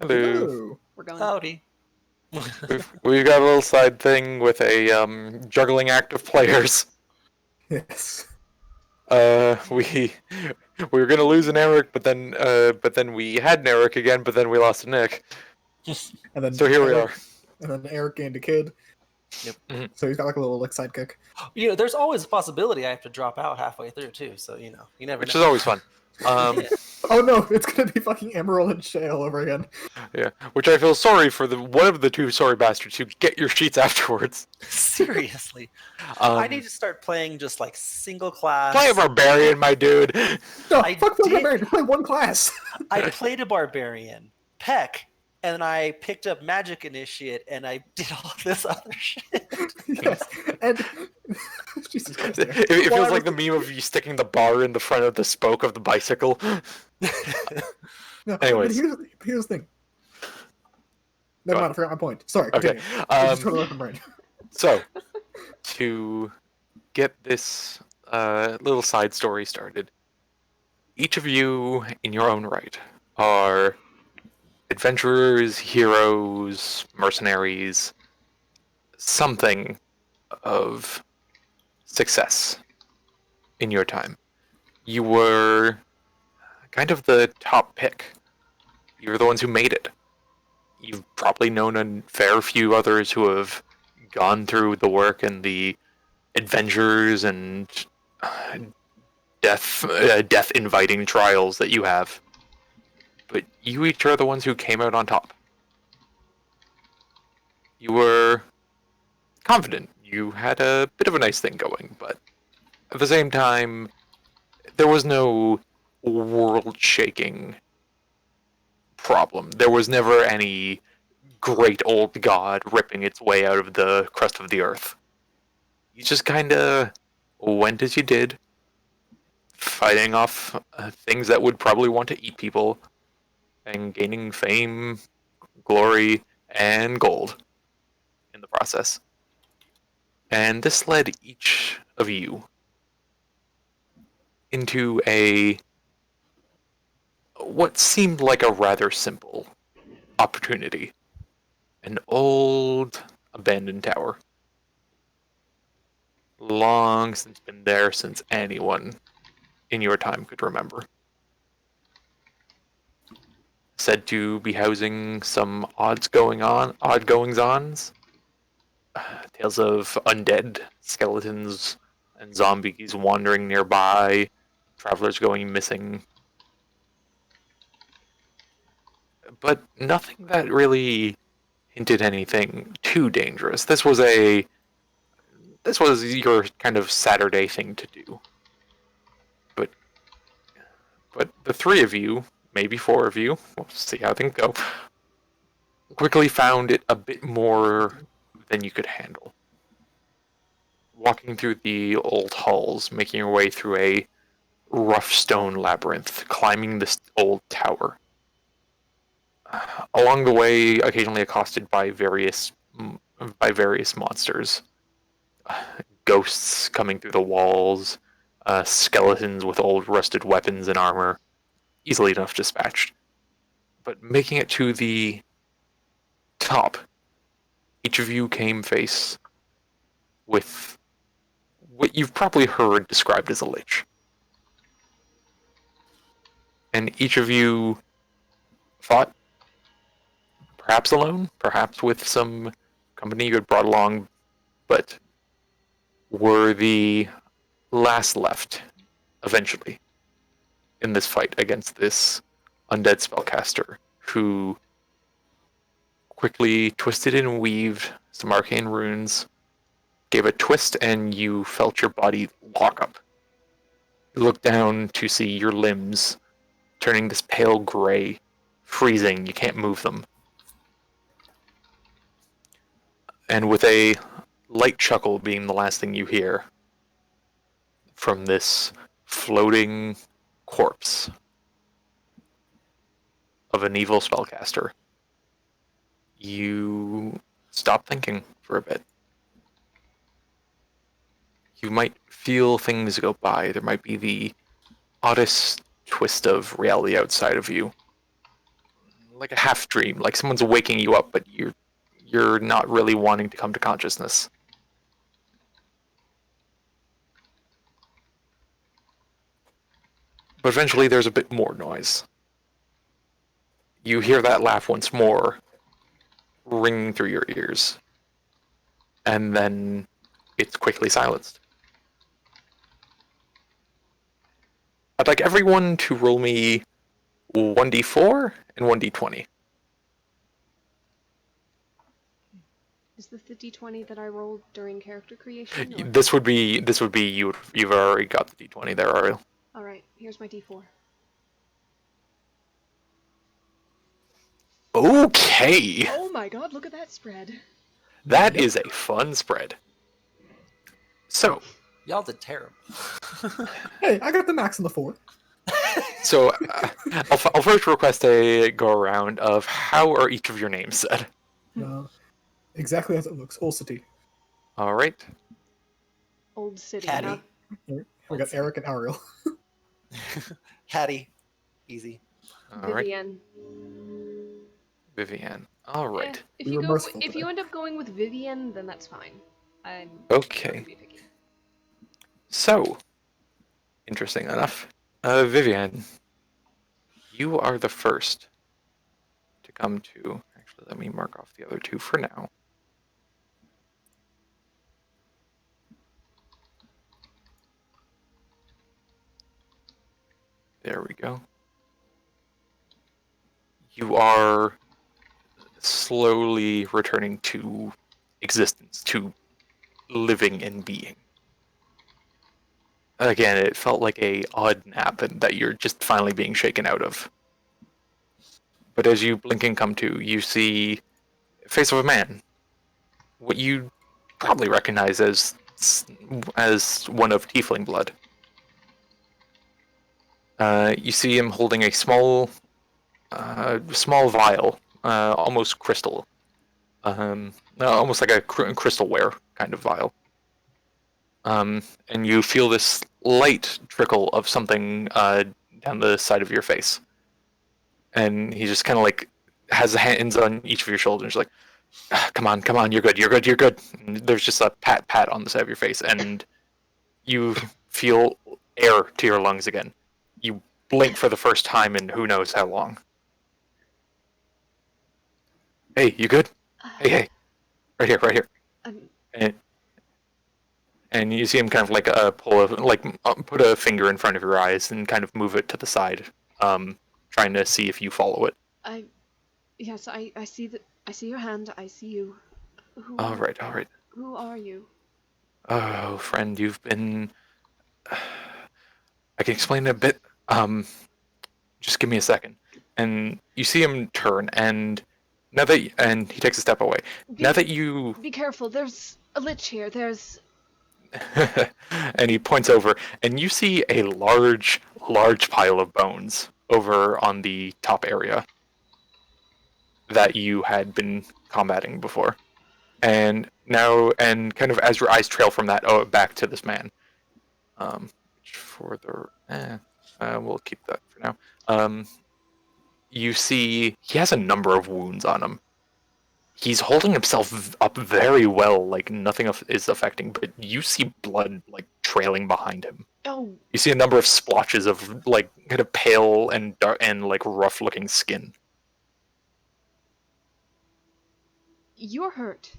Hello. Hello. We're going. Howdy. We've got a little side thing with a juggling act of players. Yes. We were gonna lose an Eric, but then we had an Eric again, but then we lost a Nick. And then So here we Eric, are. And then Eric gained a kid. Yep. Mhm. So he's got like a little sidekick. There's always a possibility I have to drop out halfway through too. So you never Which know. is always fun. Yeah. Oh no, it's gonna be fucking Emerald and Shale over again. Yeah, which I feel sorry for one of the two sorry bastards who get your sheets afterwards. Seriously, I need to start playing just like single class. Play a barbarian, my dude. No, I fuck did- Barbarian. Play one class. I played a barbarian, Peck, and I picked up Magic Initiate, and I did all this other shit. Yes. And Jesus Christ. It feels like the meme of you sticking the bar in the front of the spoke of the bicycle. No, Anyways. but here's the thing. Never Go mind, I forgot my point. Sorry, Okay. continue. It's just totally left my brain. So, to get this little side story started, each of you, in your own right, are adventurers, heroes, mercenaries, something of success in your time. You were kind of the top pick. You were the ones who made it. You've probably known a fair few others who have gone through the work and the adventures and death inviting trials that you have. But you each are the ones who came out on top. You were confident. You had a bit of a nice thing going, but at the same time, there was no world-shaking problem. There was never any great old god ripping its way out of the crust of the earth. You just kind of went as you did, fighting off things that would probably want to eat people, and gaining fame, glory, and gold in the process. And this led each of you into what seemed like a rather simple opportunity. An old abandoned tower. Long since been there since anyone in your time could remember. Said to be housing some odd goings-ons. Tales of undead skeletons and zombies wandering nearby, travelers going missing. But nothing that really hinted anything too dangerous. This was your kind of Saturday thing to do. But the three of you, maybe four of you, we'll see how things go, quickly found it a bit more than you could handle. Walking through the old halls, making your way through a rough stone labyrinth, climbing this old tower. Along the way, occasionally accosted by various monsters. Ghosts coming through the walls, skeletons with old rusted weapons and armor, easily enough dispatched. But making it to the top, each of you came face with what you've probably heard described as a lich. And each of you fought, perhaps alone, perhaps with some company you had brought along, but were the last left, eventually, in this fight against this undead spellcaster who quickly twisted and weaved some arcane runes, gave a twist, and you felt your body lock up. You looked down to see your limbs turning this pale gray, freezing, you can't move them. And with a light chuckle being the last thing you hear from this floating corpse of an evil spellcaster, you stop thinking for a bit. You might feel things go by. There might be the oddest twist of reality outside of you. like a half dream, like someone's waking you up, but you're not really wanting to come to consciousness. But eventually there's a bit more noise. You hear that laugh once more, ringing through your ears. And then it's quickly silenced. I'd like everyone to roll me 1d4 and 1d20. Is this the d20 that I rolled during character creation? Or... This would be you've already got the d20 there, Ariel. All right, here's my d4. Okay. Oh my god, look at that spread. That is a fun spread. So, Y'all did terrible. Hey, I got the max on the 4. so I'll first request a go around of how are each of your names said. Exactly as it looks. Old City. All right. Old city. Caddy. We got Eric and Ariel. Hattie. Easy. All right. Vivienne. Vivienne. All right. Eh, if We you were go, merciful if today. you end up going with Vivienne, then that's fine. I'm Okay. gonna be picky. So, interesting enough, Vivienne, you are the first to come to. Actually, let me mark off the other two for now. There we go. You are slowly returning to existence, to living and being. Again, it felt like a odd nap and that you're just finally being shaken out of. But as you blink and come to, you see the face of a man. What you probably recognize as one of tiefling blood. You see him holding a small vial, almost crystal, almost like a crystalware kind of vial. And you feel this light trickle of something down the side of your face. And he just kind of like has the hands on each of your shoulders, like, come on, you're good. And there's just a pat on the side of your face, and you feel air to your lungs again. You blink for the first time in who knows how long. Hey, you good? Hey, right here. Um, And you see him kind of like put a finger in front of your eyes and kind of move it to the side, trying to see if you follow it. Yes, I see I see your hand. I see you. All right. Who are you? Oh, friend, you've been. I can explain it a bit. Just give me a second. And you see him turn, and and he takes a step away. Now that you Be careful. There's a lich here. There's. and he points over, and you see a large pile of bones over on the top area that you had been combating before. And now, and kind of as your eyes trail from that back to this man, we'll keep that for now. You see he has a number of wounds on him. He's holding himself up very well, like nothing is affecting, but you see blood like trailing behind him. Oh. You see a number of splotches of like kind of pale and dark and like rough looking skin. You're hurt.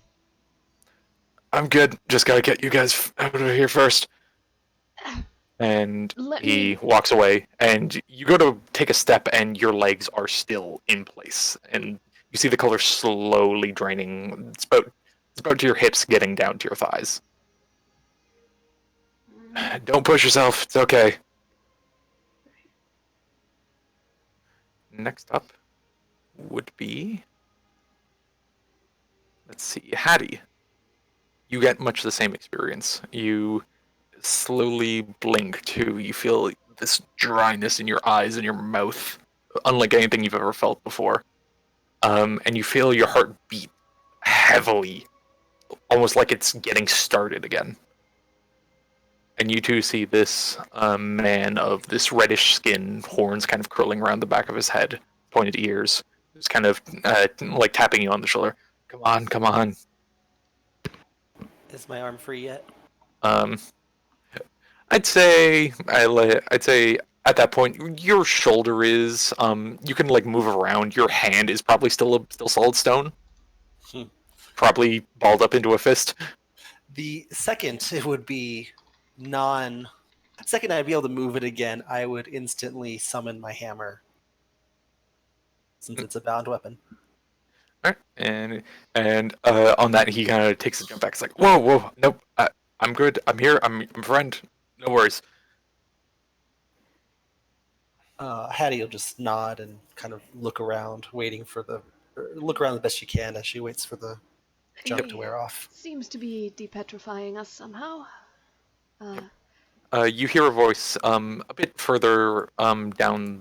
I'm good. Just gotta get you guys out of here first. And he walks away, and you go to take a step, and your legs are still in place, and you see the color slowly draining. It's about to your hips, getting down to your thighs. Don't push yourself. It's okay. Next up would be, let's see, Hattie. You get much the same experience. You slowly blink too. You feel this dryness in your eyes and your mouth, unlike anything you've ever felt before. And you feel your heart beat heavily, almost like it's getting started again. And you too see this man of this reddish skin, horns kind of curling around the back of his head, pointed ears, just kind of like tapping you on the shoulder. Come on, come on. Is my arm free yet? I'd say at that point your shoulder is you can like move around. Your hand is probably still solid stone. Hmm. Probably balled up into a fist. The second it would be second I'd be able to move it again, I would instantly summon my hammer. Since it's a bound weapon. All right. And on that he kind of takes a jump back. It's like, whoa, nope, I'm good. I'm here. I'm a friend. No worries. Hattie will just nod and kind of look around, look around the best she can as she waits for the jump to wear off. Seems to be depetrifying us somehow. You hear a voice a bit further down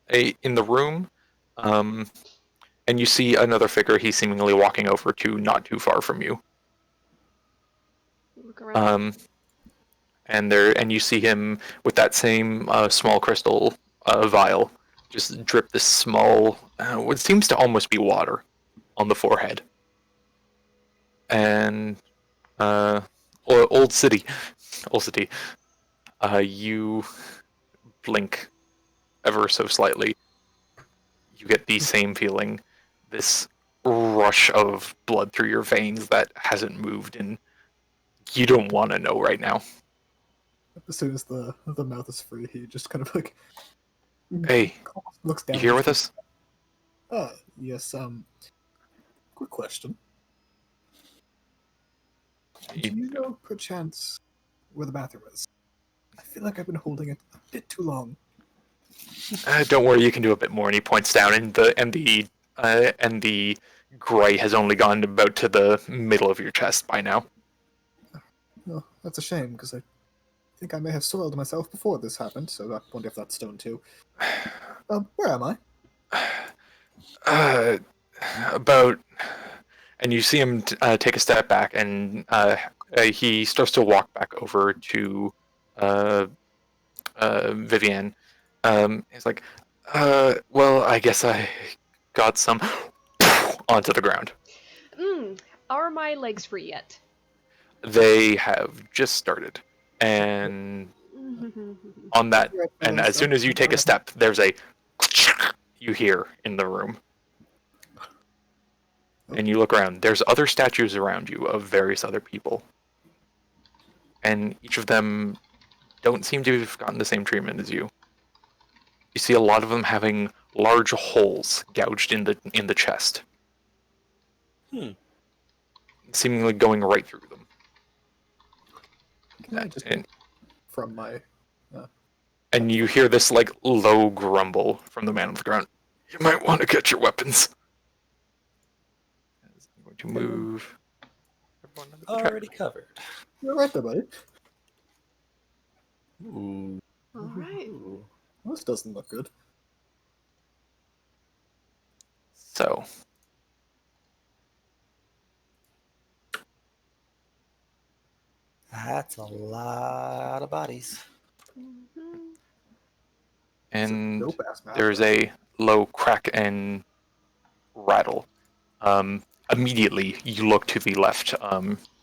in the room, and you see another figure. He's seemingly walking over to not too far from you. Look around. And you see him with that same small crystal vial, just drip this small, what seems to almost be water, on the forehead. And old city, you blink ever so slightly. You get the same feeling, this rush of blood through your veins that hasn't moved, and you don't want to know right now. As soon as the mouth is free, he just kind of like Hey, looks down. you here with us? Yes. Quick question. Do You- you know, perchance, where the bathroom is? I feel like I've been holding it a bit too long. Don't worry, you can do a bit more. And he points down, and the gray has only gone about to the middle of your chest by now. Oh, that's a shame, because I think I may have soiled myself before this happened, so I wonder if that's stone too. Where am I? About, and you see him take a step back, and he starts to walk back over to Vivienne. He's like, well, I guess I got some onto the ground. Are my legs free yet? They have just started, and on that, and as soon as you take a step, there's a you hear in the room. And you look around. There's other statues around you of various other people. And each of them don't seem to have gotten the same treatment as you. You see a lot of them having large holes gouged in the chest. Seemingly going right through them. Can I just from my... And you hear this like low grumble from the man on the ground. You might want to get your weapons. I'm going to move. Already covered. You're right there, buddy. Ooh. Alright. Ooh. This doesn't look good. So. That's a lot of bodies. And Dope-ass map. there's a low crack and rattle. Immediately, you look to the left,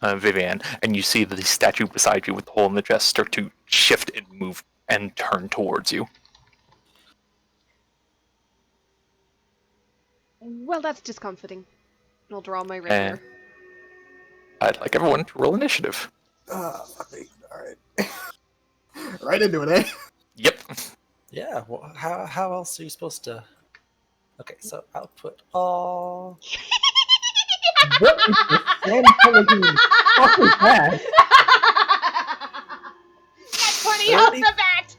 Vivian, and you see the statue beside you with the hole in the chest start to shift and move and turn towards you. Well, that's discomforting. I'll draw my rapier. I'd like everyone to roll initiative. Fuck me. Alright. Right into it, eh? Yep. Yeah, well, how else are you supposed to... Okay, so I'll put all... What is the Sam Pellegrini? Fuck is that? That's 20 off the bat!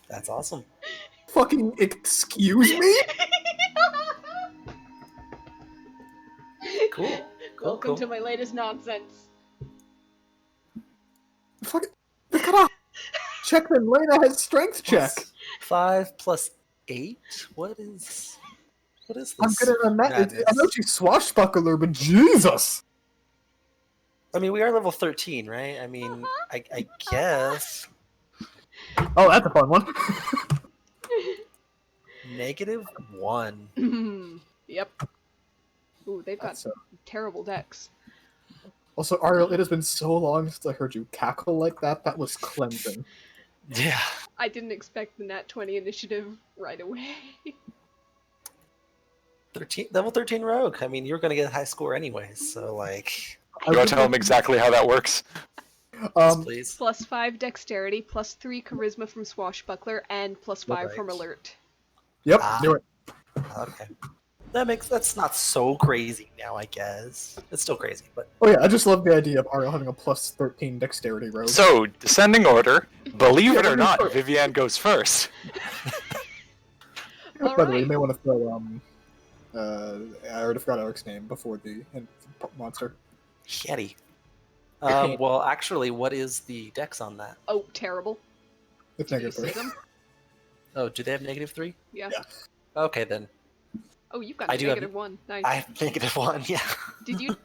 That's awesome. Fucking excuse me? Cool. Welcome to my latest nonsense. Fuck it. Pick it up. Checkman Lena has strength check. 5 plus 8? What is this? I'm gonna madness? I know she's swashbuckler, but Jesus! I mean, we are level 13, right? I mean, I guess. Oh, that's a fun one. -1. Yep. Ooh, they've got That's, terrible decks. also, Ariel, it has been so long since I heard you cackle like that. That was cleansing. Yeah. I didn't expect the nat 20 initiative right away. 13 rogue. I mean, you're going to get a high score anyways, so like, I You want would to tell him like- exactly how that works? yes, please. +5 dexterity, +3 charisma from Swashbuckler, and +5 from Right. Alert. Yep, Ah. do it. Okay. That's not so crazy now, I guess. It's still crazy, but Oh yeah, I just love the idea of Ariel having a +13 dexterity rogue. So, descending order. Believe Yeah, it or let me not, start. Vivian goes first. All By the way, you right. may want to throw I already forgot Eric's name before the monster. Yeti. Well, actually, what is the dex on that? Oh, terrible. It's Did you negative see 3. them? Oh, do they have -3? Yeah. Yeah. Okay, then. Oh, you've got I a do have- -1. Nice. I have -1, yeah. Did you?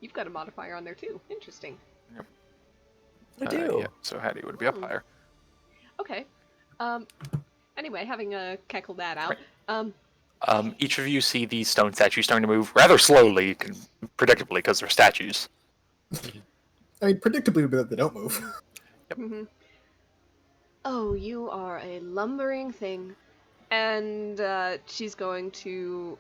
You've got a modifier on there too. Interesting. I do. Yeah, so Hattie would be up Ooh. higher. Okay. Anyway, having cackled that out. Each of you see these stone statues starting to move rather slowly, predictably, because they're statues. I mean, predictably, but they don't move. Mhm. Oh, you are a lumbering thing. And she's going to.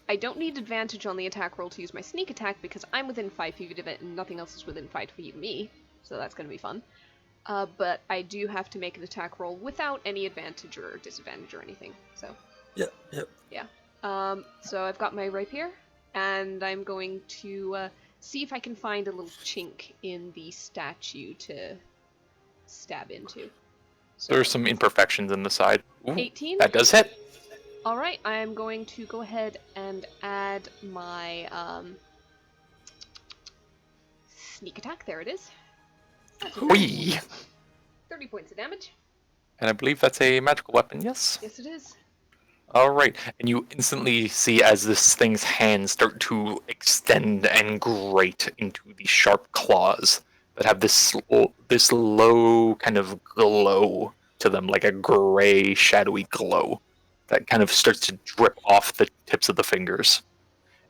I don't need advantage on the attack roll to use my sneak attack because I'm within 5 feet of it and nothing else is within 5 feet of me. So that's going to be fun. But I do have to make an attack roll without any advantage or disadvantage or anything. So. Yep. So I've got my rapier, and I'm going to see if I can find a little chink in the statue to stab into. So There's some imperfections in the side. Ooh, 18? that does hit. Alright, I'm going to go ahead and add my sneak attack. There it is. That's a Whee! 30 points of damage. And I believe that's a magical weapon, yes? Yes, it is. Alright, and you instantly see as this thing's hands start to extend and grate into the sharp claws that have this low kind of glow to them, like a gray, shadowy glow that kind of starts to drip off the tips of the fingers.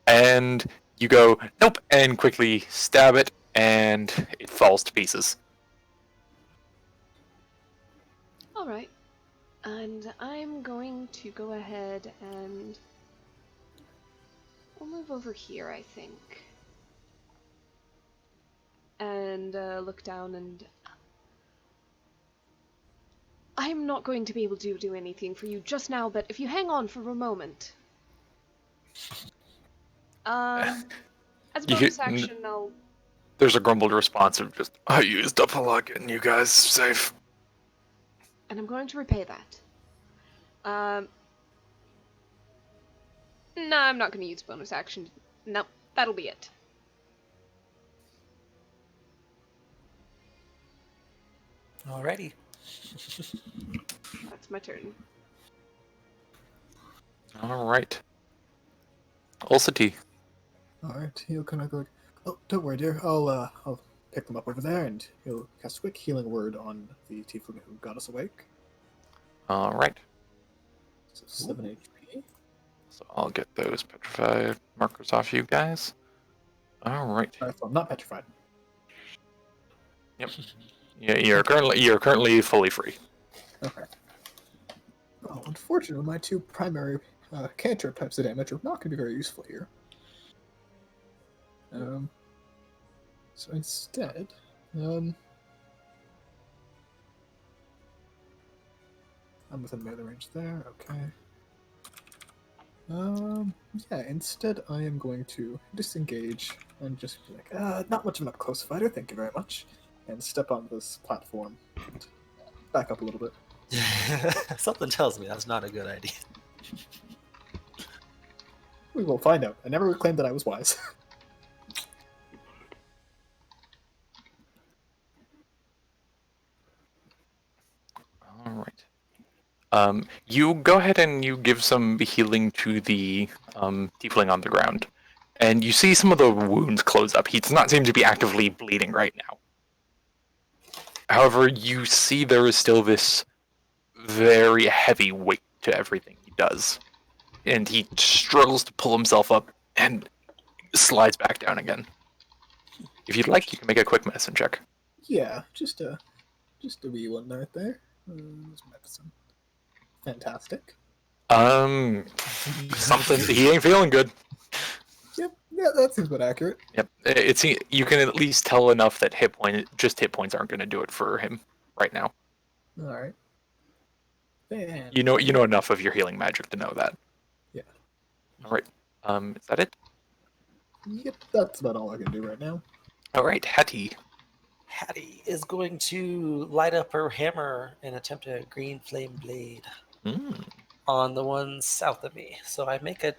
And you go, nope, and quickly stab it, and it falls to pieces. Alright. And I'm going to go ahead and we'll move over here, I think. And look down and I'm not going to be able to do anything for you just now, but if you hang on for a moment. As a You bonus hit- action, I'll There's a grumbled response of just, I used up a lot getting you guys safe. and I'm going to repay that. No, I'm not going to use bonus action. Nope, that'll be it. Alrighty. That's my turn. Alright. Ulcity. Alright, he'll kind of go, oh, don't worry, dear. I'll pick them up over there, and he'll cast a quick healing word on the tiefling who got us awake. Alright. So 7 HP. So I'll get those petrified markers off you guys. Alright. So I'm not petrified. Yep. Yeah, you're currently fully free. Okay. Oh, unfortunately, my 2 primary cantrip types of damage are not going to be very useful here. So instead, I'm within melee range there. Okay. Yeah. Instead, I am going to disengage and just be like, not much of an up-close fighter. Thank you very much, and step on this platform and back up a little bit. Something tells me that's not a good idea. We will find out. I never claimed that I was wise. Alright. You go ahead and you give some healing to the tiefling on the ground. And you see some of the wounds close up. He does not seem to be actively bleeding right now. However, you see there is still this very heavy weight to everything he does. And he struggles to pull himself up and slides back down again. If you'd like, you can make a quick medicine check. Yeah, just a wee one right there. There's medicine. Fantastic. Something, he ain't feeling good. Yep, yeah, that seems about accurate. Yep, it's you can at least tell enough that hit points aren't going to do it for him right now. All right. You know enough of your healing magic to know that. Yeah. All right. Is that it? Yep, that's about all I can do right now. All right, Hattie. Hattie is going to light up her hammer and attempt a green flame blade on the one south of me. So I make an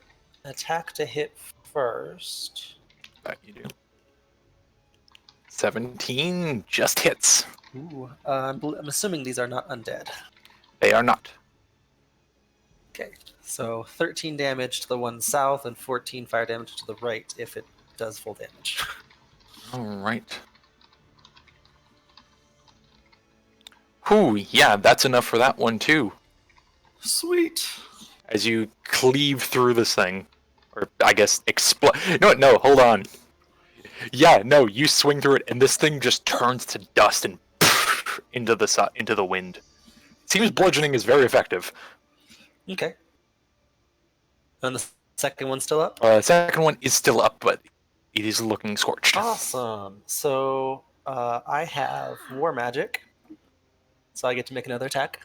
attack to hit first. That you do. 17 just hits. Ooh, I'm assuming these are not undead. They are not. Okay, so 13 damage to the one south and 14 fire damage to the right if it does full damage. All right. Whew, yeah, that's enough for that one too. Sweet. As you cleave through this thing, or I guess explode. No, hold on. Yeah, no, you swing through it, and this thing just turns to dust and into the wind. Seems bludgeoning is very effective. Okay. And the second one's still up? Second one is still up, but it is looking scorched. Awesome. So I have war magic, so I get to make another attack.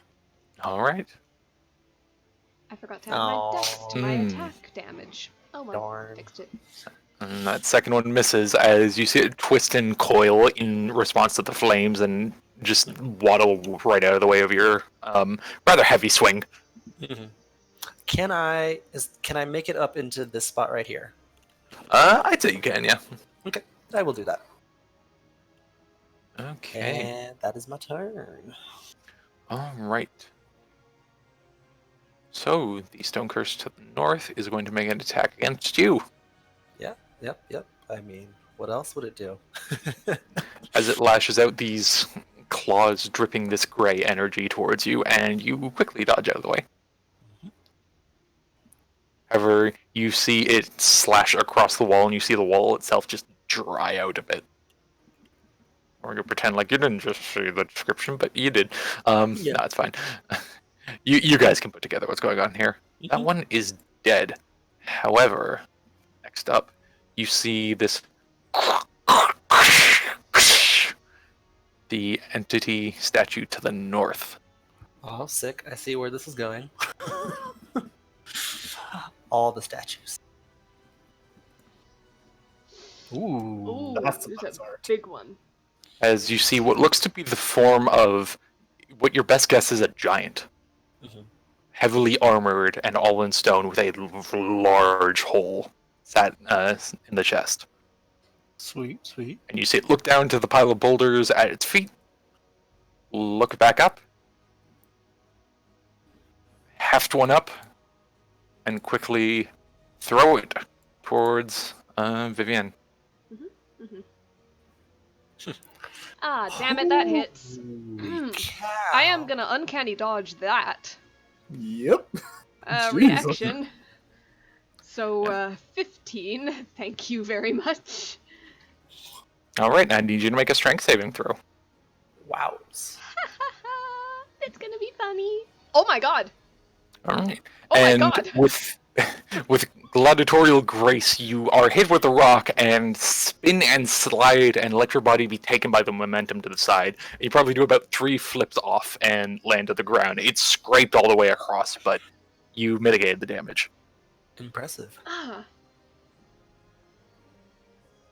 All right. I forgot to add my dex to my attack damage. Oh well, Darn. fixed it. And that second one misses as you see it twist and coil in response to the flames and just waddle right out of the way of your rather heavy swing. Mm-hmm. Can I make it up into this spot right here? I'd say you can, yeah. Okay, I will do that. Okay. And that is my turn. All right. So the Stone Curse to the north is going to make an attack against you. Yep. I mean, what else would it do? As it lashes out these claws dripping this gray energy towards you, and you quickly dodge out of the way. However, you see it slash across the wall, and you see the wall itself just dry out a bit. Or you pretend like you didn't just see the description, but you did. No, it's fine. You guys can put together what's going on here. That one is dead. However, next up, you see this the entity statue to the north. Oh, sick. I see where this is going. All the statues. Ooh, that's this a is a art. big one. As you see what looks to be the form of what your best guess is a giant. Heavily armored and all in stone with a large hole sat in the chest. Sweet. And you see it look down to the pile of boulders at its feet, look back up, heft one up, and quickly throw it towards Vivienne. Ah, damn it, that hits. Cow. I am gonna uncanny dodge that. Yep. Jeez. Reaction. So, 15. Thank you very much. All right, I need you to make a strength saving throw. Wows. It's gonna be funny. Oh my god. All right. Oh my and god. with gladiatorial grace, you are hit with the rock and spin and slide and let your body be taken by the momentum to the side. You probably do about 3 flips off and land to the ground. It's scraped all the way across, but you mitigated the damage. Impressive. Ah.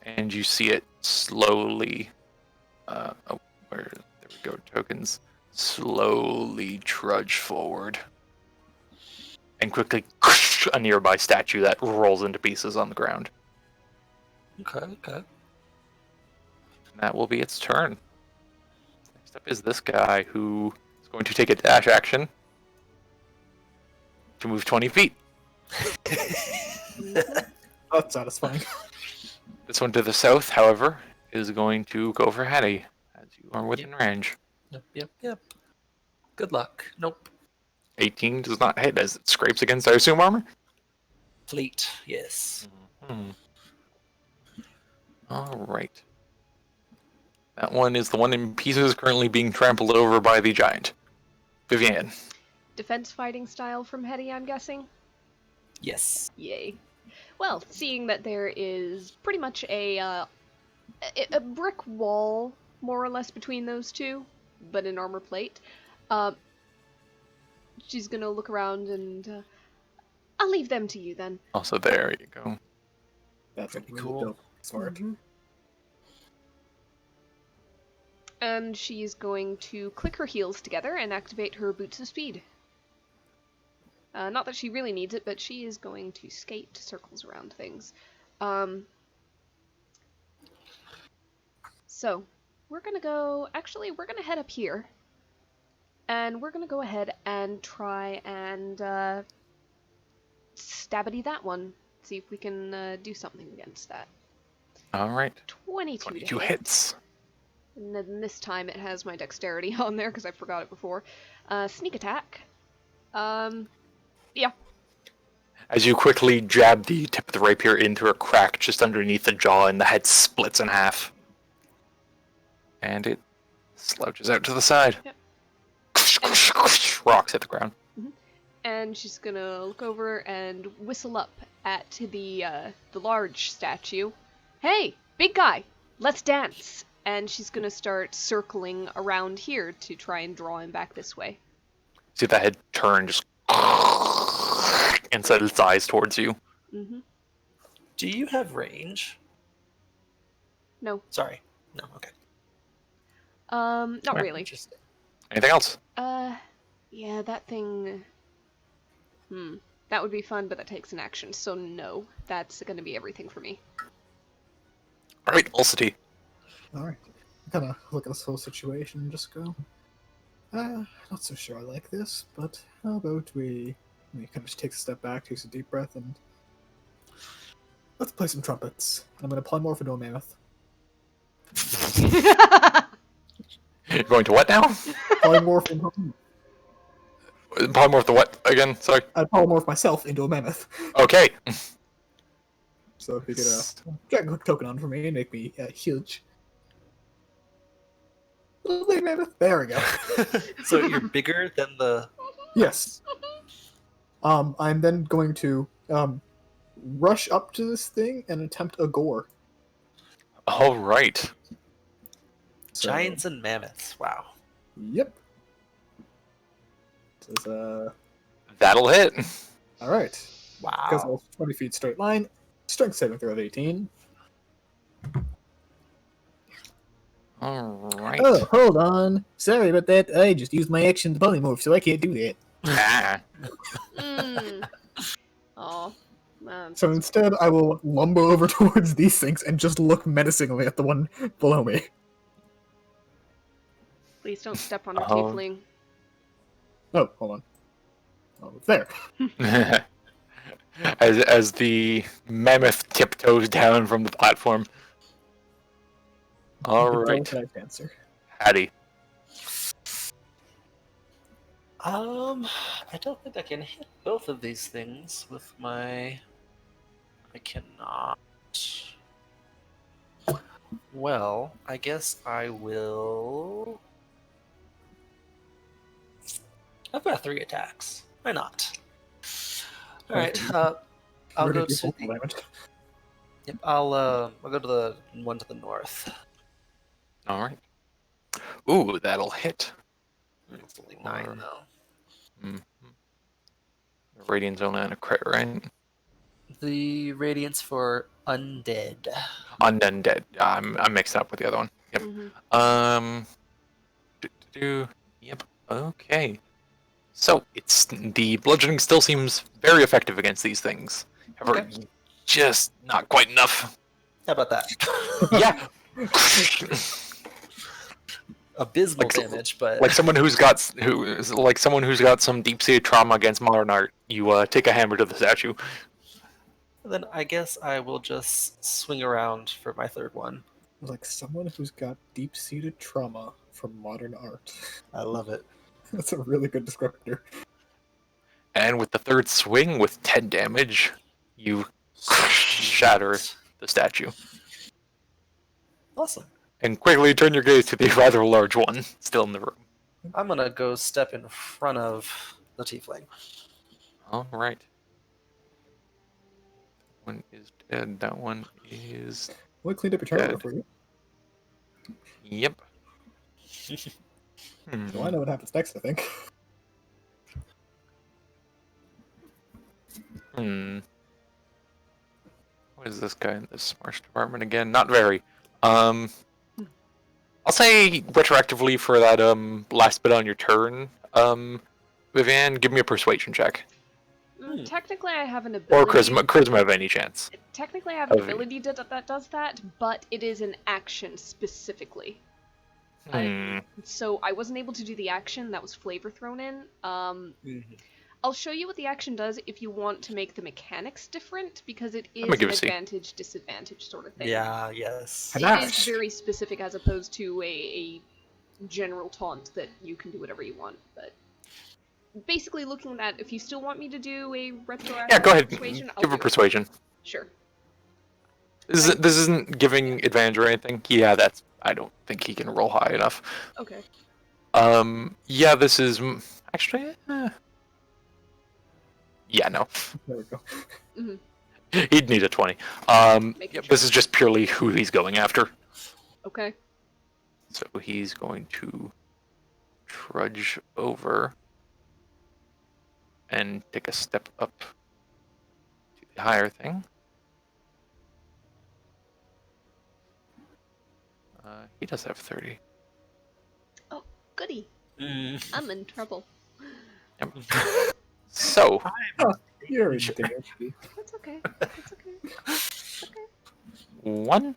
And you see it slowly. There we go. Tokens slowly trudge forward, and quickly a nearby statue that rolls into pieces on the ground. Okay. And that will be its turn. Next up is this guy who is going to take a dash action to move 20 feet. That's satisfying. This one to the south, however, is going to go for Hattie, as you are within range. Yep. Good luck. Nope. 18 does not hit as it scrapes against, I assume, armor? Fleet, yes. Alright. That one is the one in pieces currently being trampled over by the giant. Vivienne. Defense fighting style from Hetty, I'm guessing? Yes. Yay. Well, seeing that there is pretty much a brick wall, more or less, between those two, but an armor plate, she's gonna look around and I'll leave them to you then. Also, there you go. That's Pretty really cool. dope. Smart. And she's going to click her heels together and activate her boots of speed. Not that she really needs it, but she is going to skate circles around things. So, we're gonna go... Actually, we're gonna head up here. And we're gonna go ahead and try and stabbity that one. See if we can do something against that. Alright. 22 22 to hit. hits. And then this time it has my dexterity on there because I forgot it before. Sneak attack. Yeah. As you quickly jab the tip of the rapier into a crack just underneath the jaw, and the head splits in half. And it slouches out to the side. Yep. Rocks hit the ground. And she's gonna look over and whistle up at the large statue. Hey, big guy, let's dance! And she's gonna start circling around here to try and draw him back this way. See the head turn just and set its eyes towards you. Mm-hmm. Do you have range? No. Sorry. No, okay. Not really. Interesting. Anything else? Yeah, that thing... That would be fun, but that takes an action, so no. That's gonna be everything for me. Alright, Ulcity. Alright. Kind of look at this whole situation and just go, not so sure I like this, but how about we kind of just take a step back, takes a deep breath, and let's play some trumpets. I'm going to polymorph into a mammoth. You're going to what now? Polymorph into Polymorph the what again? Sorry. I'd polymorph myself into a mammoth. Okay. So if you could drag a quick token on for me and make me huge. Little big mammoth. There we go. So you're bigger than the... Yes. I'm then going to rush up to this thing and attempt a gore. Alright. So, Giants and mammoths. Wow. Yep. This is, That'll hit. alright. Wow. Because of 20 feet straight line. Strength saving throw of 18. Alright. Oh, hold on. Sorry about that. I just used my action to polymorph, so I can't do that. Ah. Oh. So instead, I will lumber over towards these things and just look menacingly at the one below me. Please don't step on her Oh. tiefling. Oh, hold on. Oh, it's there. as the mammoth tiptoes down from the platform. Alright. Nice answer. Hattie. I don't think I can hit both of these things with my... I cannot. Well, I guess I will... I've got 3 attacks. Why not? Alright, I'll go to the... Yep, I'll go to the one to the north. Alright. Ooh, that'll hit. It's only 9 though. Radiant's only on a crit, right? The radiance for undead. Undead. I'm mixed up with the other one. Yep. Yep. Okay. So it's the bludgeoning still seems very effective against these things. However, Okay. just not quite enough. How about that? Yeah. Abysmal Like- damage, but Like someone who's got some deep-seated trauma against modern art. You take a hammer to the statue. then I guess I will just swing around for my third one. Like someone who's got deep-seated trauma from modern art. I love it. That's a really good descriptor. And with the third swing, with 10 damage, you shatter the statue. Awesome. And quickly turn your gaze to the rather large one still in the room. I'm gonna go step in front of the tiefling. All right. One is dead. That one is. We cleaned up your turnover Dead. for you. Yep. So I know what happens next, I think. What is this guy in the smarts department again? Not very. I'll say retroactively for that last bit on your turn, Vivian, give me a persuasion check. Technically, I have an Or ability. charisma of any chance. Technically, I have an Of- ability that does that, but it is an action specifically. Hmm. So I wasn't able to do the action. That was flavor thrown in. I'll show you what the action does if you want to make the mechanics different, because it is me give an a see. advantage-disadvantage sort of thing. Yeah, yes. It Panache. is very specific as opposed to a general taunt that you can do whatever you want. But basically, looking at if you still want me to do a retroactive Yeah, go ahead. persuasion, I'll Give a do it. persuasion. Sure. This isn't giving advantage or anything. Yeah, I don't think he can roll high enough. Okay. Yeah, this is actually. Yeah, no. There we go. He'd need a 20. Making Yep, sure. this is just purely who he's going after. Okay. So he's going to trudge over and take a step up to the higher thing. He does have 30. Oh, goody. Mm. I'm in trouble. Yep. So, You're in danger. That's okay. That's okay. It's okay. 1,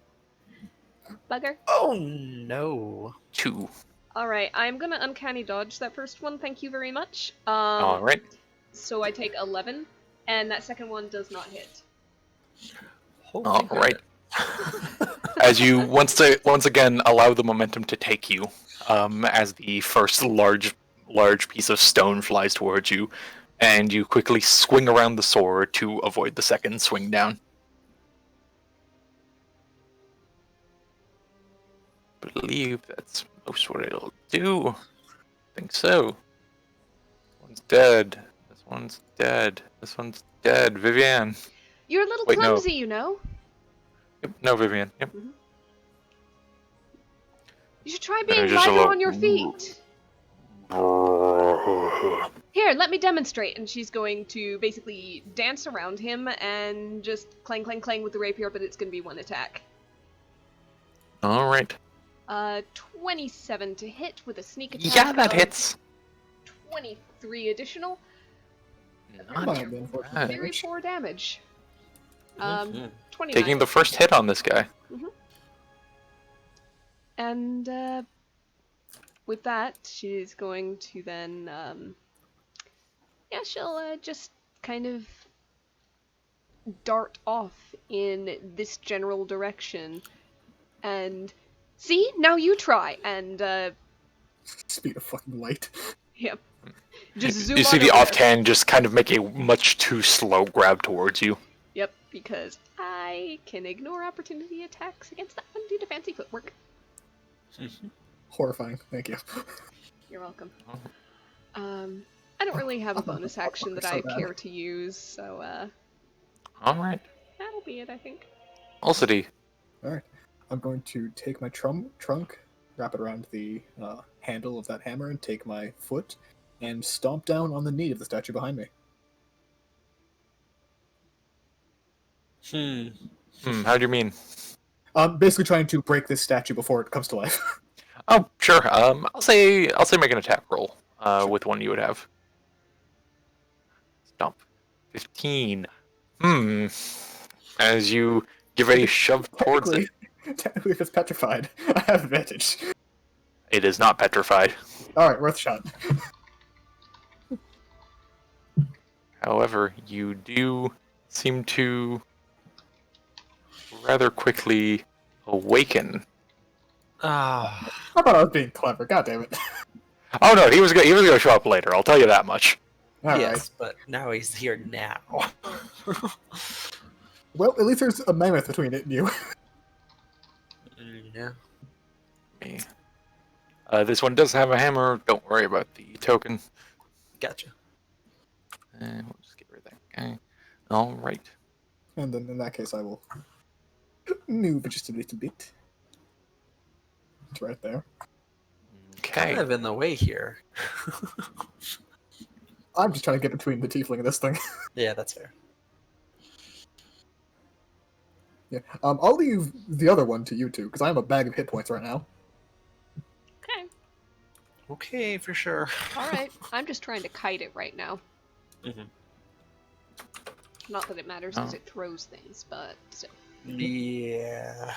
Bugger. Oh no. 2. Alright, I'm gonna uncanny dodge that first one, thank you very much. Alright. So I take 11, and that second one does not hit. Holy Alright. As you once again allow the momentum to take you, as the first large piece of stone flies towards you, and you quickly swing around the sword to avoid the second swing down. Believe that's most what it'll do. Think so. One's dead. This one's dead. This one's dead. Vivian. You're a little Wait, no. clumsy, you know? Yep. No, Vivian. Yep. You should try Then I being just lighter allow- on your feet. Here, let me demonstrate. And she's going to basically dance around him and just clang, clang, clang with the rapier, but it's going to be one attack. All right. 27 to hit with a sneak attack. Yeah, that of hits. 23 additional. Not Might too have been bad. unfortunate. Very poor damage. Mhm. 29. Taking the first hit on this guy. And with that, she's going to then, she'll just kind of dart off in this general direction. And see, now you try. And Speed of fucking light. yep, just zoom. You see on the over offhand just kind of make a much too slow grab towards you. Yep, because I can ignore opportunity attacks against that one due to fancy footwork. Horrifying. Thank you. You're welcome. I don't really have a bonus action that I So bad. care to use, so All right. that'll be it, I think. Alcide. Alright. I'm going to take my trunk, wrap it around the handle of that hammer, and take my foot and stomp down on the knee of the statue behind me. How do you mean? Basically trying to break this statue before it comes to life. Oh, sure. I'll say make an attack roll. With one you would have. Stomp. 15. As you give a shove towards it, Technically, if it's petrified, I have advantage. it is not petrified. Alright, worth a shot. However, you do seem to rather quickly awaken. Ah, I thought I was being clever, god damn it. Oh no, he was gonna show up later. I'll tell you that much. All yes, right. but now he's here now. Well, at least there's a mammoth between it and you. Yeah. Me. This one does have a hammer. Don't worry about the token. Gotcha. And we'll just get rid of that guy. All right. And then in that case, I will move just a little bit. It's right there. Okay. Kind of in the way here. I'm just trying to get between the tiefling and this thing. Yeah, that's fair. Yeah. I'll leave the other one to you two because I have a bag of hit points right now. Okay. Okay, for sure. All right. I'm just trying to kite it right now. Mhm. Not that it matters because Oh. it throws things, but still. Yeah.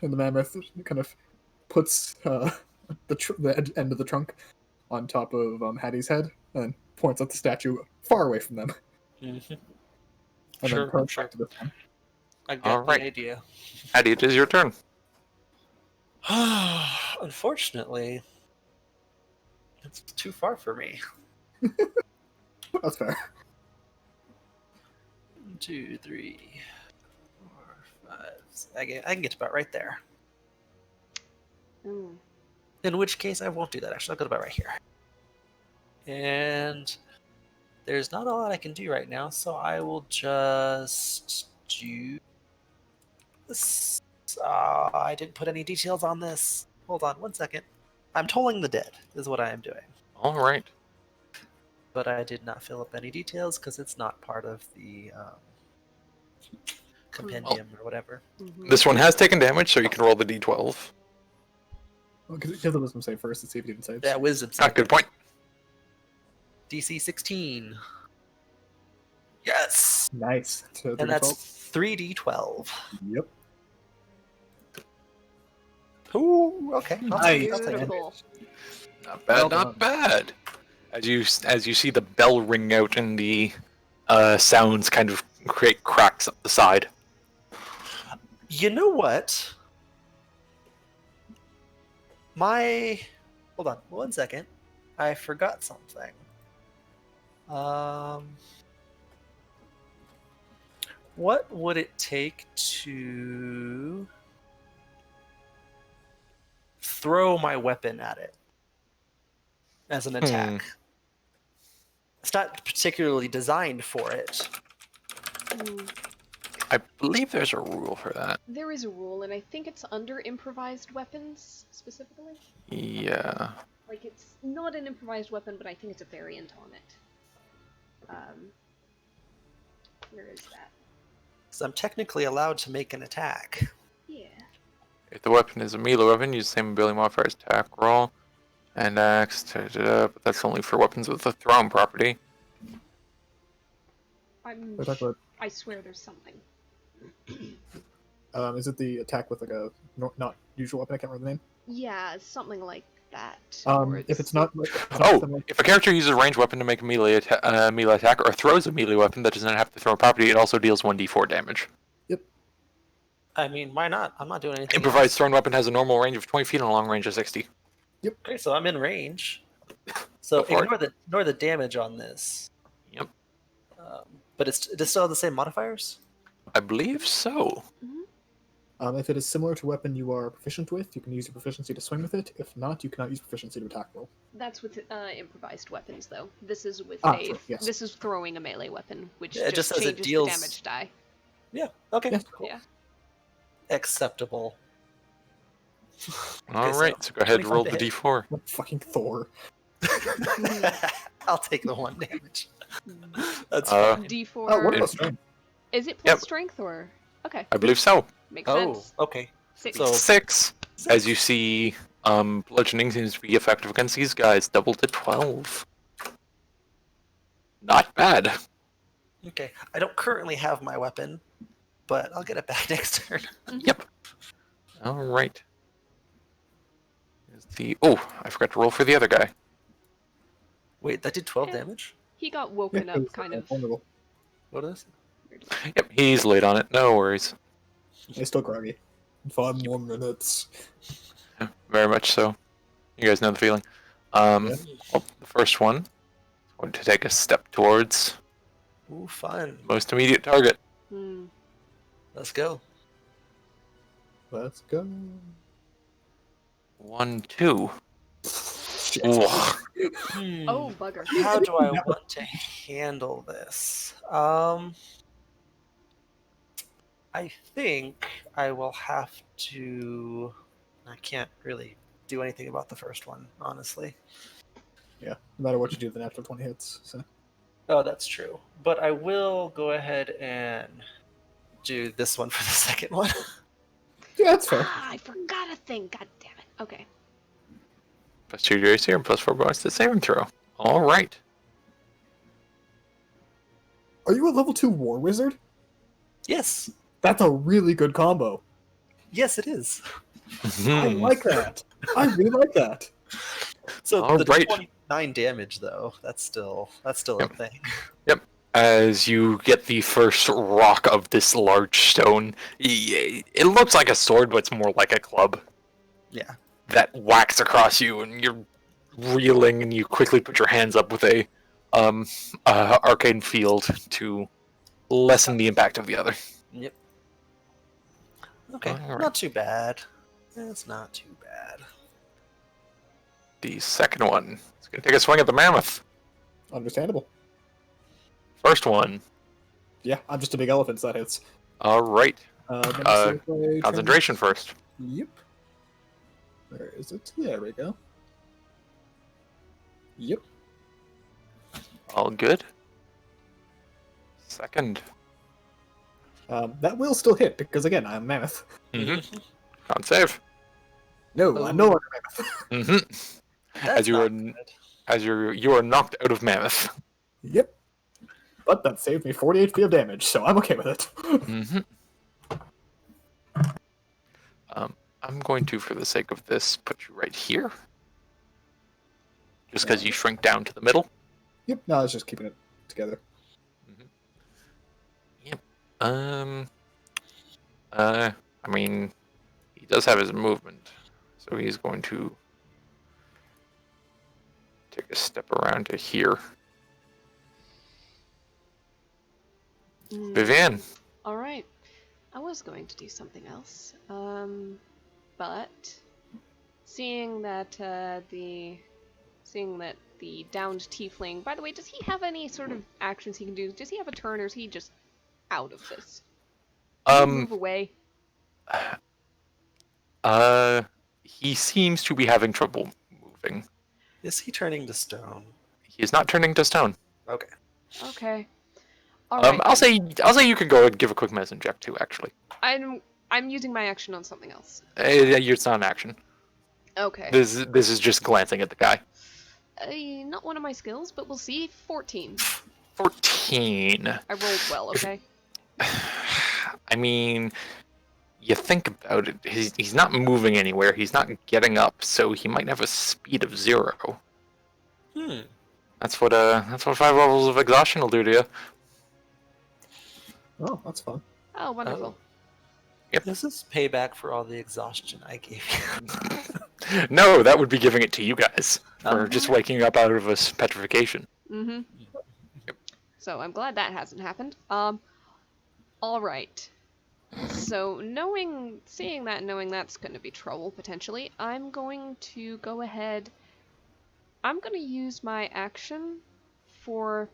And the mammoth kind of puts the end of the trunk on top of Hattie's head and points at the statue far away from them. Mhm. And Sure, then turns sure. back to this one. I get All right. the idea. Hattie, it is your turn. Unfortunately, it's too far for me. That's fair. 1, 2, 3, 4, 5. I can get to about right there. Mm. In which case, I won't do that. Actually, I'll go to about right here. And there's not a lot I can do right now, so I will just do this. I didn't put any details on this. Hold on 1 second. I'm tolling the dead, is what I am doing. All right. But I did not fill up any details because it's not part of the compendium or whatever. Mhm. This one has taken damage, so you can roll the d12. Well, give the wisdom save first to see if it even saves. That wisdom Ah, save. good point. DC 16. Yes! Nice. So And that's 3d12. 3d12. Yep. Ooh, okay. I'll take it. I'll take it. Beautiful. Not bad, Well not done. bad. As you see the bell ring out and the sounds kind of create cracks up the side. You know what? Hold on 1 second. I forgot something. What would it take to throw my weapon at it as an attack? It's not particularly designed for it. Mm. I believe there's a rule for that. There is a rule, and I think it's under improvised weapons specifically. Yeah. Like, it's not an improvised weapon, but I think it's a variant on it. Where is that? So I'm technically allowed to make an attack. Yeah. If the weapon is a melee weapon, use the same ability modifier as attack roll and axe. But that's only for weapons with a thrown property. We're talking I swear there's something. about, is it the attack with like a not usual weapon? I can't remember the name. Yeah, something like that. If it's not, like, Oh, something like, if a character uses a ranged weapon to make a melee attack or throws a melee weapon that does not have to throw a property, it also deals 1d4 damage. I mean, why not? I'm not doing anything. Improvised else. thrown weapon has a normal range of 20 feet and a long range of 60. Okay, so I'm in range. So Go for ignore the damage on this. Yep. But it still have the same modifiers. I believe so. if it is similar to a weapon you are proficient with, you can use your proficiency to swing with it. If not, you cannot use proficiency to attack roll. That's with improvised weapons, though. This is with True, yes. This is throwing a melee weapon, which Yeah, it just just says it changes deals- the damage die. Yeah. Okay. Yeah. Cool. Yeah. Acceptable. All Okay, right, so go ahead and 25 roll to the hit. d4. What fucking Thor? I'll take the 1 damage. That's Uh, fine. D4. Oh, what about strength? Is it plus Yep. strength or? Okay, I believe so. makes Oh, sense. okay. 6. So- 6. As you see, bludgeoning seems to be effective against these guys. Double to 12. Not bad. Okay. I don't currently have my weapon, but I'll get it back next turn. Yep. All right. Oh, I forgot to roll for the other guy. Wait, that did 12 Yeah. damage? He got woken Yeah, up it's, kind of. vulnerable. What is? weirdly. Yep, he's late on it. No worries. He's still groggy. 5 more minutes. Very much so. You guys know the feeling. Yeah. Well, the first one, going to take a step towards Ooh, fun. most immediate target. Hmm. Let's go. Let's go. 1, 2. Shit. Oh, bugger. How do I want to handle this? I think I will have to. I can't really do anything about the first one, honestly. Yeah, no matter what you do, the natural 20 hits. So. Oh, that's true. But I will go ahead and do this one for the second one. Yeah, that's fair. Ah, I forgot a thing. God damn it. Okay. +2 to AC and +4 bonus to saving throw. All right. Are you a level 2 war wizard? Yes. That's a really good combo. Yes, it is. I like that. I really like that. So All the right. 29 damage, though, that's still a thing. As you get the first rock of this large stone, it looks like a sword, but it's more like a club Yeah. that whacks across you, and you're reeling, and you quickly put your hands up with a arcane field to lessen the impact of the other. Yep. Okay, Alright. not too bad. It's not too bad. The second one is going to take a swing at the mammoth. Understandable. First one. Yeah, I'm just a big elephant, so that hits. All right. Concentration. Concentration first. Yep. Where is it? There we go. Yep. All good. Second. That will still hit, because again, I'm Mammoth. Mm-hmm. Con save. No, Oh. I'm no longer Mammoth. Mm-hmm. That's You are knocked out of mammoth. Yep. But that saved me 40 HP of damage, so I'm okay with it. Mm-hmm. I'm going to, for the sake of this, put you right here. Just because you shrink down to the middle. Yep, no, I was just keeping it together. Yep. I mean, he does have his movement, so he's going to take a step around to here. Vivian. All right. I was going to do something else, but seeing that the downed tiefling. By the way, does he have any sort of actions he can do? Does he have a turn, or is he just out of this? Can he move away? He seems to be having trouble moving. Is he turning to stone? He is not turning to stone. Okay. Okay. All right. I'll say you can go and give a quick medicine check too. Actually, I'm using my action on something else. It's not an action. Okay. This is just glancing at the guy. Not one of my skills, but we'll see. 14. 14. I rolled well. Okay. I mean, you think about it. He's not moving anywhere. He's not getting up, so he might have a speed of 0. That's what 5 levels of exhaustion will do to you. Oh, that's fun. Oh, wonderful. Yep. This is payback for all the exhaustion I gave you. No, that would be giving it to you guys for Oh. just waking up out of a petrification. Mm-hmm. Yep. So I'm glad that hasn't happened. All right. So seeing that, knowing that's going to be trouble potentially, I'm going to go ahead. I'm going to use my action for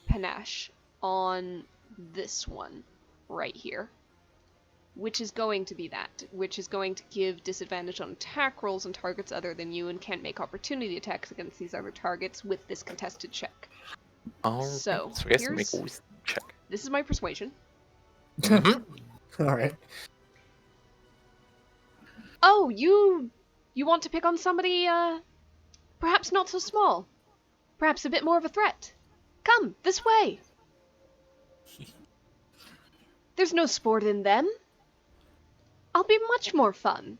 panache on this one right here, which is going to be which is going to give disadvantage on attack rolls on targets other than you, and can't make opportunity attacks against these other targets with this contested check. So he has to make a wisdom check. This is my persuasion. Alright. Oh, you want to pick on somebody, perhaps not so small. Perhaps a bit more of a threat. Come, this way. There's no sport in them. I'll be much more fun.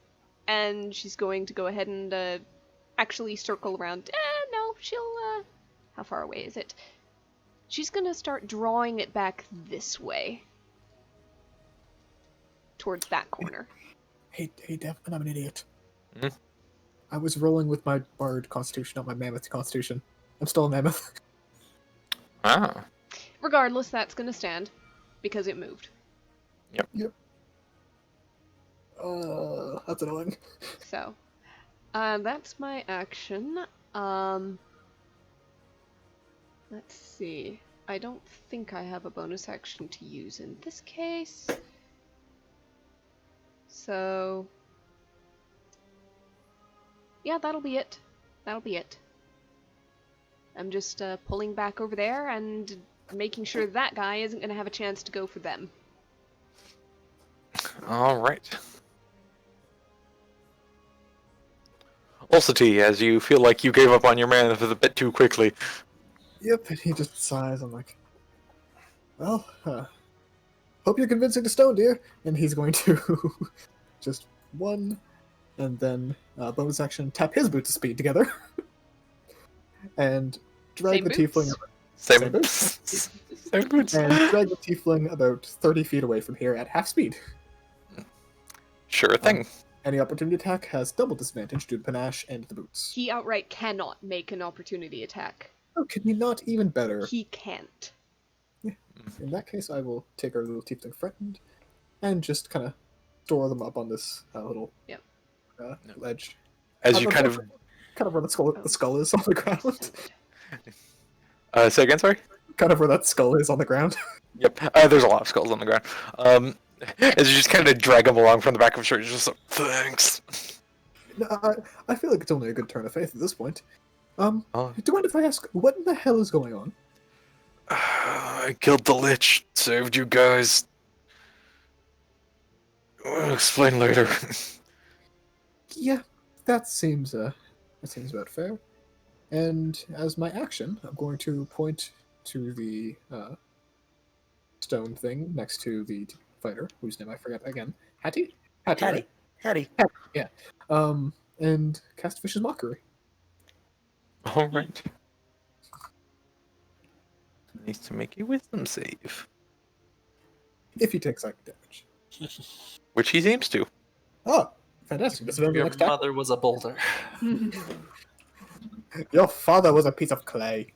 And she's going to go ahead and, actually circle around. No, she'll, how far away is it? She's gonna start drawing it back this way. Towards that corner. Hey, Devin, I'm an idiot. Hmm? I was rolling with my bard constitution, not my mammoth constitution. I'm still a mammoth. Ah. Regardless, that's going to stand because it moved. That's annoying. So, that's my action. Let's see. I don't think I have a bonus action to use in this case. So, yeah, that'll be it. That'll be it. I'm just pulling back over there and making sure that guy isn't going to have a chance to go for them. All right. Also, T, as you feel like you gave up on your man a bit too quickly. Yep, and he just sighs. I'm like, well, hope you're convincing the stone, dear. And he's going to just one, and then bonus action, tap his boots of speed together, and drag Same the boots? tiefling. Same boots. Same boots. And drag the tiefling about 30 feet away from here at half speed. Sure thing. Any opportunity attack has double disadvantage due to panache and the boots. He outright cannot make an opportunity attack. Oh, can you not even better? He can't. In that case, I will take our little tiefling friend and just kind of store them up on this little Yep. ledge. As you kind of where the skull is on the ground. say again, sorry. Kind of where that skull is on the ground. Yep. There's a lot of skulls on the ground. As you just kind of drag him along from the back of his shirt, just like, thanks. No, I feel like it's only a good turn of faith at this point. Oh. Do you mind if I ask, what in the hell is going on? I killed the Lich, saved you guys. I'll explain later. Yeah, that seems about fair. And as my action, I'm going to point to the stone thing next to the fighter, whose name I forget again. Hattie? Hattie. Right? Yeah. And cast Vicious Mockery. All right. Needs to make a wisdom save, If he takes psychic damage. which he seems to. Oh, fantastic. This is the Your next time. mother was a boulder. Your father was a piece of clay.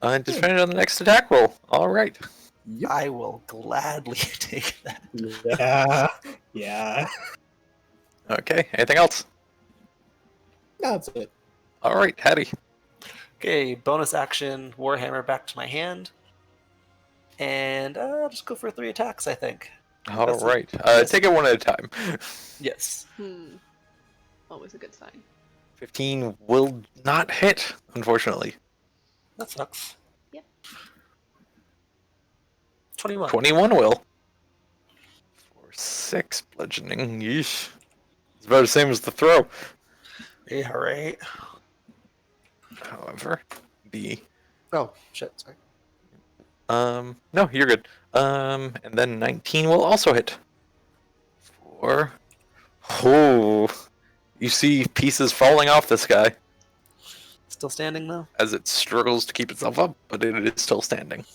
Disadvantage on the next attack roll. All right. Yep. I will gladly take that. Yeah. Yeah. Okay. Anything else? That's it. All right, Hattie. Okay, bonus action, Warhammer back to my hand. And I'll just go for 3 attacks, I think. All That's right. yes. Take it one at a time. Yes. Always a good sign. 15 will not hit, unfortunately. That sucks. Yep. 21. 21 will. For 6 bludgeoning. Yeesh. It's about the same as the throw. Yeah, right. However, the Oh, shit, sorry. no, you're good. And then 19 will also hit. Oh, you see pieces falling off this guy Still standing, though? as it struggles to keep itself up, but it is still standing.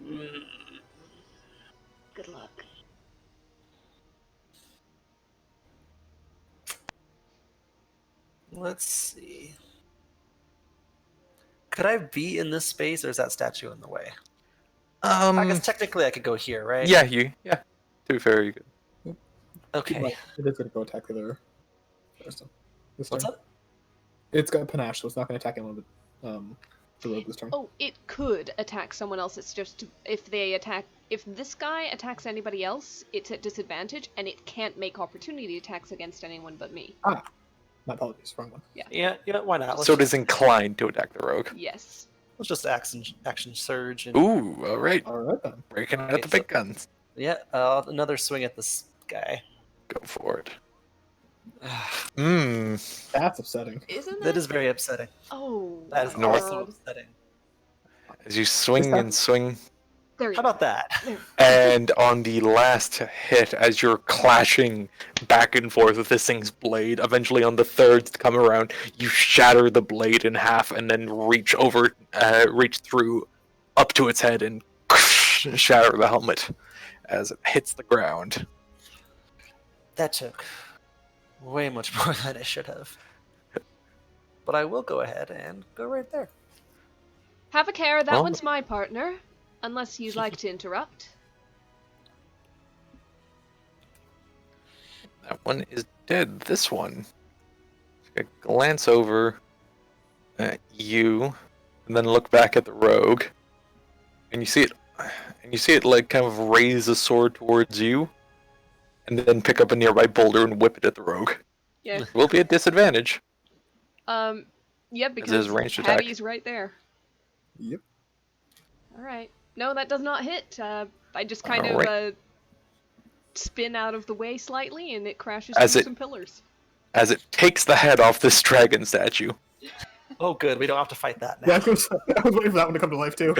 Good luck. Let's see. Could I be in this space, or is that statue in the way? I guess technically I could go here, right? Yeah, to be fair, you could. Okay. It is going to go attack the other person. This What's turn. up? It's got panache, so it's not going to attack anyone but the rogue this turn. Oh, it could attack someone else. It's just if this guy attacks anybody else, it's at disadvantage, and it can't make opportunity attacks against anyone but me. My apologies, wrong one. Yeah, why not? So it is inclined to attack the rogue. Yes. Let's just action surge. And, Ooh, all right. All right, then. Breaking out Okay, the big guns. yeah, another swing at this guy. Go for it. That's upsetting. Isn't That is very upsetting. Oh. That is North. also upsetting. As you swing and swing, There you How about that? and on the last hit, as you're clashing back and forth with this thing's blade, eventually on the third come around, you shatter the blade in half and then reach through up to its head and shatter the helmet as it hits the ground. That took way much more than it should have. but I will go ahead and go right there. Have a care, that Well- one's my partner. Unless you'd like to interrupt. That one is dead. This one. I glance over at you, and then look back at the rogue, and you see it like kind of raise a sword towards you, and then pick up a nearby boulder and whip it at the rogue. Yeah. It will be a disadvantage. Yeah, his because ranged attack. Hattie's right there. Yep. Alright. No, that does not hit. I just kind of Alright. spin out of the way slightly, and it crashes As through it- some pillars. As it takes the head off this dragon statue. Oh, good. We don't have to fight that now. Yeah, I was waiting for that one to come to life too.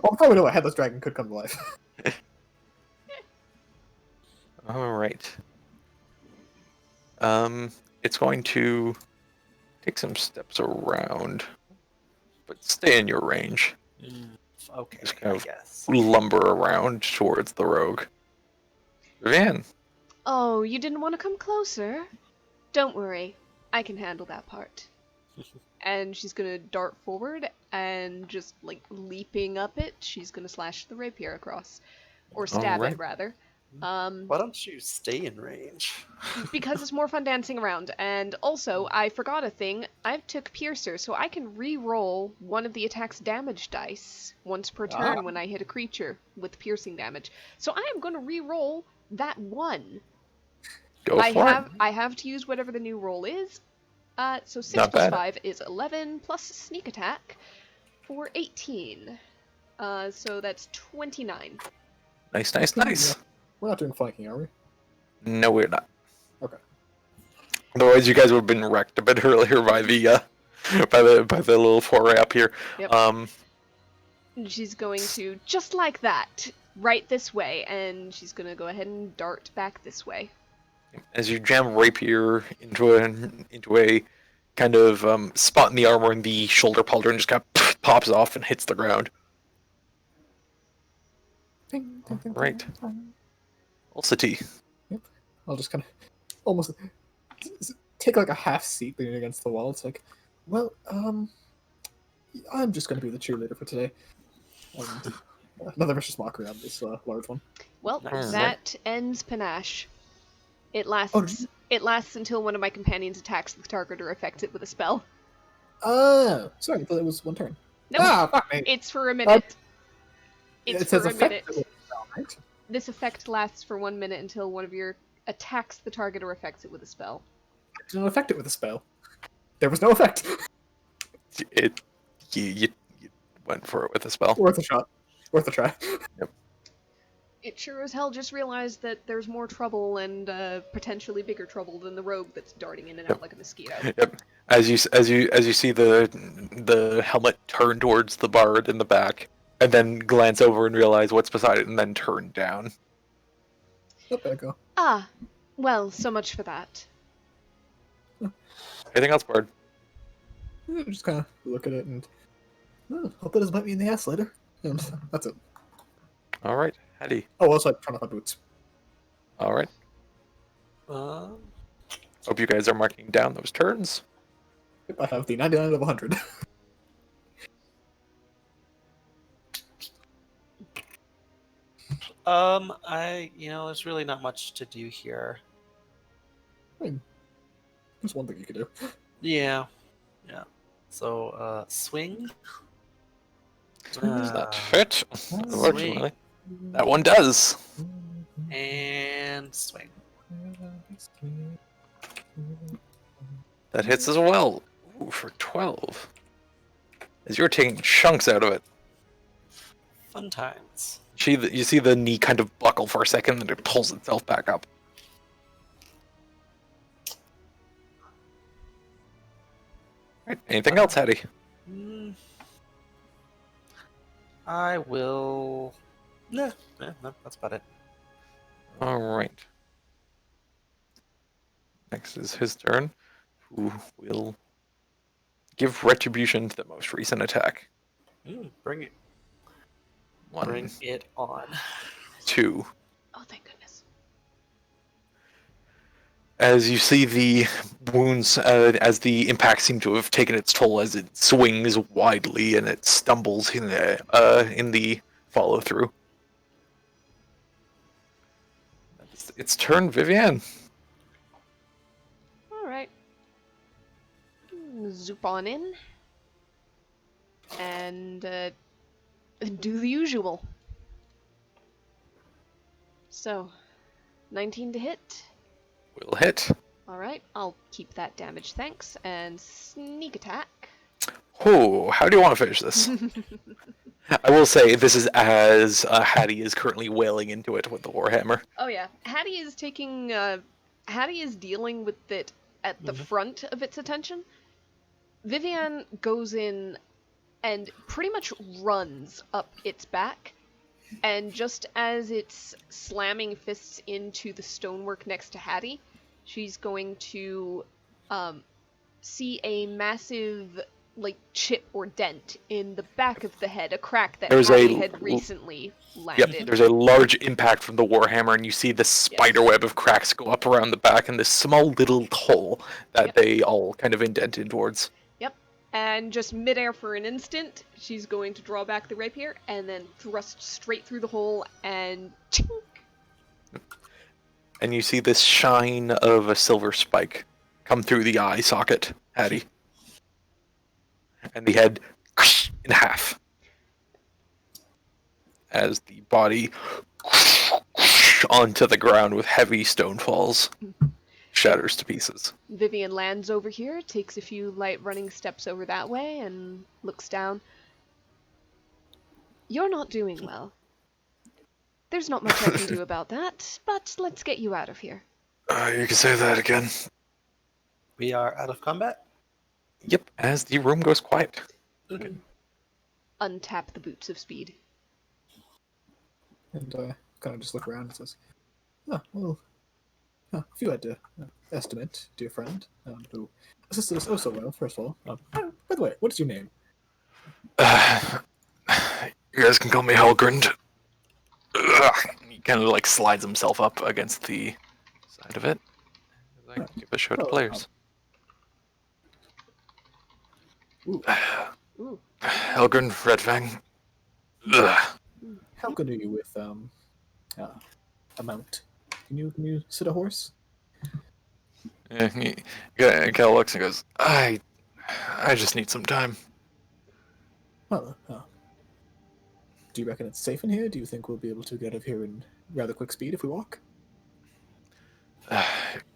Oh, probably know a headless dragon could come to life. Alright. It's going to take some steps around, but stay in your range. Okay, Just kind I of guess. lumber around towards the rogue. Vivian. Oh, you didn't want to come closer? Don't worry, I can handle that part. And she's gonna dart forward, and just, like, leaping up it, she's gonna slash the rapier across. Or stab Alright. it, rather. Why don't you stay in range? Because it's more fun dancing around. And also, I forgot a thing. I took Piercer, so I can re-roll one of the attack's damage dice once per turn when I hit a creature with piercing damage. So I am going to re-roll that one. Go for it. I have to use whatever the new roll is. So 6 Not plus bad. 5 is 11, plus sneak attack for 18. So that's 29. Nice, nice, nice. We're not doing flanking, are we? No, we're not. Okay. Otherwise, you guys would have been wrecked a bit earlier by the little foray up here. Yep. And she's going to, just like that, right this way, and she's going to go ahead and dart back this way. As you jam rapier into a kind of spot in the armor, and the shoulder pauldron just kind of pops off and hits the ground. Ding, ding, ding, Right. ding, ding. Ulcity. I'll just kind of almost take like a half seat leaning against the wall. It's like, well, I'm just going to be the cheerleader for today. Another vicious mockery on this large one. Well, Nice. that ends Panache. It lasts. Oh, did you- It lasts until one of my companions attacks the target or affects it with a spell. Oh, sorry, I thought it was one turn. Nope, Ah, fuck me. it's for a minute. It's It says for a minute. effective spell, right? This effect lasts for 1 minute until one of your attacks the target or affects it with a spell. It didn't affect it with a spell. There was no effect. You went for it with a spell. Worth a shot. Worth a try. It sure as hell just realized that there's more trouble and potentially bigger trouble than the rogue that's darting in and out like a mosquito. Yep. As you see the helmet turn towards the bard in the back, and then glance over and realize what's beside it, and then turn down. Oh, there I go. Ah, well, so much for that. Anything else, bard? Just kind of look at it and hope it doesn't bite me in the ass later. And that's it. All right, Hattie. Oh, also, I'm trying on my boots. All right. Um, Hope you guys are marking down those turns. Yep, I have the 99 of 100. there's really not much to do here. There's one thing you could do. Yeah. So, swing. Does that Uh, fit? Unfortunately, that one does. And swing. That hits as well. Ooh, for 12. As you're taking chunks out of it. Fun times. You see the knee kind of buckle for a second, and it pulls itself back up. Right. Anything else, Hattie? I will. No, that's about it. All right. Next is his turn, who will give retribution to the most recent attack. Bring it. One, Bring it on. 2. Oh, thank goodness. as you see the wounds, as the impact seemed to have taken its toll, as it swings widely and it stumbles in the follow through. It's turn, Vivienne. All right. Zoop on in. And do the usual. So, 19 to hit. Will hit. Alright, I'll keep that damage, thanks. And sneak attack. Oh, how do you want to finish this? I will say this is as Hattie is currently wailing into it with the Warhammer. Oh yeah, Hattie is taking. Hattie is dealing with it at the front of its attention. Vivienne goes in and pretty much runs up its back, and just as it's slamming fists into the stonework next to Hattie, she's going to see a massive chip or dent in the back of the head, a crack that Hattie had recently landed. Yep, there's a large impact from the Warhammer, and you see this spider web of cracks go up around the back and this small little hole that they all kind of indented towards. Yep, and just midair for an instant, she's going to draw back the rapier and then thrust straight through the hole and chink. And you see this shine of a silver spike come through the eye socket, Hattie. And the head in half as the body onto the ground with heavy stone falls, shatters to pieces. Vivienne lands over here, takes a few light running steps over that way, and looks down. You're not doing well. There's not much I can do about that, but let's get you out of here. You can say that again. We are out of combat? Yep, as the room goes quiet. Okay. Untap the boots of speed. And kind of just look around and says, "Oh, well, if you had to estimate, dear friend, who assisted us oh so well, first of all, by the way, what is your name?" You guys can call me Helgrund. He kind of slides himself up against the side of it. Give a show to players. Ooh. Helgrund Redfang. How good are you with a mount? Can you sit a horse? Yeah, he kind of looks and goes, I just need some time. Well, do you reckon it's safe in here? Do you think we'll be able to get out of here in rather quick speed if we walk?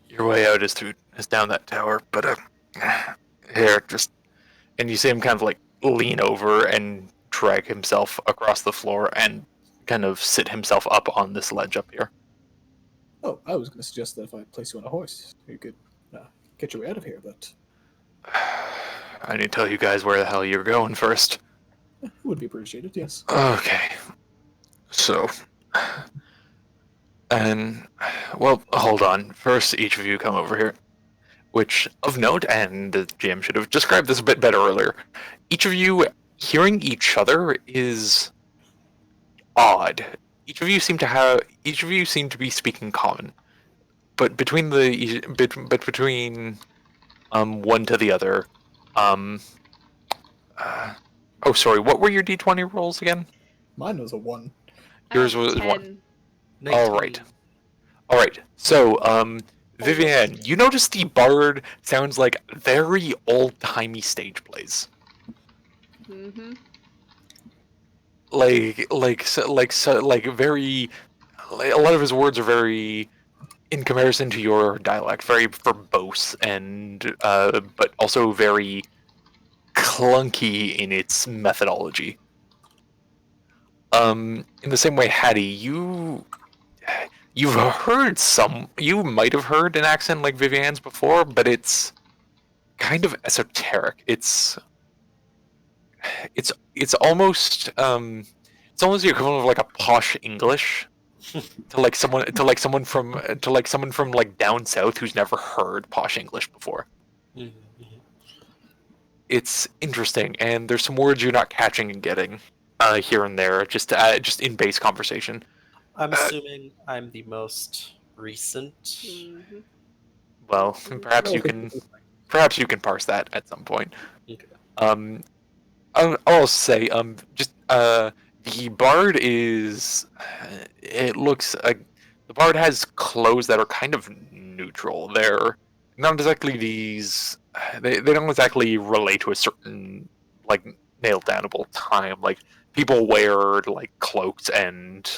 Your way out is down that tower, but here, just... And you see him kind of lean over and drag himself across the floor and kind of sit himself up on this ledge up here. Oh, I was going to suggest that if I place you on a horse, you could get your way out of here, but... I need to tell you guys where the hell you're going first. It would be appreciated, yes. Okay. So... And... Well, hold on. First, each of you come over here. Which, of note, and the GM should have described this a bit better earlier, each of you hearing each other is odd. Each of you seem to be speaking common, but between one to the other, oh sorry, what were your d20 rolls again? Mine was a 1. Yours was 10. 1. 19. All right. So, Vivienne, you notice the bard sounds like very old-timey stage plays. Mm-hmm. Very. A lot of his words are very, in comparison to your dialect, very verbose and but also very clunky in its methodology. In the same way, Hattie, you might have heard an accent like Vivienne's before, but it's kind of esoteric. It's almost the equivalent of a posh English to someone from down south who's never heard posh English before. Mm-hmm. It's interesting, and there's some words you're not catching and getting here and there, just in base conversation. I'm assuming I'm the most recent. Mm-hmm. well, perhaps you can parse that at some point. Okay. I'll also say, the bard is. It looks like the bard has clothes that are kind of neutral. They're not exactly these. They don't exactly relate to a certain like nailed downable time. Like people wear like cloaks and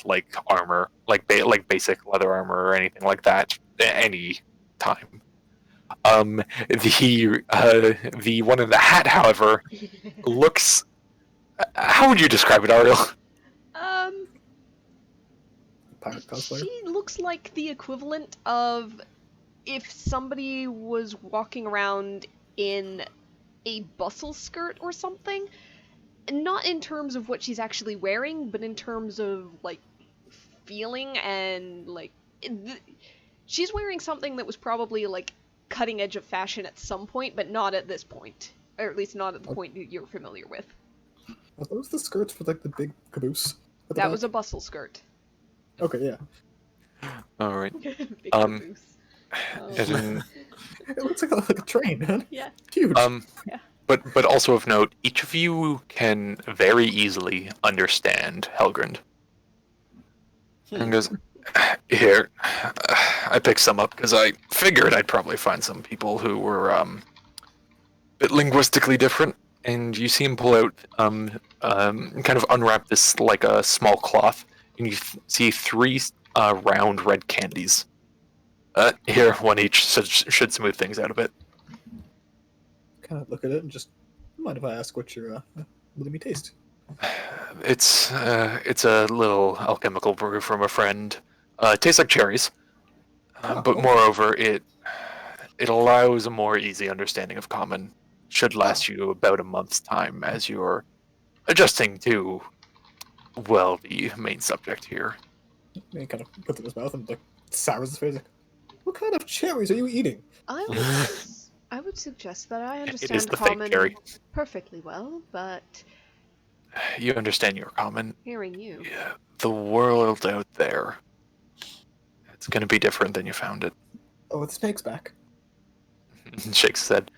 like armor, like basic leather armor or anything like that. Any time. The one in the hat, however, looks. How would you describe it, Ariel? Um, Pirate cosplayer. she looks like the equivalent of if somebody was walking around in a bustle skirt or something. Not in terms of what she's actually wearing, but in terms of like feeling and like she's wearing something that was probably like cutting edge of fashion at some point, but not at this point, or at least not at the point that you're familiar with. Are those the skirts with like the big caboose? At the That back? was a bustle skirt. Okay, yeah. All right. Big Um, caboose. As in, It looks like a train, man. Yeah. Huge. Yeah. but also of note, each of you can very easily understand Helgrund. And goes, here, I picked some up because I figured I'd probably find some people who were a bit linguistically different. And you see him pull out, kind of unwrap this like a small cloth, and you see three round red candies. Here, one each should smooth things out a bit. Kind of look at it and just, mind if I ask what you're letting me taste? It's a little alchemical brew from a friend. It tastes like cherries, but moreover, it allows a more easy understanding of common. Should last you about a month's time as you're adjusting to, well, the main subject here. And he kind of puts it in his mouth and like sours his face. Like, what kind of cherries are you eating? I would suggest that I It is understand the fake common cherry. perfectly well, but You understand your common. hearing you. Yeah, the world out there. It's going to be different than you found it. Oh, the snake's back. Shakes said,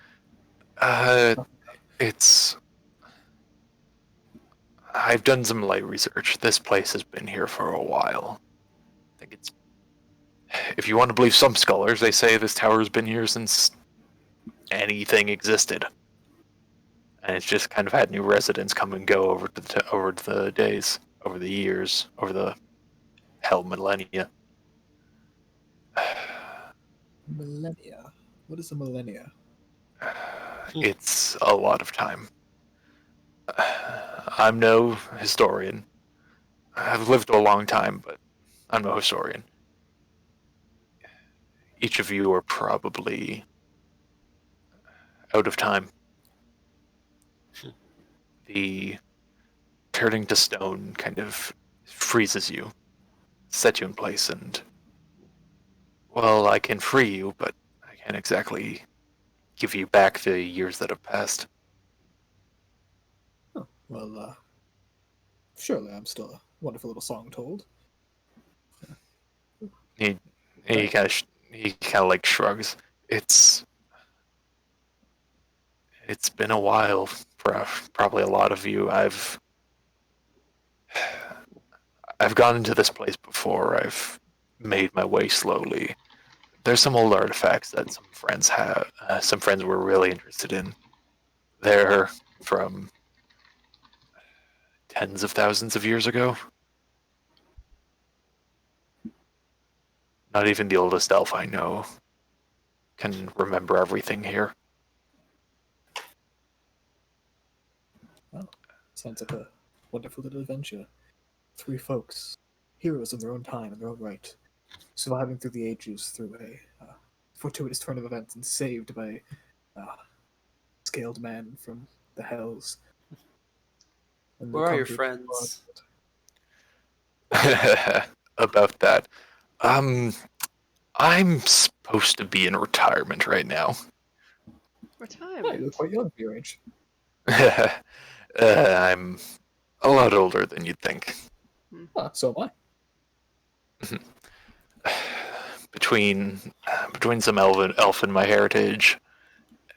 it's. I've done some light research. This place has been here for a while. I think it's. If you want to believe some scholars, they say this tower has been here since anything existed. And it's just kind of had new residents come and go over the days, over the years, over the millennia. Millennia. What is a millennia? It's a lot of time. I'm no historian. I've lived a long time, but I'm no historian. Each of you are probably out of time. The turning to stone kind of freezes you, sets you in place, and, well, I can free you, but I can't exactly give you back the years that have passed. Oh, well, surely I'm still a wonderful little song told. He kind of like shrugs. It's been a while for probably a lot of you. I've gone into this place before. I've made my way slowly. There's some old artifacts that some friends have. Some friends were really interested in. They're from tens of thousands of years ago. Not even the oldest elf I know can remember everything here. Well, sounds like a wonderful little adventure. 3 folks, heroes in their own time, in their own right, surviving through the ages through a fortuitous turn of events and saved by a scaled man from the hells. And Where are your conquered- friends? About that. I'm supposed to be in retirement right now. Oh, Retirement. you're quite young for your age. I'm a lot older than you'd think. So am I. between some elf in my heritage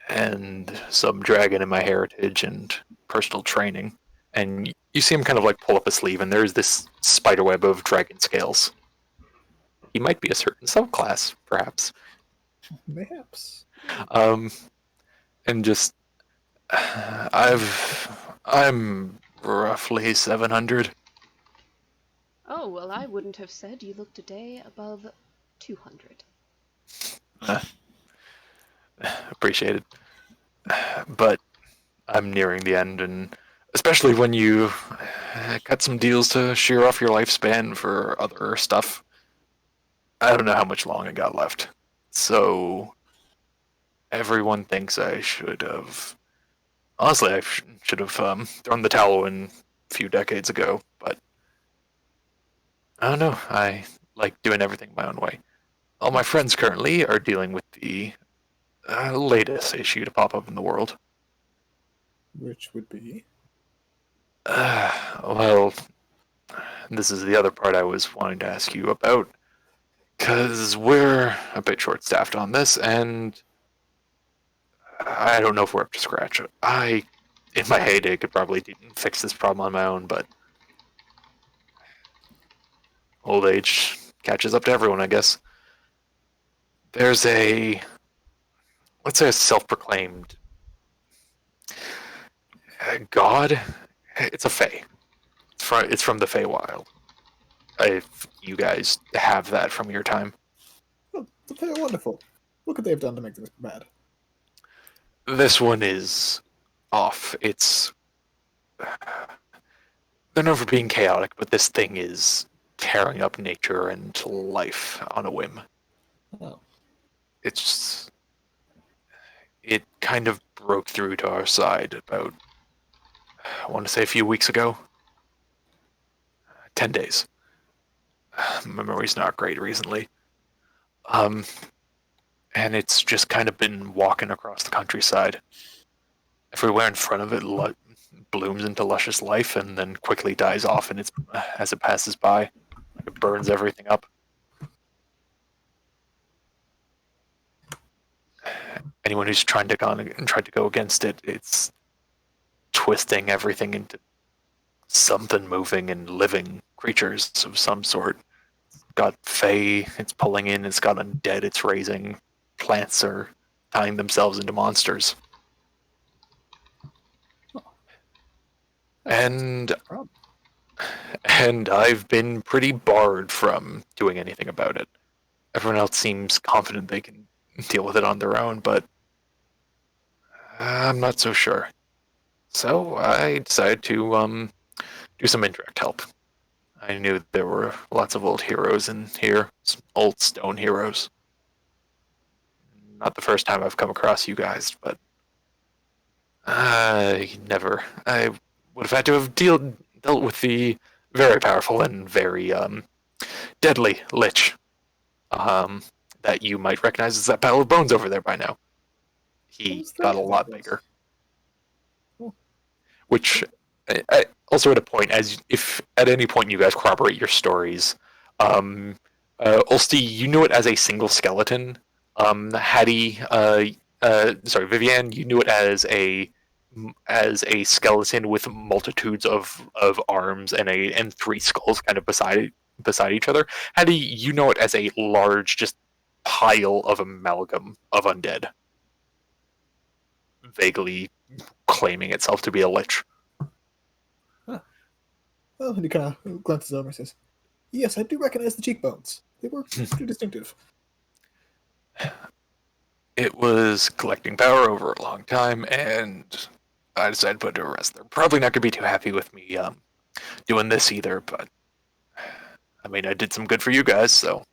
and some dragon in my heritage and personal training. And you see him kind of like pull up a sleeve, and there's this spiderweb of dragon scales. He might be a certain subclass, perhaps. Mayhaps. And just I'm roughly 700. Oh, well, I wouldn't have said you looked a day above 200. Appreciated. But I'm nearing the end, and especially when you cut some deals to shear off your lifespan for other stuff. I don't know how much long I got left. So everyone thinks I should have. Honestly, I should have thrown the towel in a few decades ago, but I don't know. I like doing everything my own way. All my friends currently are dealing with the latest issue to pop up in the world. Which would be? Well, this is the other part I was wanting to ask you about, because we're a bit short-staffed on this, and I don't know if we're up to scratch. In my heyday, could probably fix this problem on my own, but old age catches up to everyone, I guess. There's let's say a self-proclaimed god. It's a fae. It's from the Feywild. If you guys have that from your time. Oh, they're wonderful. What could they have done to make this bad? This one is off. They're known for being chaotic, but this thing is tearing up nature and life on a whim. Oh. It kind of broke through to our side about, I want to say a few weeks ago. 10 days. My memory's not great recently. And it's just kind of been walking across the countryside. Everywhere in front of it blooms into luscious life and then quickly dies off as it passes by. It burns everything up. Anyone who's tried to go against it, it's twisting everything into something moving and living creatures of some sort. It's got fae, it's pulling in, it's got undead, it's raising. Plants are tying themselves into monsters. And I've been pretty barred from doing anything about it. Everyone else seems confident they can deal with it on their own, but I'm not so sure. So I decided to do some indirect help. I knew there were lots of old heroes in here, some old stone heroes. Not the first time I've come across you guys, but I would have had to have dealt with the very powerful and very deadly lich that you might recognize as that pile of bones over there by now. He got a lot bigger. Cool. Which, also at a point, as if at any point you guys corroborate your stories, Ulsti, you knew it as a single skeleton. Hattie, Vivienne, you knew it as a skeleton with multitudes of arms and three skulls kind of beside each other. Hattie, you know it as a large just pile of amalgam of undead, vaguely claiming itself to be a lich. Huh. Well, and he kind of glances over and says, "Yes, I do recognize the cheekbones. They were pretty distinctive." It was collecting power over a long time, and I decided to put it to rest. They're probably not going to be too happy with me doing this either, but I mean, I did some good for you guys, so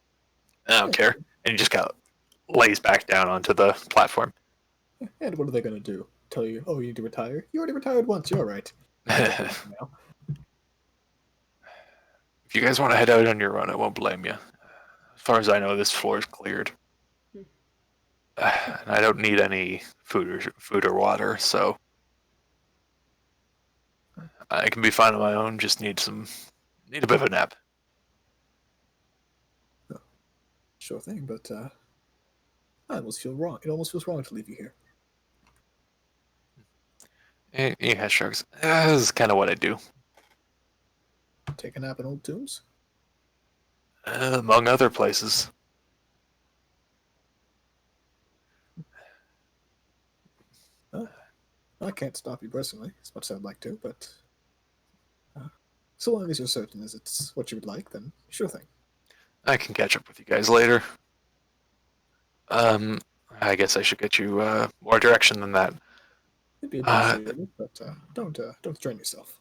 I don't care. And he just kind of lays back down onto the platform. And what are they going to do? Tell you, oh, you need to retire? You already retired once, you're right. If you guys want to head out on your own, I won't blame you. As far as I know, this floor is cleared. And I don't need any food or water, so I can be fine on my own. Just need a bit of a nap. sure thing, but I almost feel wrong. It almost feels wrong to leave you here. Yeah, shrugs. This is kind of what I do, Take a nap in old tombs? among other places. I can't stop you personally, as much as I'd like to, but so long as you're certain as it's what you would like, then sure thing. I can catch up with you guys later. Um, I guess I should get you more direction than that. It'd be Uh, appreciated, but don't strain yourself.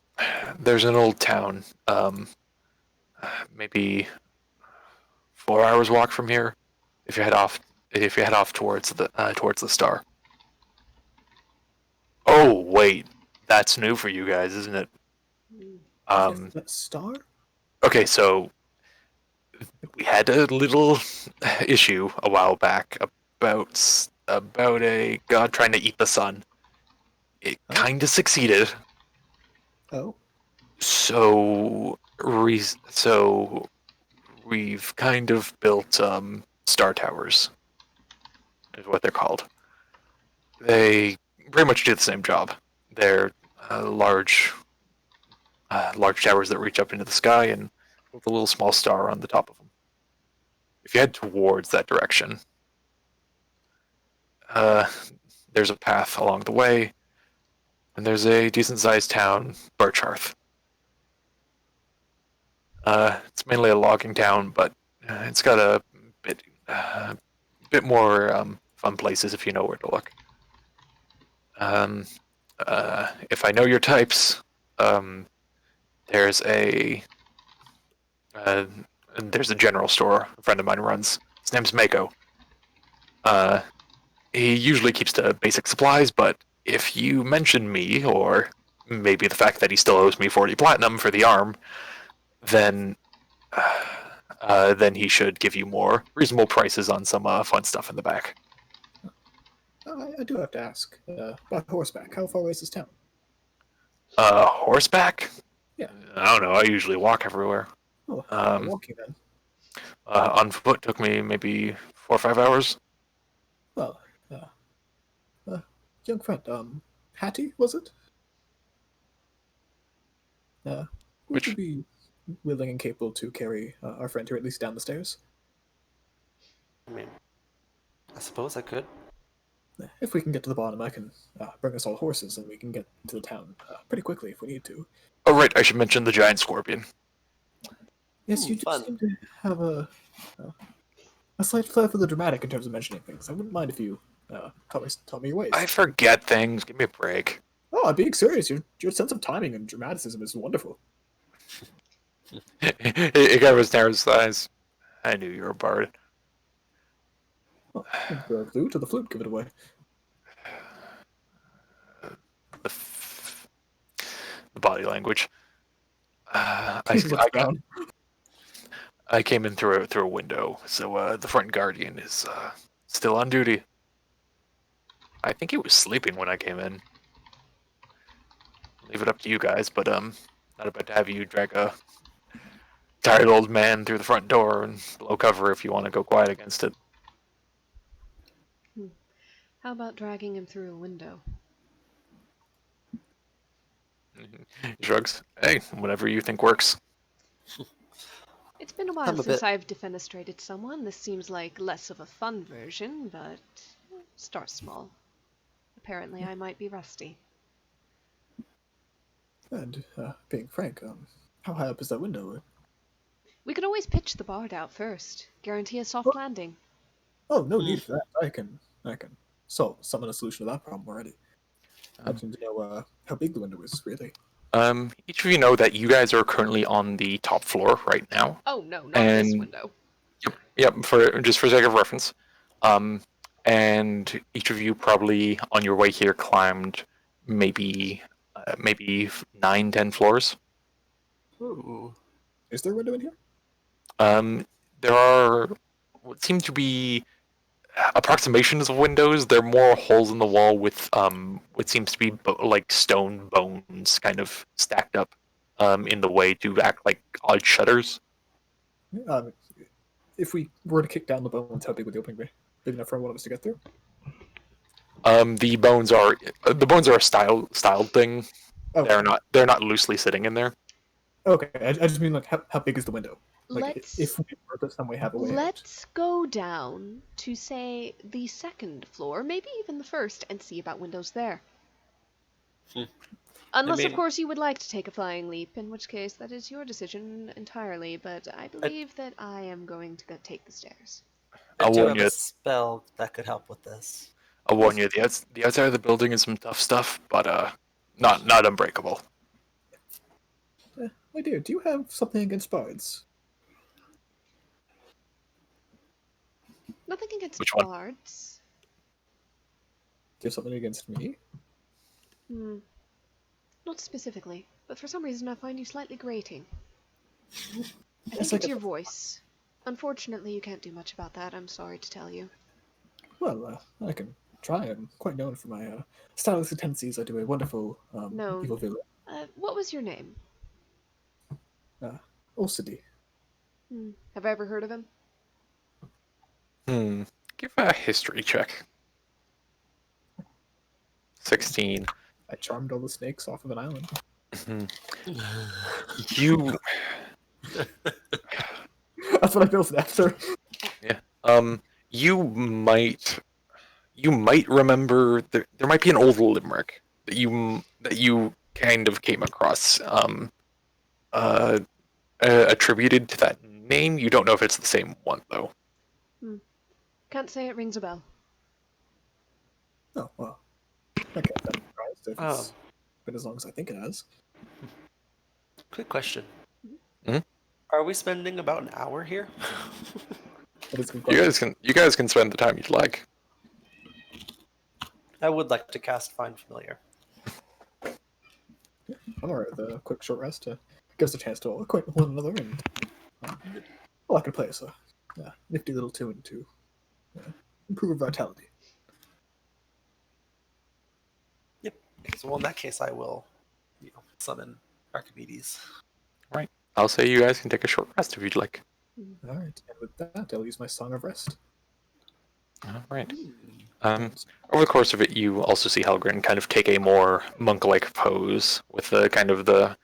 there's an old town, maybe 4 hours walk from here. If you head off, towards the star. Oh wait, that's new for you guys, isn't it? That star? Okay, so we had a little issue a while back about a god trying to eat the sun. It kind of succeeded. Oh, So we've kind of built star towers, is what they're called. They pretty much do the same job. They're large towers that reach up into the sky and with a little small star on the top of them. If you head towards that direction, there's a path along the way, and there's a decent-sized town, Bircharth. It's mainly a logging town, but it's got a bit more fun places if you know where to look. If I know your types, there's a there's a general store a friend of mine runs. His name's Mako. He usually keeps to basic supplies, but if you mention me, or maybe the fact that he still owes me 40 platinum for the arm, then he should give you more reasonable prices on some fun stuff in the back. I do have to ask. About horseback, how far away is this town? Horseback? Yeah. I don't know. I usually walk everywhere. Oh, walking then. On foot took me maybe 4 or 5 hours. Well, young friend, Hattie, was it? Would Which- you be willing and capable to carry our friend here at least down the stairs? I mean, I suppose I could. If we can get to the bottom, I can bring us all horses, and we can get to the town pretty quickly if we need to. Oh, right. I should mention the giant scorpion. Yes, you do fun. seem to have a slight flair for the dramatic in terms of mentioning things. I wouldn't mind if you tell me your ways. I forget things. Give me a break. Oh, I'm being serious. Your sense of timing and dramaticism is wonderful. It kind of narrows his eyes. I knew you were a bard. Oh, the flute or the flute, give it away. The body language. I Looks down. came in through a window, so the front guardian is still on duty. I think he was sleeping when I came in. Leave it up to you guys, but not about to have you drag a tired old man through the front door and blow cover if you want to go quiet against it. How about dragging him through a window? He shrugs. Hey, whatever you think works. It's been a while I'm a since bit- I've defenestrated someone. This seems like less of a fun version, but start small. Apparently, I might be rusty. And being frank, how high up is that window? We could always pitch the bard out first. Guarantee a soft landing. Oh, no need for that. I can summon a solution to that problem already. I just need to know how big the window is, really. Each of you know that you guys are currently on the top floor right now. Oh no, not this And- window. Yep, for sake of reference. And each of you probably on your way here climbed maybe 9-10 floors. Ooh. Is there a window in here? There are what seem to be approximations of windows. They're more holes in the wall with what seems to be like stone bones kind of stacked up in the way to act like odd shutters. if we were to kick down the bones, how big would the opening be? Big enough for one of us to get through? The bones are a styled thing. Oh, They're not loosely sitting in there. okay. I just mean like how big is the window? Like Let's if we were to some way have a way out. let's go down to say the second floor, maybe even the first, and see about windows there. Unless, of mean- course, you would like to take a flying leap, in which case that is your decision entirely. But I believe that I am going to go take the stairs. I I'll do warn have you. a spell that could help with this. I'll warn you. The outside of the building is some tough stuff, but not unbreakable. My dear, do you have something against bards? Nothing against Which one? bards. Do you have something against me? Hmm. Not specifically, but for some reason I find you slightly grating. I Yes, think I it's get your that. voice. Unfortunately, you can't do much about that, I'm sorry to tell you. Well, I can try. I'm quite known for my stylistic tendencies. I do a wonderful No. evil villain. What was your name? Olcidi. Have I ever heard of him? Give a history check. 16. I charmed all the snakes off of an island. You That's what I built it after. you might remember there might be an old limerick that you kind of came across attributed to that name. You don't know if it's the same one though. Can't say it rings a bell. Oh, well. I can't be surprised if Oh. it's been as long as I think it has. Quick question. Hmm? Are we spending about an hour here? That is a good question. You guys can spend the time you'd like. I would like to cast Find Familiar. I'm alright with a quick short rest to give us a chance to all acquaint with one another and I can play us a nifty little tune to improve our vitality. Yep. So well, in that case, I will, summon Archimedes. Right. I'll say you guys can take a short rest if you'd like. Alright, and with that, I'll use my Song of Rest. All right. Over the course of it, you also see Helgren kind of take a more monk-like pose with the kind of the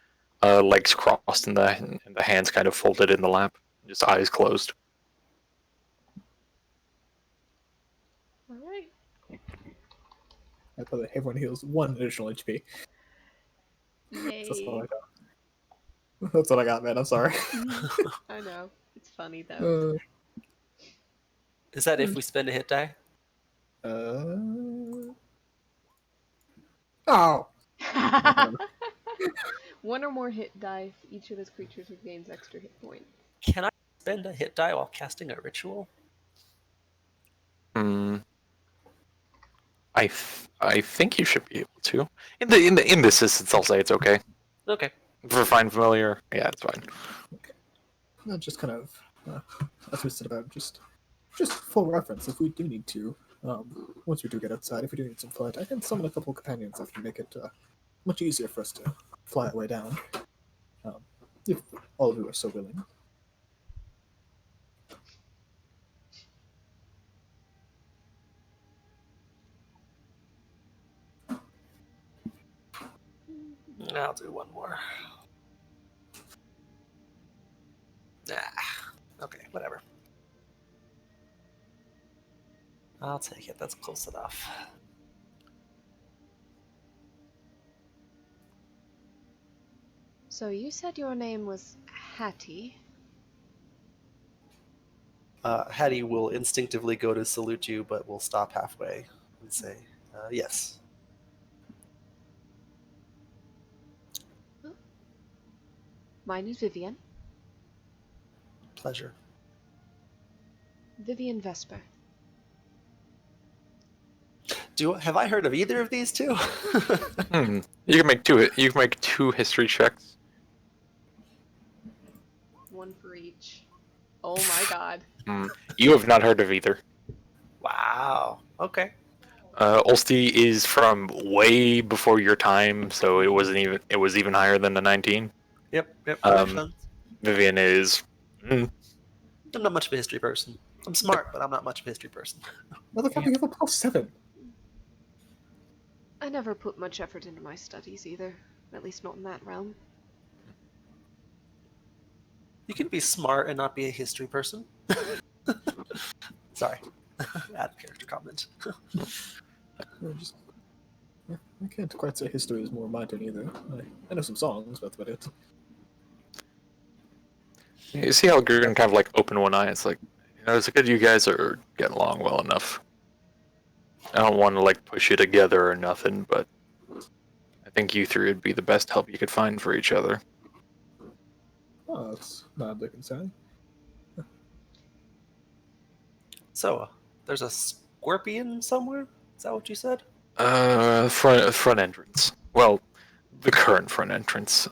legs crossed and the hands kind of folded in the lap, just eyes closed. Alright. I thought that everyone heals 1 additional HP. Yay. That's all I got. That's what I got, man. I'm sorry. I know. It's funny, though. Is that if we spend a hit die? Oh! One or more hit die. Each of those creatures gains extra hit points. Can I spend a hit die while casting a ritual? I think you should be able to. In this instance, I'll say it's okay. Okay. For Find Familiar, yeah, it's fine. Not just kind of I twisted about just full reference. If we do need to, once we do get outside, if we do need some flight, I can summon a couple of companions that can make it much easier for us to fly our way down. If all of you are so willing. I'll do one more. Nah. Okay, whatever. I'll take it. That's close enough. So you said your name was Hattie. Hattie will instinctively go to salute you, but will stop halfway and say, yes. Mine is Vivian. Pleasure. Vivian Vesper. Have I heard of either of these two? You can make two. You can make 2 history checks. One for each. Oh my god. You have not heard of either. Wow. Okay. Ulsti is from way before your time, so it was even higher than the 19. Yep. Makes sense. Vivian is I'm not much of a history person. I'm smart, but I'm not much of a history person. Motherfucker, you have a +7. I never put much effort into my studies either, at least not in that realm. You can be smart and not be a history person. Sorry. Out of character comment. I can't quite say history is more my thing either. I know some songs, that's about it. You see how Gurgen kind of like open one eye? It's like, it's good you guys are getting along well enough. I don't want to like push you together or nothing, but I think you three would be the best help you could find for each other. Oh, that's mildly concerning. So, there's a scorpion somewhere? Is that what you said? Front entrance. Well, the current front entrance.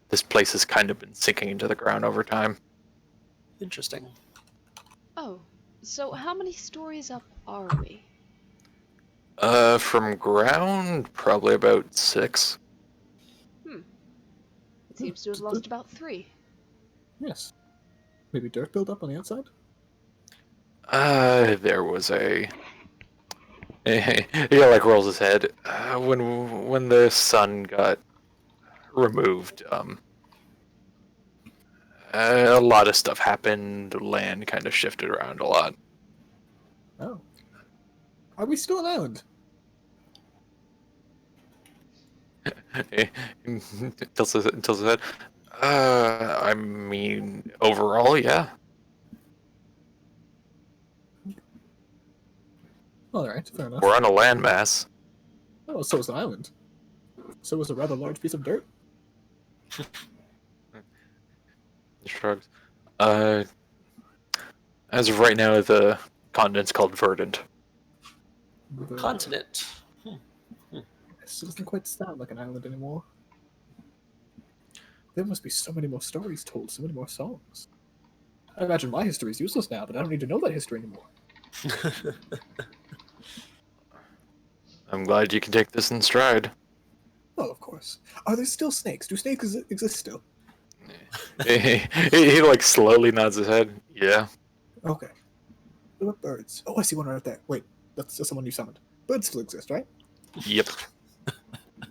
This place has kind of been sinking into the ground over time. Interesting. Oh, so how many stories up are we? From ground, probably about 6. It seems to have lost about 3. Yes. Maybe dirt build up on the outside? There was a. He like rolls his head. When the sun got removed, a lot of stuff happened. Land kind of shifted around a lot. Oh. Are we still an island? Tilts his head. I mean, overall, yeah. Alright, fair enough. We're on a landmass. Oh, so is an island. So is a rather large piece of dirt. Shrugs. As of right now, the continent's called Verdant. The- Continent. This doesn't quite sound like an island anymore. There must be so many more stories told, so many more songs. I imagine my history is useless now, but I don't need to know that history anymore. I'm glad you can take this in stride. Well, of course. Are there still snakes? Do snakes exist still? he like slowly nods his head. Yeah. Okay. What about birds? Oh, I see one right there. Wait, that's just someone you summoned. Birds still exist, right? Yep.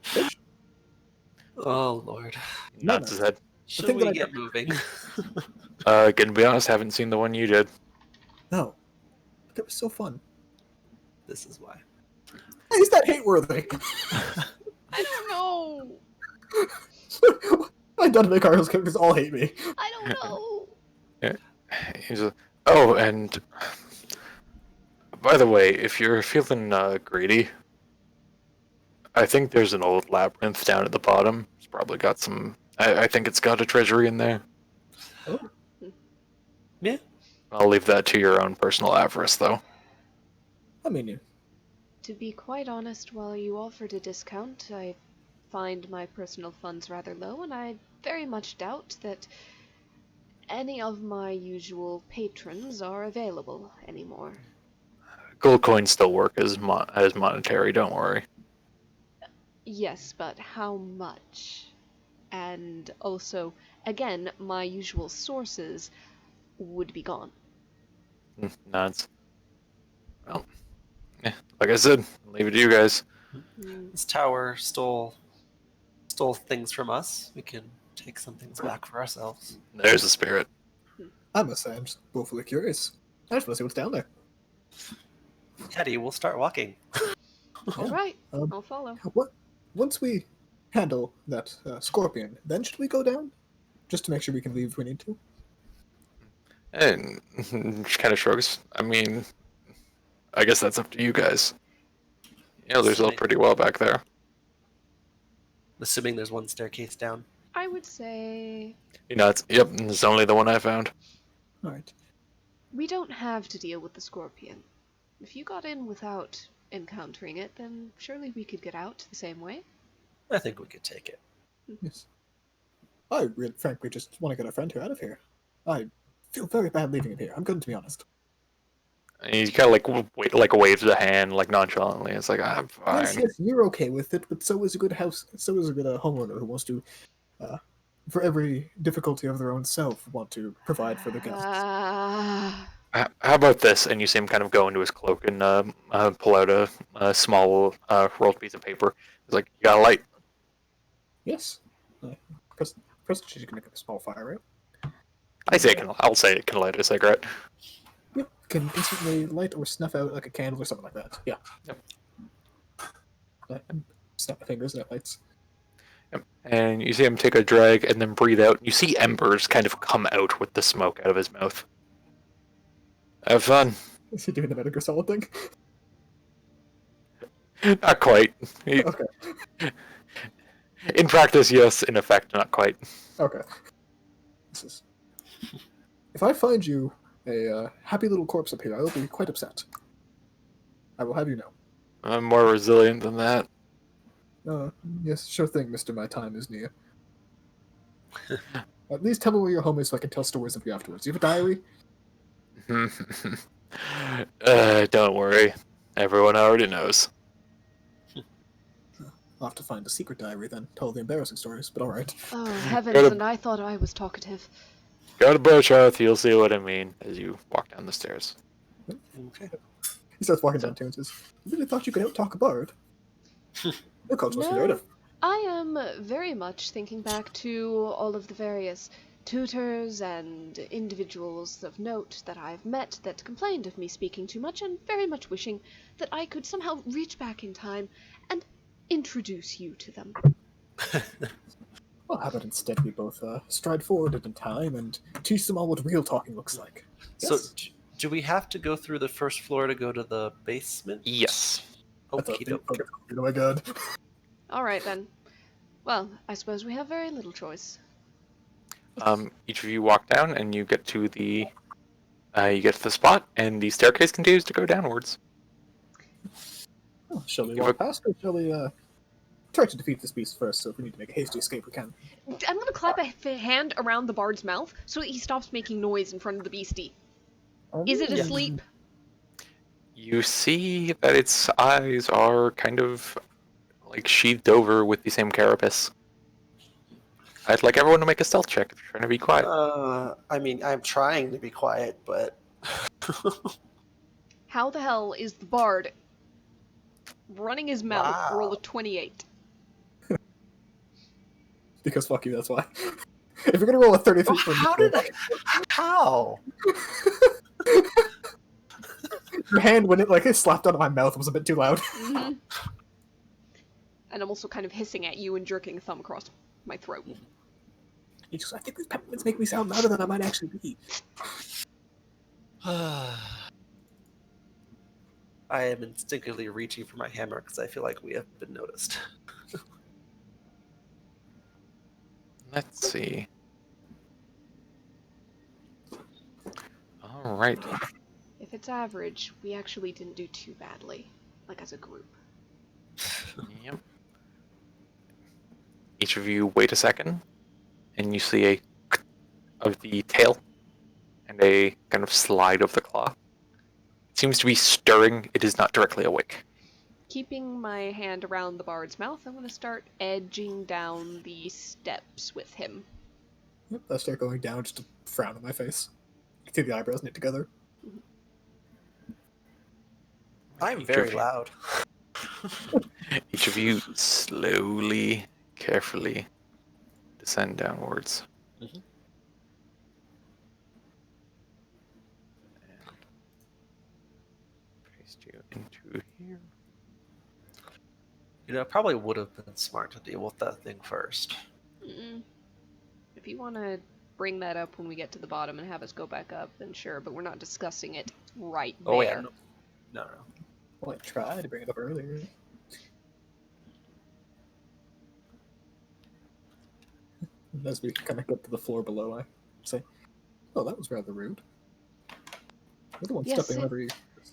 Fish? Oh, Lord. Nods his head. Should thing that we I get moving? Gonna be honest, haven't seen the one you did. No. That was so fun. This is why. Is that hate-worthy? I don't know! I've done to make Carl's characters all hate me. I don't know! He's a, oh, and by the way, if you're feeling greedy, I think there's an old labyrinth down at the bottom. It's probably got some. I think it's got a treasury in there. Oh, Yeah. I'll leave that to your own personal avarice, though. I mean, To be quite honest, while you offered a discount, I find my personal funds rather low, and I very much doubt that any of my usual patrons are available anymore. Gold coins still work as monetary. Don't worry. Yes, but how much? And also, again, my usual sources would be gone. Nods. Well, like I said, leave it to you guys. This tower stole things from us. We can take some things back for ourselves. There's the spirit. I must say, I'm just woefully curious. I just want to see what's down there. Teddy, we'll start walking. Alright, Um, I'll follow. Once we handle that scorpion, then should we go down? Just to make sure we can leave if we need to? And she kind of shrugs. I mean, I guess that's up to you guys. Yeah, there's all pretty well back there. Assuming there's one staircase down. I would say You know, yep, it's only the one I found. Alright. we don't have to deal with the scorpion. If you got in without encountering it, then surely we could get out the same way. I think we could take it. Yes. I really, frankly just want to get our friend here out of here. I feel very bad leaving him here. I'm going to be honest. And he kind of like waves a hand like nonchalantly. It's like I'm fine. Yes, you're okay with it, but so is a good house. So is a good homeowner who wants to for every difficulty of their own self, want to provide for the guests. How about this? And you see him kind of go into his cloak and pull out a small rolled piece of paper. He's like, "You got a light?" Yes. First, she's gonna make a small fire, right? I say it can. I'll say it can light a cigarette. Yep. Can instantly light or snuff out like a candle or something like that. Yeah. Yep. Snap my fingers and it lights. Yep. And you see him take a drag and then breathe out. You see embers kind of come out with the smoke out of his mouth. Have fun. Is he doing the Metal Gear Solid thing? Not quite. Okay. In practice, yes. In effect, not quite. Okay. This is. If I find you a happy little corpse up here, I will be quite upset. I will have you know. I'm more resilient than that. Yes, sure thing, Mr. My Time is Near. At least tell me where your home is so I can tell stories of you afterwards. You have a diary? Don't worry. Everyone already knows. I'll have to find a secret diary then. Tell all the embarrassing stories, but alright. Oh, heavens, and I thought I was talkative. Go to Birchworth, you'll see what I mean as you walk down the stairs. Okay. He starts walking down too and says, I really thought you could out-talk a bard. Your culture must be very different. I am very much thinking back to all of the various tutors and individuals of note that I've met that complained of me speaking too much, and very much wishing that I could somehow reach back in time and introduce you to them. Well, how about instead we both stride forward in time and teach them all what real talking looks like? So, Yes? do we have to go through the first floor to go to the basement? Yes. That's a Okie big doke. fucking- Oh my god. Alright then. Well, I suppose we have very little choice. Each of you walk down, and you get to the spot, and the staircase continues to go downwards. Oh, shall we Give walk past, or shall we try to defeat this beast first? So if we need to make a hasty escape, we can. I'm gonna clap a hand around the bard's mouth so that he stops making noise in front of the beastie. Is it asleep? You see that its eyes are kind of like sheathed over with the same carapace. I'd like everyone to make a stealth check if you're trying to be quiet. I mean, I'm trying to be quiet, but How the hell is the bard running his mouth? Wow. Roll a 28. Because fuck you, that's why. If you're gonna roll a 33 for how did I? How? Your hand, when it like slapped out of my mouth, was a bit too loud. Mm-hmm. And I'm also kind of hissing at you and jerking a thumb across my throat. You just, I think these peppermints make me sound louder than I might actually be. I am instinctively reaching for my hammer because I feel like we have been noticed. Let's see. All right. If it's average, we actually didn't do too badly, like as a group. Yep. Each of you wait a second, and you see a of the tail and a kind of slide of the claw. It seems to be stirring. It is not directly awake. Keeping my hand around the bard's mouth, I'm going to start edging down the steps with him. Yep, I start going down, just a frown on my face. You can see the eyebrows knit together. I'm Each very of you- loud. Each of you slowly, carefully descend downwards. Mhm. And paste you into here. You know, it probably would have been smart to deal with that thing first. Mm-mm. If you want to bring that up when we get to the bottom and have us go back up, then sure, but we're not discussing it right there. Oh yeah, no. Well, I tried to bring it up earlier. And as we kind of get to the floor below, I say, "Oh, that was rather rude. You're the one Yes, stepping every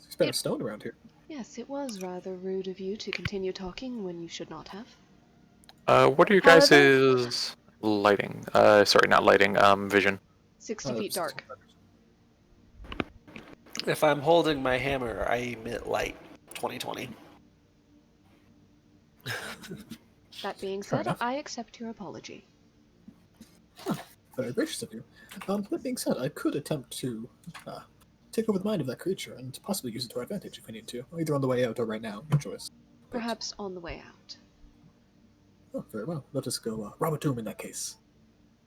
spare stone around here." Yes, it was rather rude of you to continue talking when you should not have. What are your guys' lighting? Sorry, not lighting. Vision. 60 feet dark. If I'm holding my hammer, I emit light. 20/20. That being Fair said, enough. I accept your apology. Very gracious of you. That being said, I could attempt to take over the mind of that creature and possibly use it to our advantage if we need to, either on the way out or right now. Your choice. Perhaps on the way out. Oh, very well. Let us go rob a tomb in that case.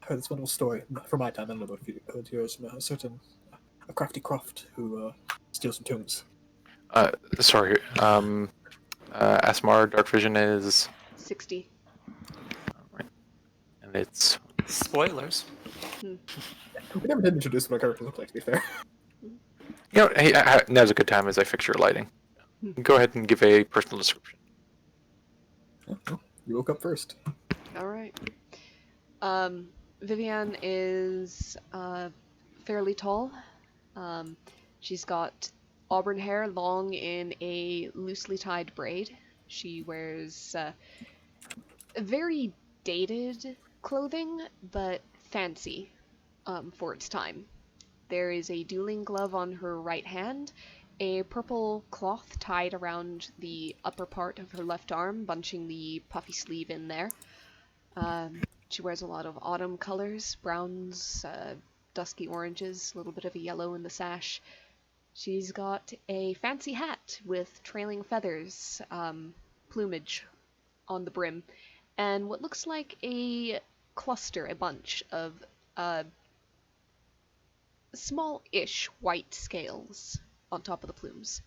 I heard this wonderful story from my time. I don't know about yours. From a certain a crafty croft who steals from tombs. Sorry. Asmar Dark Vision is 60. alright. And it's Spoilers. We never did introduce what our character looked like, to be fair. hey, now's a good time as I fix your lighting. Go ahead and give a personal description. Oh, you woke up first. Alright. Vivian is fairly tall. She's got auburn hair long in a loosely tied braid. She wears very dated clothing, but fancy for its time. There is a dueling glove on her right hand, a purple cloth tied around the upper part of her left arm, bunching the puffy sleeve in there. She wears a lot of autumn colors, browns, dusky oranges, a little bit of a yellow in the sash. She's got a fancy hat with trailing feathers, plumage on the brim, and what looks like a bunch of small-ish white scales on top of the plumes.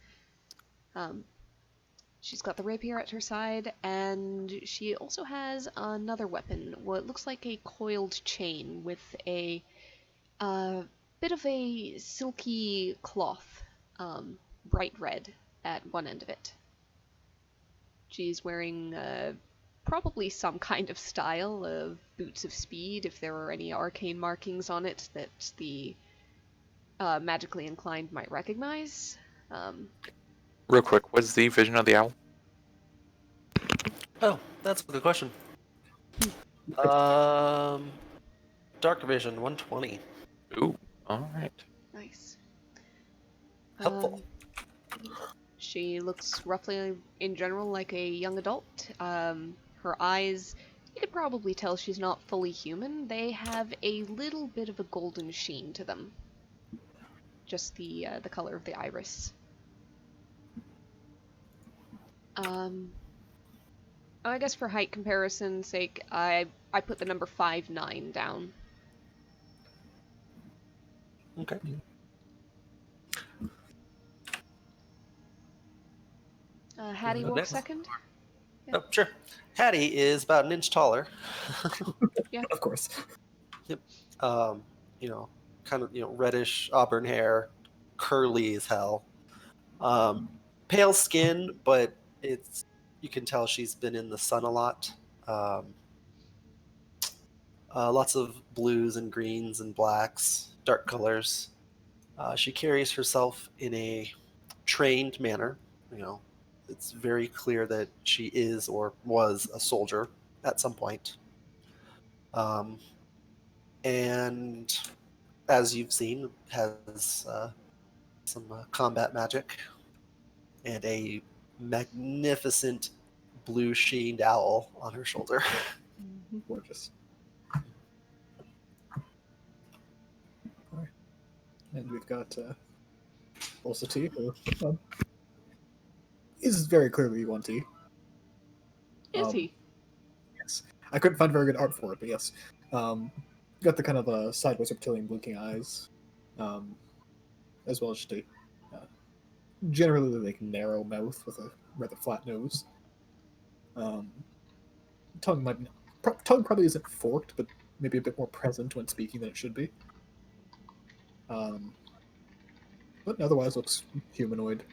She's got the rapier at her side, and she also has another weapon, what looks like a coiled chain with a bit of a silky cloth, bright red at one end of it. She's wearing probably some kind of style of boots of speed, if there are any arcane markings on it that the magically inclined might recognize. Real quick, what's the vision of the owl? Oh, that's a good question. Dark vision 120. Ooh, alright. Nice. Helpful. She looks roughly, in general, like a young adult. Her eyes, you could probably tell she's not fully human. They have a little bit of a golden sheen to them. Just the color of the iris. I guess for height comparison's sake, I put the number 5'9" down. Okay. Hattie Go walks next. second. Oh, sure. Hattie is about an inch taller. Of course. Yep. Kind of, reddish auburn hair, curly as hell. Pale skin, but you can tell she's been in the sun a lot. Lots of blues and greens and blacks, dark colors. She carries herself in a trained manner. It's very clear that she is or was a soldier at some point. And as you've seen, has some combat magic and a magnificent blue sheened owl on her shoulder. Gorgeous. Alright. And we've got also T, who is very clearly E1T. Is he? Yes. I couldn't find very good art for it, but yes. Got the kind of sideways reptilian blinking eyes, as well as just a generally like narrow mouth with a rather flat nose. Tongue probably isn't forked, but maybe a bit more present when speaking than it should be. But otherwise looks humanoid.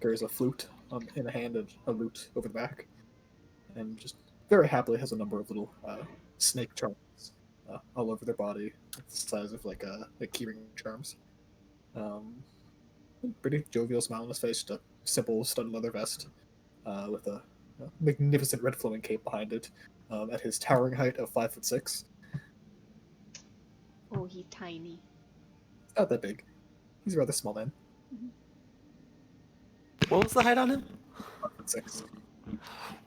Carries a flute in a hand and a lute over the back, and just very happily has a number of little snake charms all over their body, the size of like keyring charms. Pretty jovial smile on his face, just a simple studded leather vest with a magnificent red flowing cape behind it, at his towering height of 5'6". Oh, he tiny. It's not that big. He's a rather small man. What was the height on him? 5'6".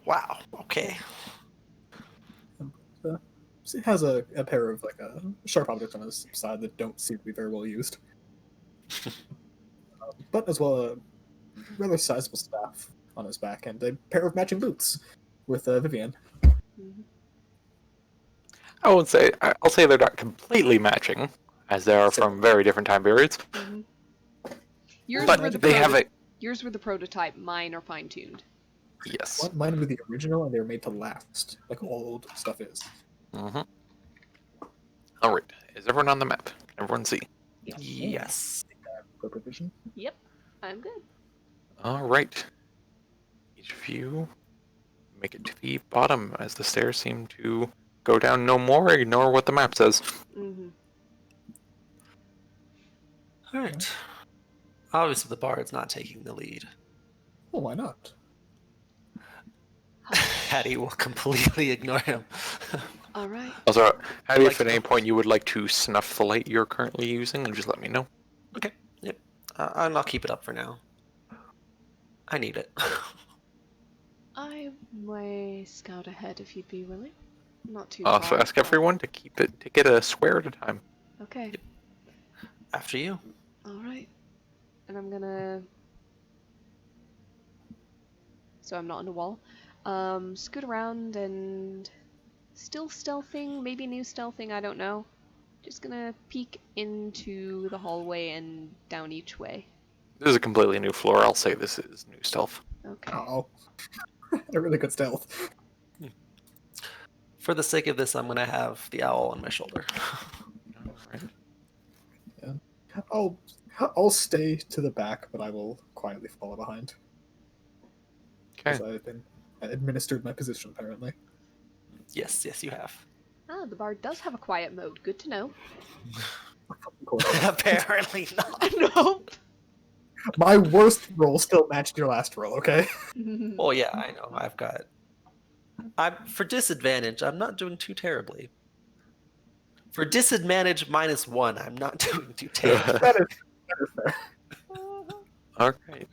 Wow. Okay. it has a pair of like sharp objects on his side that don't seem to be very well used, but as well a rather sizable staff on his back and a pair of matching boots with Vivian. Mhm. I'll say they're not completely matching, as they are from very different time periods. Mhm. Yours But were the they have a Yours were the prototype. Mine are fine tuned. yes. Mine were the original, and they were made to last, like all old stuff is. Mm-hmm. All right. Is everyone on the map? Can everyone see? Yes. Appropriate vision. Yep, I'm good. All right. Each of you make it to the bottom, as the stairs seem to go down no more. Ignore what the map says. Mm-hmm. All right. Obviously, the bard's not taking the lead. Well, why not? Hattie will completely ignore him. All right. Also, Hattie, Like if at any point you would like to snuff the light you're currently using, just let me know. Okay. Yep. I'll keep it up for now. I need it. I may scout ahead if you'd be willing. Not too Also, far. ask but- everyone to get a square at a time. Okay. After you. All right. And I'm gonna. So I'm not on a wall. Scoot around and still stealthing, maybe new stealthing, I don't know. Just gonna peek into the hallway and down each way. This is a completely new floor. I'll say this is new stealth. Okay. Oh, a really good stealth. For the sake of this, I'm going to have the owl on my shoulder. All right. I'll stay to the back, but I will quietly follow behind. Because Okay. I've been administered my position apparently. Yes, you have. Ah, the bard does have a quiet mode. Good to know. Apparently not. Nope. My worst roll still matched your last roll. Okay. Well, yeah, I know. I'm for disadvantage. I'm not doing too terribly. For disadvantage -1, I'm not doing too terribly. that is fair. All right.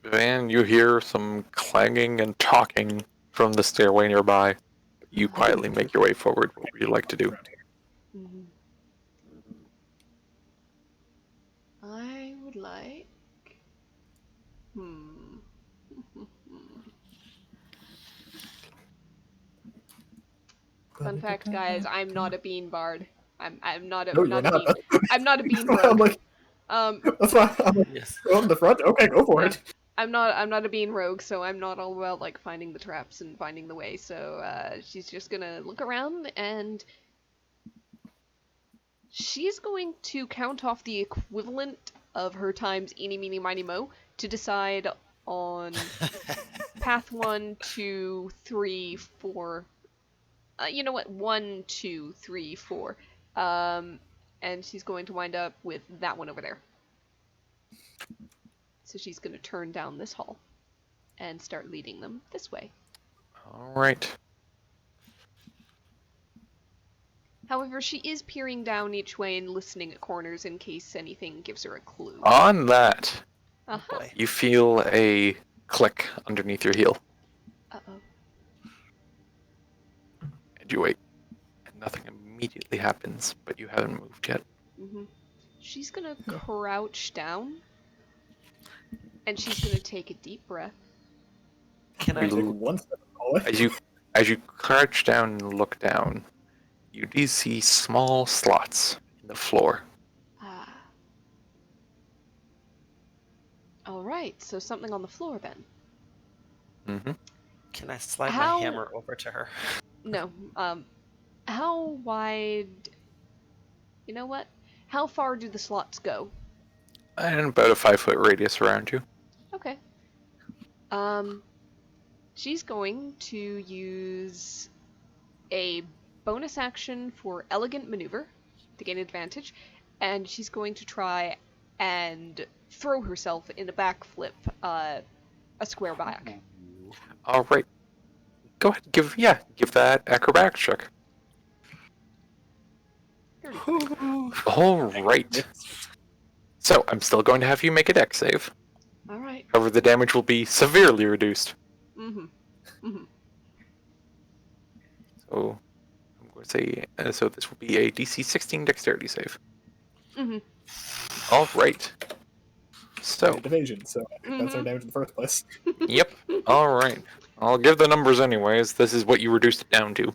Van, you hear some clanging and talking from the stairway nearby. You quietly make your way forward. What would you like to do? Mhm. I would like. Fun fact, guys, I'm not a bean bard. I'm not a No, not you're a not. bean. I'm not a bean That's why I'm rogue. like, That's why I'm like, Yes. go on the front. Okay, go for it. I'm not a bean rogue, so I'm not all about like finding the traps and finding the way. So she's just gonna look around and she's going to count off the equivalent of her times eeny meeny miny mo to decide on path 1, 2, 3, 4. You know what? 1, 2, 3, 4. And she's going to wind up with that one over there. So she's going to turn down this hall and start leading them this way. All right. However, she is peering down each way and listening at corners in case anything gives her a clue. On that, Uh-huh. Boy. you feel a click underneath your heel, Uh-oh. and you wait. And nothing immediately happens, but you haven't moved yet. Mm-hmm. She's going to crouch down, and she's going to take a deep breath. Can I? I take one step in the hallway. As you crouch down and look down, you do see small slots in the floor. Ah. Alright, so something on the floor then. Mm-hmm. Can I slide How- my hammer over to her? No, how wide... You know what? How far do the slots go? And about a 5-foot radius around you. Okay. She's going to use a bonus action for elegant maneuver to gain advantage, and she's going to try and throw herself in a backflip, a square back. All right. Go ahead. Give that acrobatics check. All right. So I'm still going to have you make a dex save. All right. However, the damage will be severely reduced. Mm-hmm. Mm-hmm. So I'm So this will be a DC 16 Dexterity save. Mm-hmm. All right. So, Evasion, so I think that's our Mhm. damage in the first place. yep. All right. I'll give the numbers anyways. This is what you reduced it down to.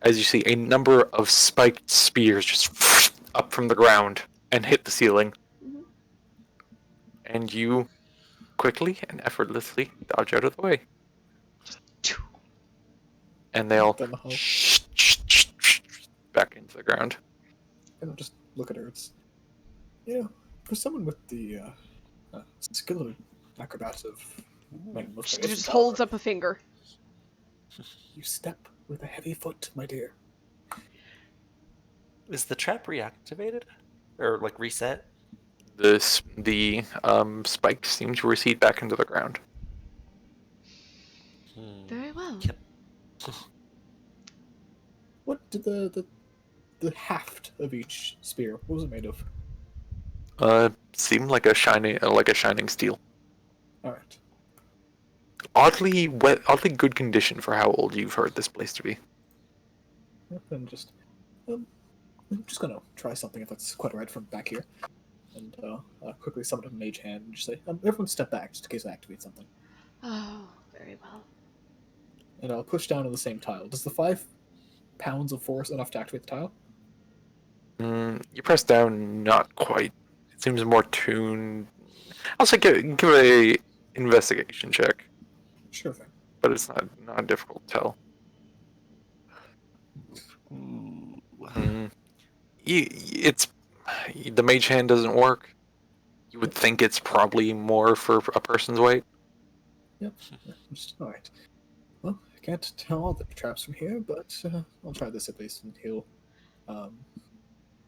As you see, a number of spiked spears just up from the ground and hit the ceiling, Mhm. and you quickly and effortlessly dodge out of the way. And they all Don't know how. back into the ground. Just look at her. It's, for someone with the skill of acrobat of, She just holds up a finger. You step with a heavy foot, my dear. Is the trap reactivated? Or, like, reset? The spikes seem to recede back into the ground. Very well. Yep. What did the haft of each spear? What was it made of? Seemed like a shining steel. All right. Oddly good condition for how old you've heard this place to be. And I'm just gonna try something if that's quite alright from back here, and quickly summon a mage hand and just say, "Everyone, step back, just in case I activate something." Oh, very well. And I'll push down on the same tile. Does the 5 pounds of force enough to activate the tile? You press down, not quite. It seems more tuned. I'll say give a investigation check, Sure thing. but it's not difficult to tell. It's the mage hand doesn't work. You would think it's probably more for a person's weight. Yep. Just alright. Well, I can't tell all the traps from here, but I'll try this at least, and he'll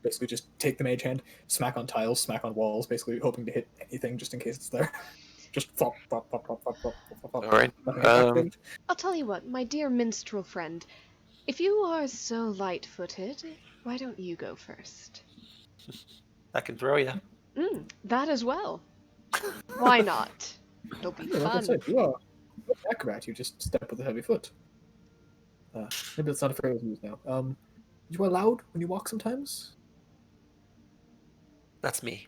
basically just take the mage hand, smack on tiles, smack on walls, basically hoping to hit anything just in case it's there. Just flop, flop, flop, flop, flop, flop, flop, flop. All right. Nothing activated. I'll tell you what, my dear minstrel friend. If you are so light-footed, why don't you go first? I can throw you. That as well. Why not? It'll be Yeah, like I fun. said, you are an acrobat. You just step with a heavy foot. Maybe that's not a phrase we use now. You are loud when you walk sometimes? That's me.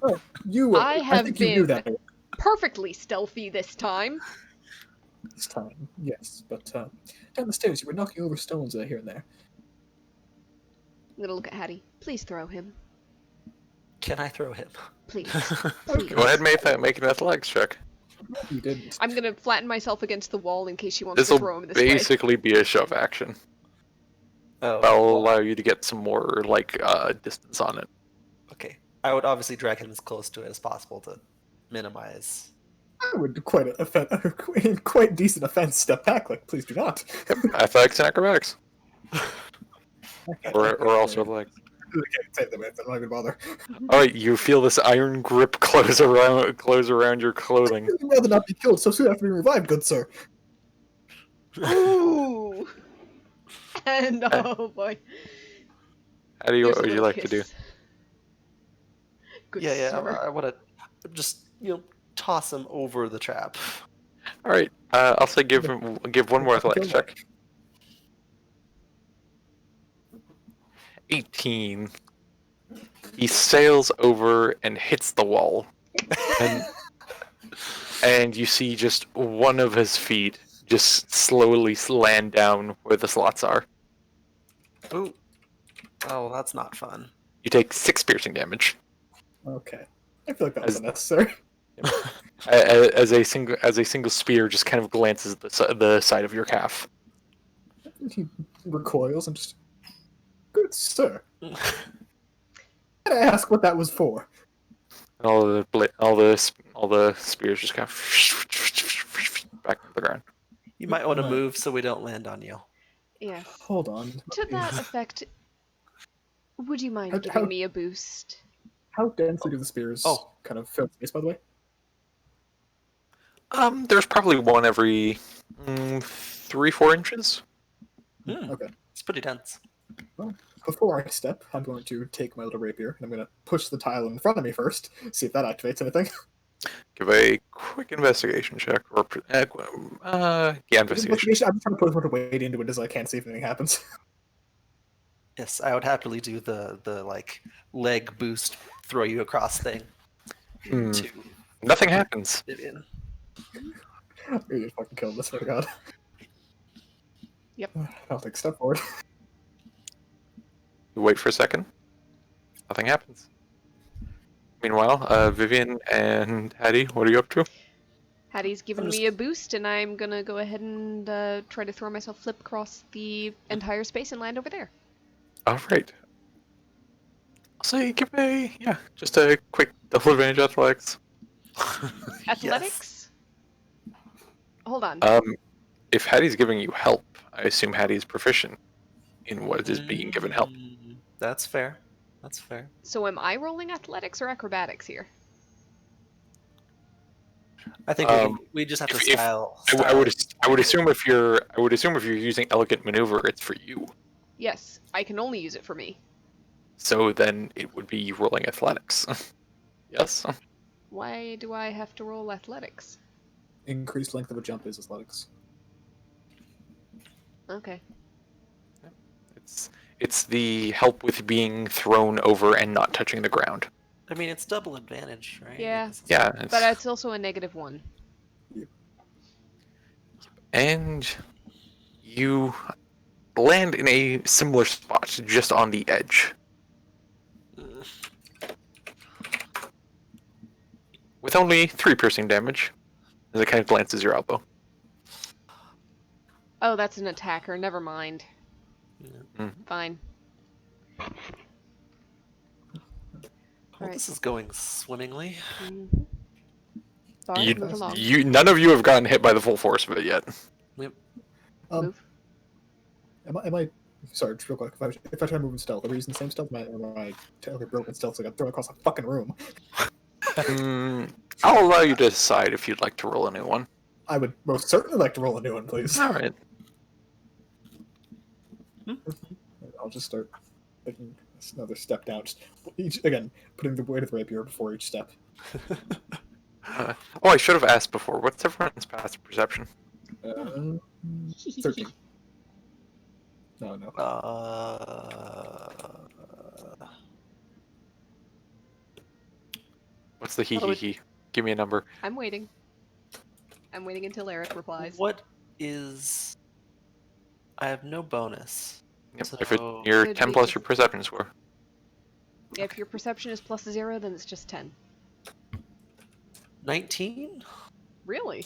Oh, you. I have think you knew been that perfectly stealthy this time. this time. Yes, but down the stairs you were knocking over stones here and there. I'm gonna look at Hattie. Please throw him. Can I throw him? Please. Go ahead and make an athletics check. You didn't. I'm gonna flatten myself against the wall in case she wants This to throw will him this way. basically be a shove action. Oh, That'll well, allow you to get some more distance on it. okay. I would obviously drag him as close to it as possible to minimize. I would quite decent offense step back. Like, please do not. Athletics and acrobatics, or also like. I can't say them. I'm not even bother. All right, you feel this iron grip close around your clothing. I'd rather not be killed so soon after being revived, good sir. Ooh. And oh boy. How do you? There's What a would you little like to do? kiss. Good Yeah. sir. I want to just toss him over the trap. All right, I'll say give one more athletics check. 18. He sails over and hits the wall, and you see just one of his feet just slowly land down where the slots are. Ooh. Oh, that's not fun. You take 6 piercing damage. Okay. I feel like that was unnecessary. As a single spear just kind of glances the side of your calf. He recoils and just, good sir. Can I ask what that was for? And all the spears just kind of back to the ground. You might want to move so we don't land on you. Yes. Hold on. To that effect, would you mind giving me a boost? How densely do the spears kind of fill space, by the way? There's probably one every 3-4 inches. Okay. It's pretty dense. Well, before I step, I'm going to take my little rapier, and I'm going to push the tile in front of me first, see if that activates anything. Give a quick investigation check, or investigation. I'm trying to put as much weight into it as I can, see if anything happens. Yes, I would happily do the like leg boost, throw you across thing. Hmm. To Nothing happens. Vivian. You're just fucking killed this, swear to God. Yep. I'll take a step forward. You wait for a second. Nothing happens. Meanwhile, Vivian and Hattie, what are you up to? Hattie's given me a boost, and I'm gonna go ahead and try to throw myself flip across the entire space and land over there. All right. I'll say give just a quick double advantage athletics. Athletics? Hold on. If Hattie's giving you help, I assume Hattie's proficient in what is being given help. That's fair. That's fair. So am I rolling athletics or acrobatics here? I think we just have to style. I would assume if you're using elegant maneuver, it's for you. Yes, I can only use it for me. So then it would be rolling athletics. Yes. Why do I have to roll athletics? Increased length of a jump is athletics. Okay. It's the help with being thrown over and not touching the ground. I mean, it's double advantage, right? Yeah. Yeah. But it's also a -1. And you land in a similar spot, just on the edge. With only 3 piercing damage, as it kind of glances your elbow. Oh, that's an attacker. Never mind. Yeah. Fine. Well, this is going swimmingly. Mm-hmm. Sorry, move along. None of you have gotten hit by the full force of it yet. Yep. Move. Am I? Sorry, just real quick. If I try to move in stealth, are we using the same stealth? Or am I totally broken stealth? So I got thrown across a fucking room. I'll allow you to decide if you'd like to roll a new one. I would most certainly like to roll a new one, please. All right. I'll just start taking another step down. Just again, putting the weight of the rapier before each step. I should have asked before. What's everyone's passive perception? 13. No. What's the he? Give me a number. I'm waiting. I'm waiting until Eric replies. What is... I have no bonus. Yep. So... If you're 10 plus your perception score. If your perception is +0, then it's just 10. 19? Really?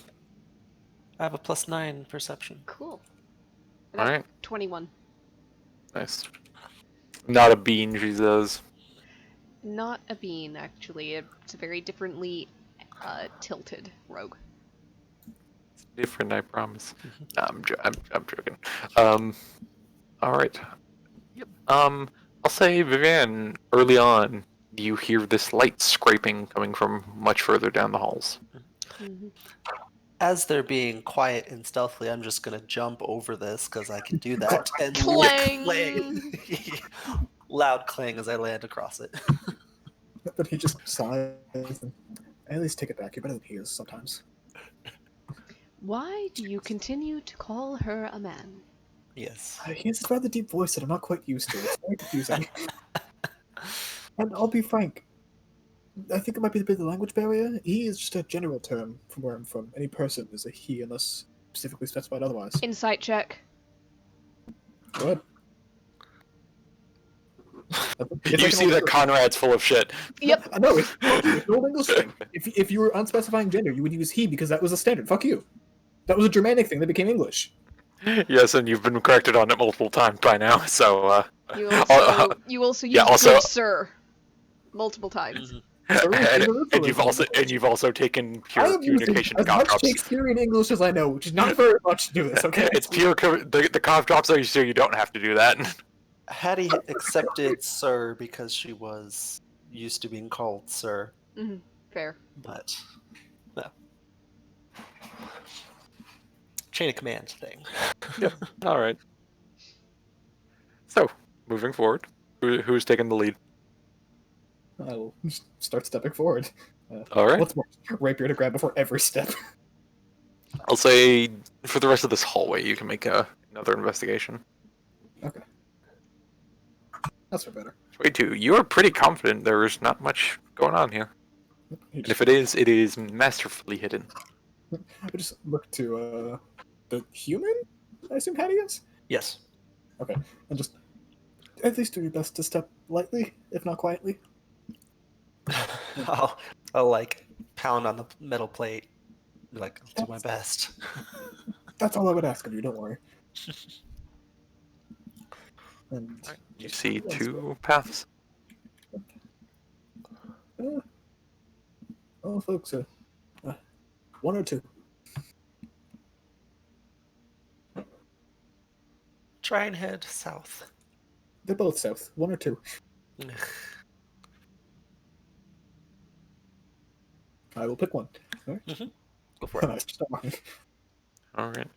I have a +9 perception. Cool. All right. 21. Nice. Not a bean, she says. Not a bean, actually. It's a very differently tilted rogue. It's different, I promise. No, I'm joking. All right. Yep. I'll say, Vivian, early on, you hear this light scraping coming from much further down the halls. Mm-hmm. As they're being quiet and stealthily, I'm just gonna jump over this because I can do that. And Clang! Loud clang as I land across it. But he just sighs and at least take it back. You're better than he is sometimes. Why do you continue to call her a man? Yes. He has a rather deep voice that I'm not quite used to. It's very confusing. And I'll be frank, I think it might be a bit of the language barrier. He is just a general term from where I'm from. Any person is a he unless specifically specified otherwise. Insight check. Go ahead. You see that Conrad's full of shit. Yep. I know, it's an old English thing. If you were unspecifying gender, you would use he because that was a standard. Fuck you. That was a Germanic thing that became English. Yes, and you've been corrected on it multiple times by now, so... You also used the word sir multiple times. Mm-hmm. and you've also taken pure communication as cough much drops. Shakespearean English as I know, which is not very much to do this, okay? It's pure the cough drops, so you don't have to do that. Hattie accepted sir because she was used to being called sir. Mm-hmm. Fair. But, no. Chain of command thing. Yep. All right. So, moving forward, who's taking the lead? I'll start stepping forward. All right. What's more, rapier to grab before every step. I'll say for the rest of this hallway, you can make another investigation. Okay. That's for better. 22. You are pretty confident there's not much going on here. And if it is masterfully hidden. I just look to the human, I assume Hattie is? Yes. Okay. And just at least do your best to step lightly, if not quietly. I'll like pound on the metal plate. Be like, I'll do my best. That's all I would ask of you, don't worry. And Right. You just see one two paths. step. Oh, folks, one or two. Try and head south. They're both south. One or two. I will pick one. All right. Go for And it. I start walking. All right.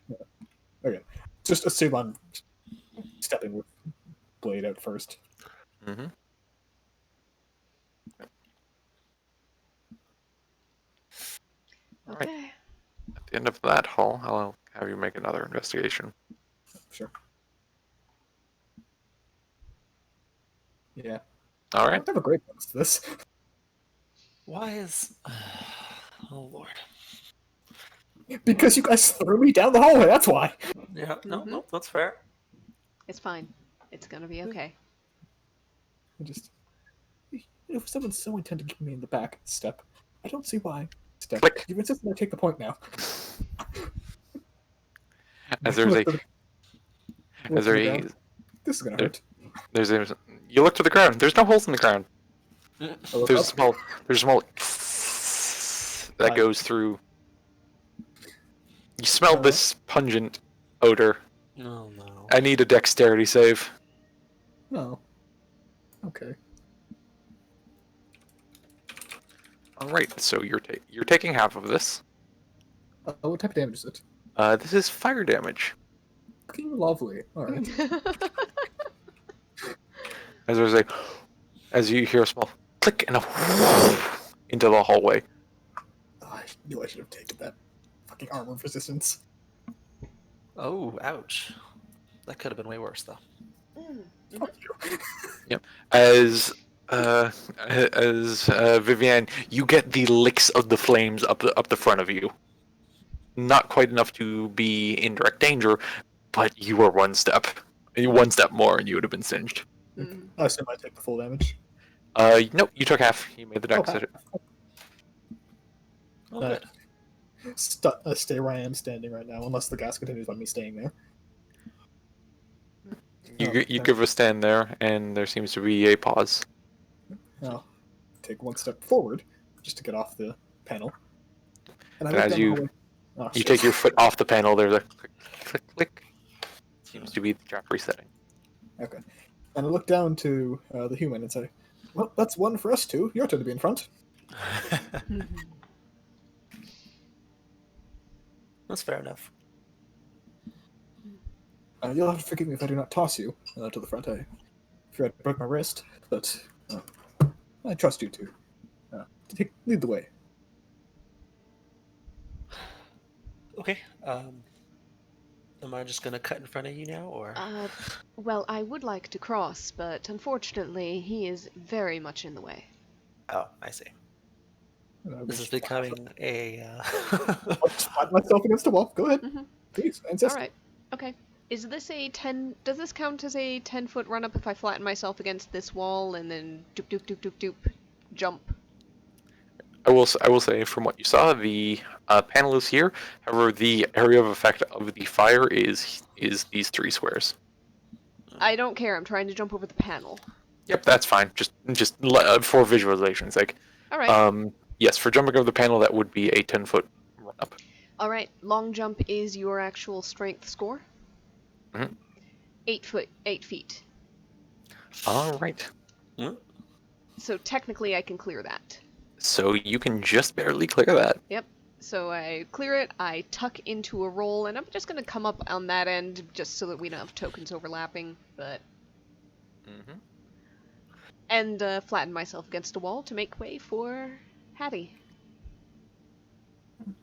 Okay. Just assume I'm stepping with blade out first. Mm-hmm. All right. Okay. At the end of that hall, I'll have you make another investigation. Sure. Yeah. All I right. don't have a great bonus to this. Why is... Oh, Lord. Because you guys threw me down the hallway, that's why. Yeah, Mhm. no, that's fair. It's fine. It's gonna be okay. I just... If someone's so intent to keep me in the back, step. I don't see why. Step. Click. You've insisted I take the point now. As there's a, Look to as the there a, ground. This is gonna there- hurt. there's a, you look to the ground. There's no holes in the ground. I look There's a up. small that Hi. goes through. You smell this pungent odor. Oh, no. I need a dexterity save. No. Okay. All right, so you're taking half of this. What type of damage is it? This is fire damage. Fucking lovely. Alright. As you hear a small click and a into the hallway. I knew I should have taken that. Fucking armor resistance. Oh, ouch. That could have been way worse, though. Fuck you. As Vivian, you get the licks of the flames up the front of you. Not quite enough to be in direct danger, but you were one step more, and you would have been singed. I assume I take the full damage. Nope, you took half. You made the dex. half. Oh, good. Stay where I am standing right now, unless the gas continues by me staying there. You okay. give a stand there, and there seems to be a pause. I'll take one step forward, just to get off the panel. And And look as down the you- hallway. Oh, You shit. take your foot off the panel. There's a click, click, click. Seems to be the job resetting. Okay. And I look down to the human and say, well, that's one for us two. Your turn to be in front. That's fair enough. You'll have to forgive me if I do not toss you to the front. I fear I broke my wrist, but I trust you to lead the way. Okay. Am I just gonna cut in front of you now, or? Well, I would like to cross, but unfortunately, he is very much in the way. Oh, I see. And I This will is becoming a. I'll just find myself against the wall. Go ahead. Mhm. Please, I insist. All right. Okay. Is this a 10? Does this count as a 10-foot run up if I flatten myself against this wall and then doop doop doop doop doop jump? I will say, from what you saw, the panel is here. However, the area of effect of the fire is these 3 squares. I don't care. I'm trying to jump over the panel. Yep, that's fine. Just for visualization's sake. All right. Yes, for jumping over the panel, that would be a 10-foot run up. All right. Long jump is your actual strength score. Mhm. 8 feet. All right. So technically, I can clear that. So you can just barely clear that. Yep. So I clear it, I tuck into a roll, and I'm just going to come up on that end just so that we don't have tokens overlapping, but... Mm-hmm. And flatten myself against a wall to make way for Hattie.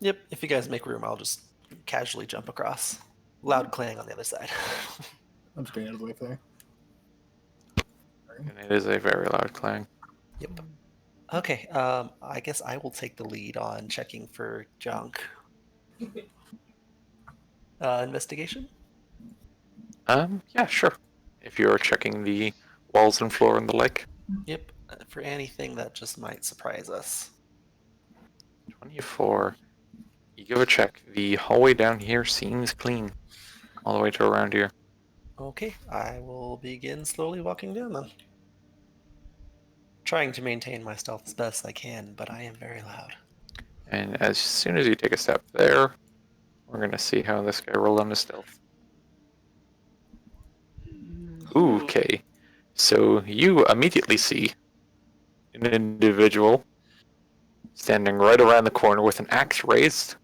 Yep, if you guys make room, I'll just casually jump across. Loud clang on the other side. I'm just getting out of the way for there. And it is a very loud clang. Yep. Okay, I guess I will take the lead on checking for junk. Investigation? Yeah, sure. If you're checking the walls and floor and the like. Yep, for anything that just might surprise us. 24. You give a check. The hallway down here seems clean. All the way to around here. Okay, I will begin slowly walking down then. Trying to maintain my stealth as best I can, but I am very loud. And as soon as you take a step there, we're going to see how this guy rolled on his stealth. Okay. So you immediately see an individual standing right around the corner with an axe raised,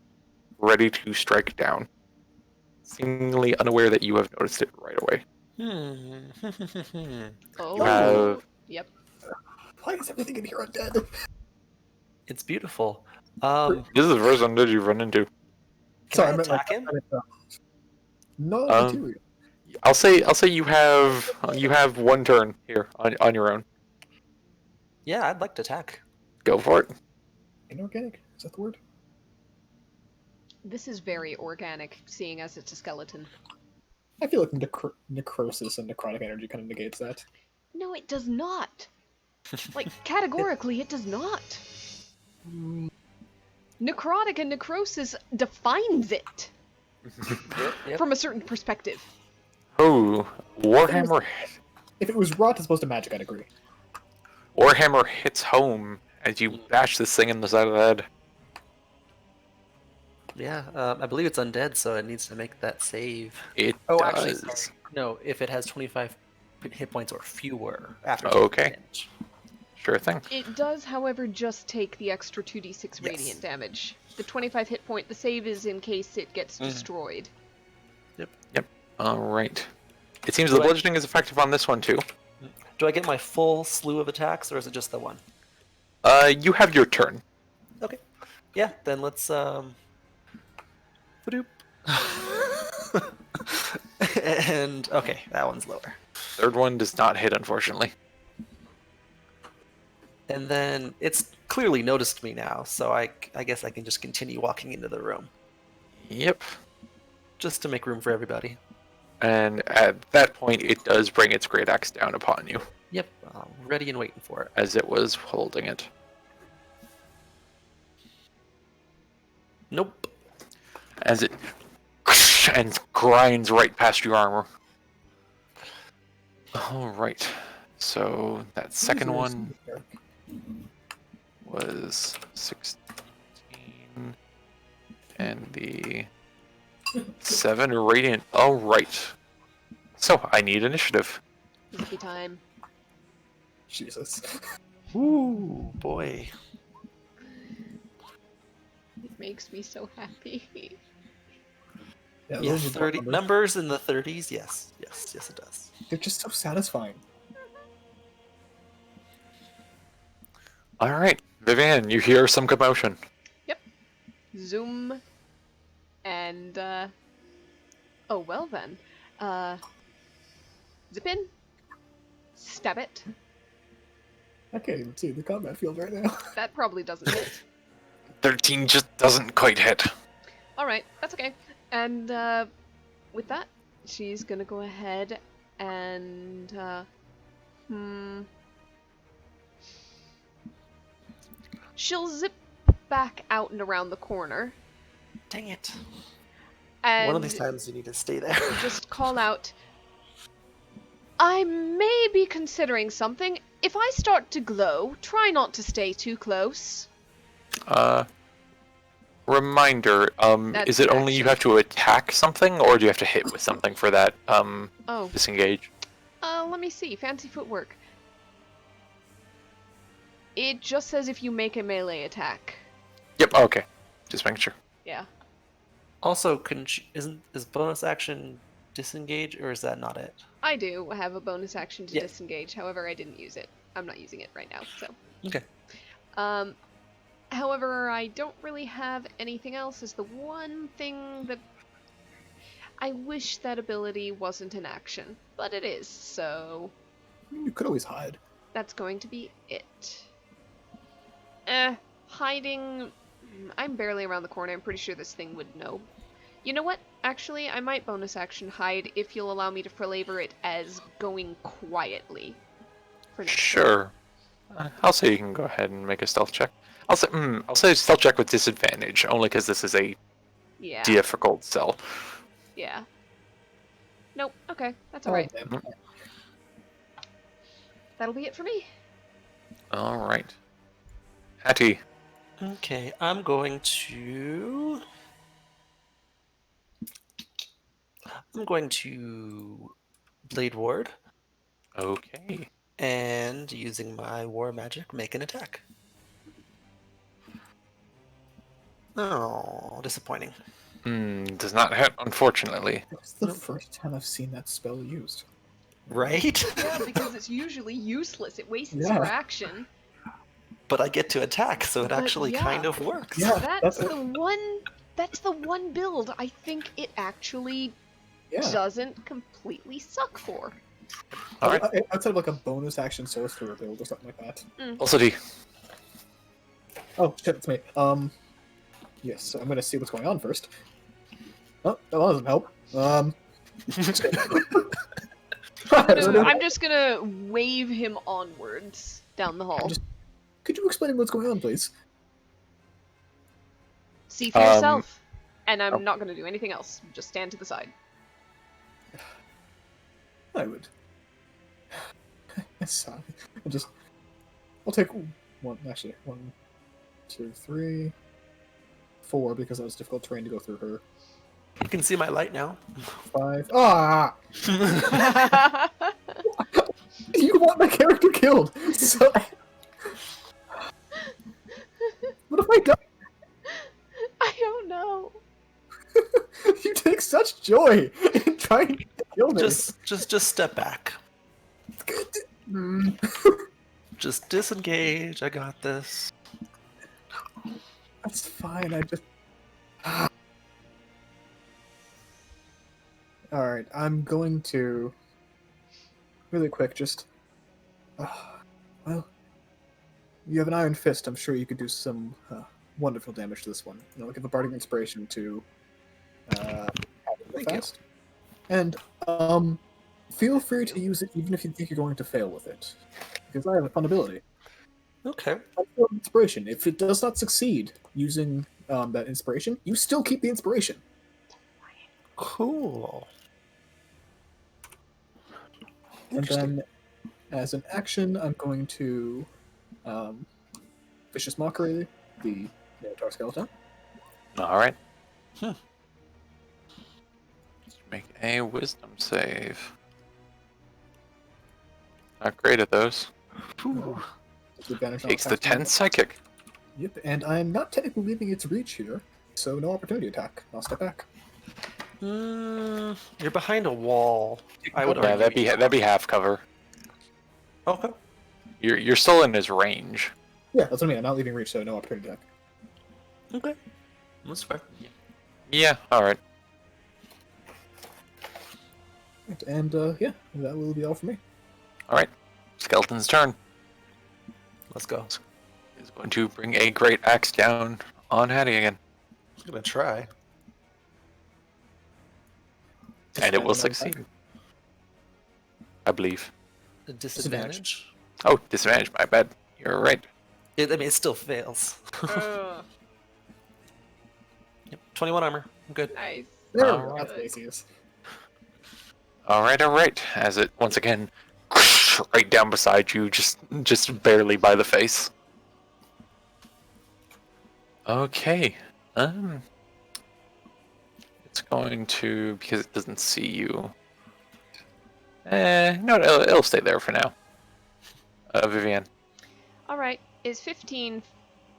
ready to strike down. Seemingly unaware that you have noticed it right away. Oh. You have... Yep. Why is everything in here undead? It's beautiful. This is the first undead you've run into. Can I I meant attack him? No, Um, material. I'll say you have one turn here on your own. Yeah, I'd like to attack. Go for it. Inorganic? Is that the word? This is very organic, seeing as it's a skeleton. I feel like necrosis and necrotic energy kind of negates that. No, it does not. Like, categorically, it does not. Necrotic and necrosis defines it Yep. from a certain perspective. Oh, Warhammer If it was rot as opposed to magic, I'd agree. Warhammer hits home as you bash this thing in the side of the head. Yeah, I believe it's undead, so it needs to make that save. It Oh, does. actually, sorry. No, if it has 25 hit points or fewer after Okay. taking damage. Sure thing. It does, however, just take the extra 2d6 Yes. radiant damage. The 25 hit point, the save is in case it gets destroyed. All right. It seems Do the I- bludgeoning is effective on this one too. Do I get my full slew of attacks, or is it just the one? You have your turn. Okay. Yeah, then let's Fadoop. And okay, that one's lower. Third one does not hit, unfortunately. And then it's clearly noticed me now, so I guess I can just continue walking into the room, Yep. just to make room for everybody. And at that point, it does bring its great axe down upon you, Yep, ready and waiting for it. as it was holding it. Nope. As it and grinds right past your armor. All right. So that second one was 16, and the 7 radiant. All right. So I need initiative. Happy time. Jesus. Ooh, boy. It makes me so happy. Yeah, Yeah, those are the 30 numbers in the 30s. Yes, it does. They're just so satisfying. All right, Vivian, you hear some commotion. Zoom. And, oh, well then. Zip in. Stab it. I can't even see the combat field right now. That probably doesn't hit. 13 just doesn't quite hit. Alright, that's okay. And, with that, she's gonna go ahead and, she'll zip back out and around the corner. Dang it. And One of these times you need to stay there. just call out, I may be considering something. If I start to glow, try not to stay too close. Reminder, That's is it only you action. have to attack something, or do you have to hit with something for that, Oh, disengage? let me see. Fancy footwork. It just says if you make a melee attack. Yep, okay. Just making sure. Yeah. Also, is bonus action disengage, or is that not it? I do have a bonus action to Yeah. disengage, however I didn't use it. I'm not using it right now, so. Okay. However, I don't really have anything else as the one thing that... I wish that ability wasn't an action, but it is, so... You could always hide. That's going to be it. Hiding... I'm barely around the corner, I'm pretty sure this thing would know. You know what? Actually, I might bonus action hide if you'll allow me to flavor it as going quietly. For next turn. Sure. I'll say you can go ahead and make a stealth check. I'll say stealth check with disadvantage, only because this is a Yeah. difficult cell. Yeah. Nope. Okay. That's alright. Damn. That'll be it for me. All right. Hattie. Okay, I'm going to Blade Ward Okay. and using my War Magic make an attack. Oh, disappointing. Does not hit, unfortunately. It's the first time I've seen that spell used. Right? Yeah, because it's usually useless. It wastes Yeah. your action. But I get to attack, so it But actually yeah. kind of works. Yeah, That's that's the one. That's the one build I think it actually doesn't completely suck for. All right. Outside of like a bonus action sorcerer build or something like that. Also D. Oh shit, it's me. Yes, so I'm gonna see what's going on first. Oh, that doesn't help. I'm just gonna wave him onwards down the hall. Could you explain what's going on, please? See for yourself. And I'm not gonna do anything else. Just stand to the side. I would. Sorry. I'll take one, actually. 1, 2, 3, 4, because that was difficult terrain to go through her. You can see my light now. 5. Ah! You want my character killed! So what have I done? I don't know. You take such joy in trying to kill me. Just step back. Mm. Just disengage. I got this. That's fine, I just... Alright, I'm going to... Really quick, just... well... You have an iron fist, I'm sure you could do some wonderful damage to this one. You know, give a bardic inspiration to... Thank you. And, feel free to use it even if you think you're going to fail with it. Because I have a fun ability. Okay. Inspiration. If it does not succeed using that inspiration, you still keep the inspiration. Cool. And then, as an action, I'm going to Vicious Mockery the Minotaur Skeleton. All right. Let's make a Wisdom save. Not great at those. Disadvantage on Takes the attacks. 10 psychic. Yep, and I'm not technically leaving its reach here, so no opportunity attack. I'll step back. You're behind a wall. I would Yeah, argue. that'd be half cover. Okay. You're still in his range. Yeah, that's what I mean. I'm not leaving reach, so no opportunity attack. Okay. That's fair. Yeah. All right. Right, and yeah, that will be all for me. All right. Skeleton's turn. Let's go. He's going to bring a great axe down on Hattie again, I'm gonna try. and it will Disadvantage on succeed. I believe. A disadvantage. Oh, disadvantage. My bad. You're right. I mean, it still fails. Yep. 21 armor. I'm good. Nice. There we All go. right. That's easiest. All right. As it once again, right down beside you, just barely by the face. Okay. It's going to, because it doesn't see you. No, it'll stay there for now. Vivian. Alright, is 15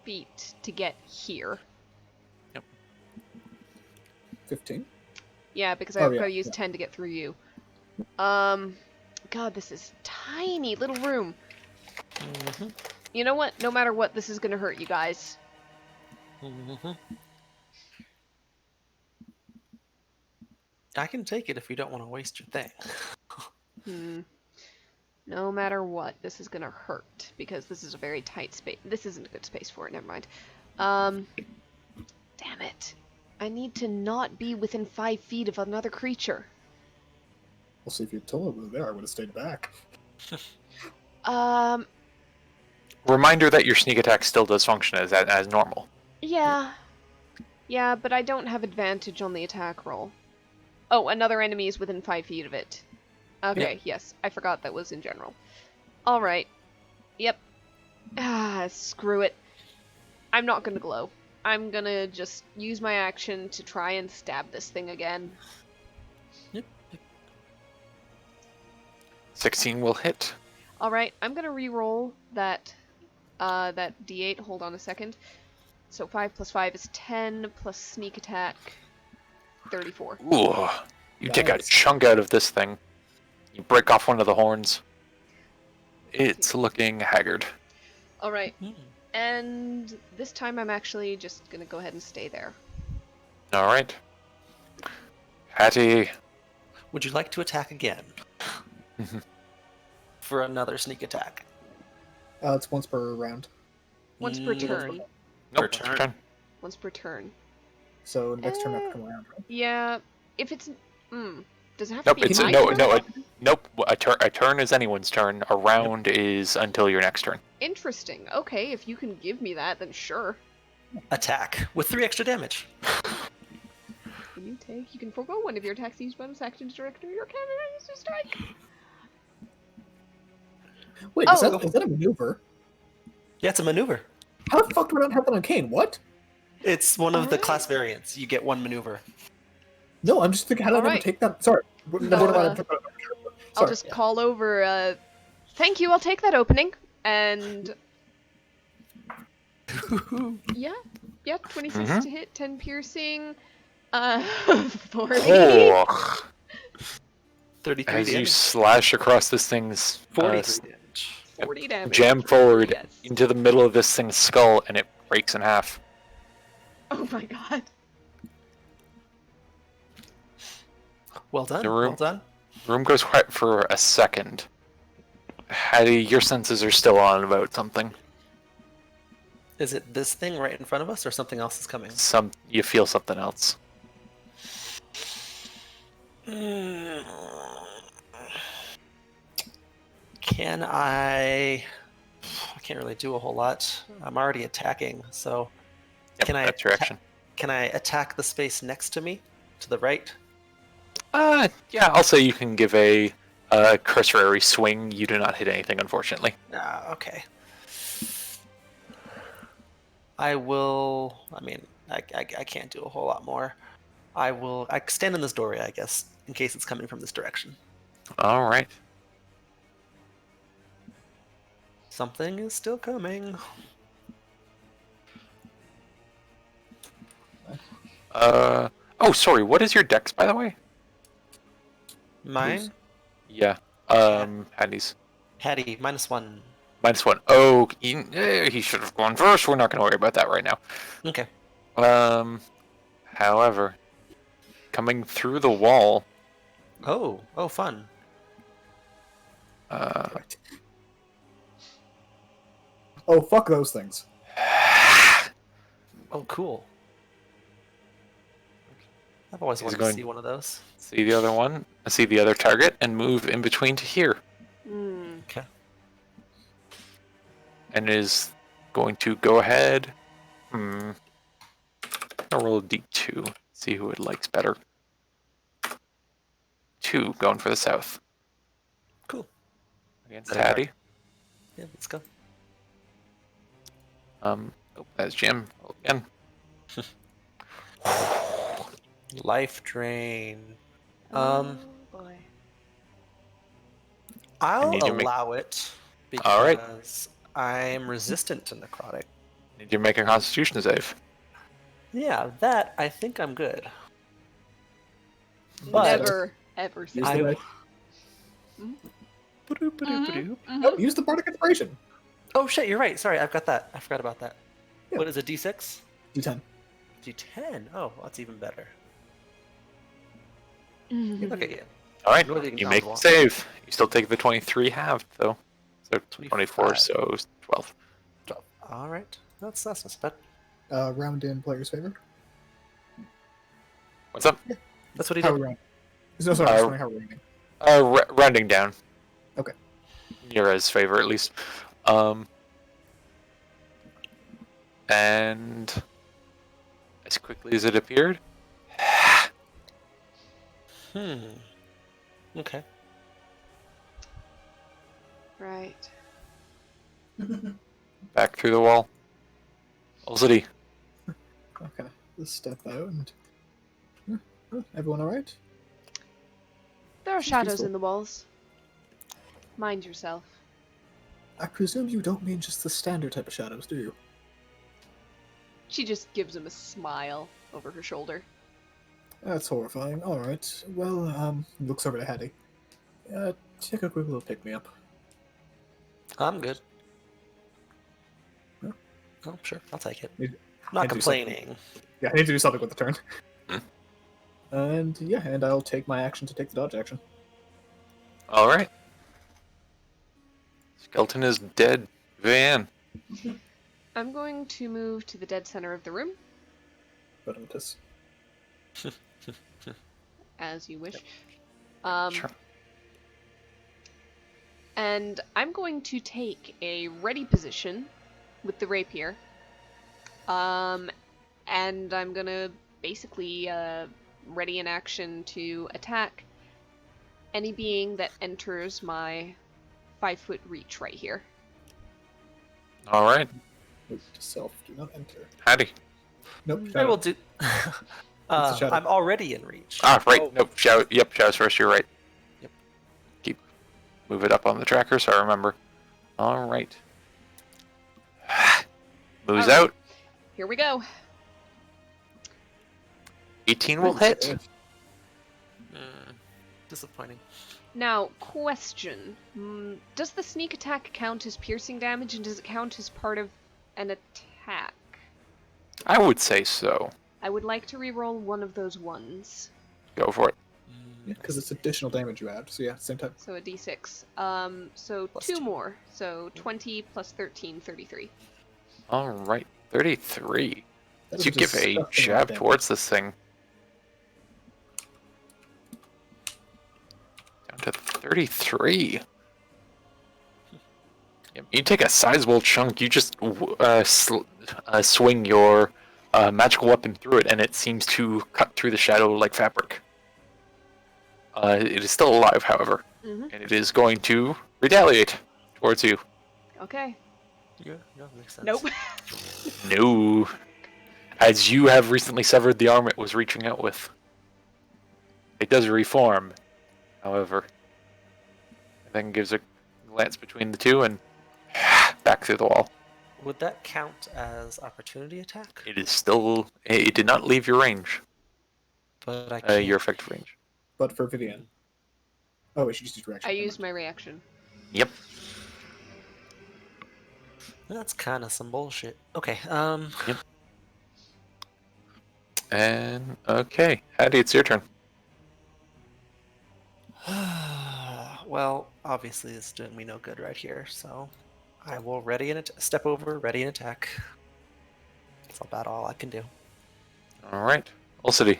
feet to get here. 15. Yeah, because Oh, I've yeah, got to use yeah. 10 to get through you. God, this is tiny little room. Mm-hmm. You know what? No matter what, this is gonna hurt you guys. Mhm. I can take it if you don't want to waste your thing. No matter what, this is gonna hurt because this is a very tight space. This isn't a good space for it. Never mind. Damn it! I need to not be within 5 feet of another creature. We'll see if you told me there. I would have stayed back. Reminder that your sneak attack still does function as normal. Yeah. Yeah, but I don't have advantage on the attack roll. Oh, another enemy is within 5 feet of it. Okay, yes. I forgot that was in general. Alright. Yep. Screw it. I'm not gonna glow. I'm gonna just use my action to try and stab this thing again. Yep. 16 will hit. Alright, I'm gonna re-roll that d8. Hold on a second. So 5 plus 5 is 10, plus sneak attack, 34. Ooh, you take a Nice. chunk out of this thing. You break off one of the horns. It's looking haggard. Alright, and this time I'm actually just gonna go ahead and stay there. All right. Hattie. Would you like to attack again? For another sneak attack. It's once per round. Once per turn. Nope, Per it's your turn. turn. Once per turn. So next turn I have to come around, right? Yeah, if it's... Does it have Nope, to be it's my no, turn? no, nope. A turn is anyone's turn. A round is until your next turn. Interesting. Okay, if you can give me that, then sure. Attack with 3 extra damage. You can forego one of your attacks, use bonus action to direct your cannon to strike. Wait, Oh. is that a maneuver? Yeah, it's a maneuver. How the fuck do I not have that on Kane? What? It's one of the Alright. class variants. You get 1 maneuver. No, I'm just thinking, how did I never Alright. take that? Sorry. Never mind, I took that. I'll Sorry. just call over, thank you, I'll take that opening. And... Yeah, 26 to hit, 10 piercing, 40. Oh, 33 as you damage. slash across this thing's 43 damage. 40 damage. jam forward Yes. into the middle of this thing's skull, and it breaks in half. Oh my god. Well done. The room- Well done. Room goes quiet for a second. Hattie, your senses are still on about something. Is it this thing right in front of us, or something else is coming? You feel something else. Can I can't really do a whole lot. I'm already attacking, so Yep, Can I that's your atta- action. can I attack the space next to me, to the right? Yeah, I'll say you can give a cursory swing. You do not hit anything, unfortunately. Okay. I will. I mean, I can't do a whole lot more. I stand in this doorway, I guess, in case it's coming from this direction. All right. Something is still coming. Oh, sorry. What is your dex, by the way? Mine? Yeah. Hattie's. Hattie, -1. -1. Oh, he should have gone first. We're not going to worry about that right now. Okay. However, coming through the wall. Oh, fun. Right. Oh, fuck those things. Oh, cool. I've always He's wanted going- to see one of those. See the other one. See the other target, and move in between to here. Okay. And is going to go ahead. I'll roll a d2. See who it likes better. 2 going for the south. Cool. Against Is that Hattie. Yeah, let's go. That's Jim. Roll again. Life drain. Oh boy. I'll need to make- allow it because All right. I'm resistant to necrotic. Need you to make a Constitution save. Yeah, that I think I'm good. But Never, ever say Use I- the dice. Oh, use the bardic inspiration. Oh shit, you're right. Sorry, I've got that. I forgot about that. Yeah. What is it, D6? D10. D10. Oh, that's even better. Mhm. Look at you. All right, Northern you make Outlaw. the save. You still take the 23 halved, though. So 24, 25. so 12. 12. All right. That's not so bad. Round in player's favor. What's up? That's what he How are did. we rounding? No, sorry, just wondering how we're rounding. Rounding down. Okay. Yura's favor, at least. And as quickly as it appeared, Okay. Right. back through the wall. Ozzy. Okay, let's step out and. Everyone alright? There are Seems shadows peaceful. in the walls. Mind yourself. I presume you don't mean just the standard type of shadows, do you? She just gives him a smile over her shoulder. That's horrifying. Alright, well, looks over to Hattie. Take a quick little pick-me-up. I'm good. Yeah. Oh, sure. I'll take it. Need- Not need to do something. complaining. Yeah, I need to do something with the turn. Hmm. And yeah, and I'll take my action to take the dodge action. All right. Skeleton is dead. Van. I'm going to move to the dead center of the room, But I'm just. as you wish. Sure. And I'm going to take a ready position with the rapier. And I'm gonna basically ready in action to attack any being that enters my 5-foot reach right here. All right. Note to self, do not enter. Hattie. Nope. I will do. a shadow. I'm already in reach. Ah, right. Oh, Nope. Shadow. Yep. Shadows first. You're right. Yep. Move it up on the tracker so I remember. All right. Moves All right. out. Here we go. 18 will hit. Disappointing. Now, question. Does the sneak attack count as piercing damage, and does it count as part of an attack? I would say so. I would like to reroll one of those ones. Go for it. Yeah, because it's additional damage you add. So yeah, same time. So a d6. So Plus 2 2. more. So 20 plus 13, 33. All right. 33. That So is you give a disgusting amount of jab damage. towards this thing. Down to 33. Yep, you take a sizable chunk. You just swing your magical weapon through it, and it seems to cut through the shadow like fabric. It is still alive, however, Mm-hmm. and it is going to retaliate towards you. Okay. Yeah, makes sense. Nope. No. As you have recently severed the arm it was reaching out with. It does reform, however. And then gives a glance between the two and back through the wall. Would that count as opportunity attack? It is still. It did not leave your range. But I can't. Your effective range. But for Vivian. Oh, wait, she just used reaction. I used my reaction. Yep. That's kind of some bullshit. Okay. Yep. And okay, Hattie, it's your turn. Well, obviously it's doing me no good right here, so I will ready and step over, ready and attack. That's about all I can do. All right, Ulcity.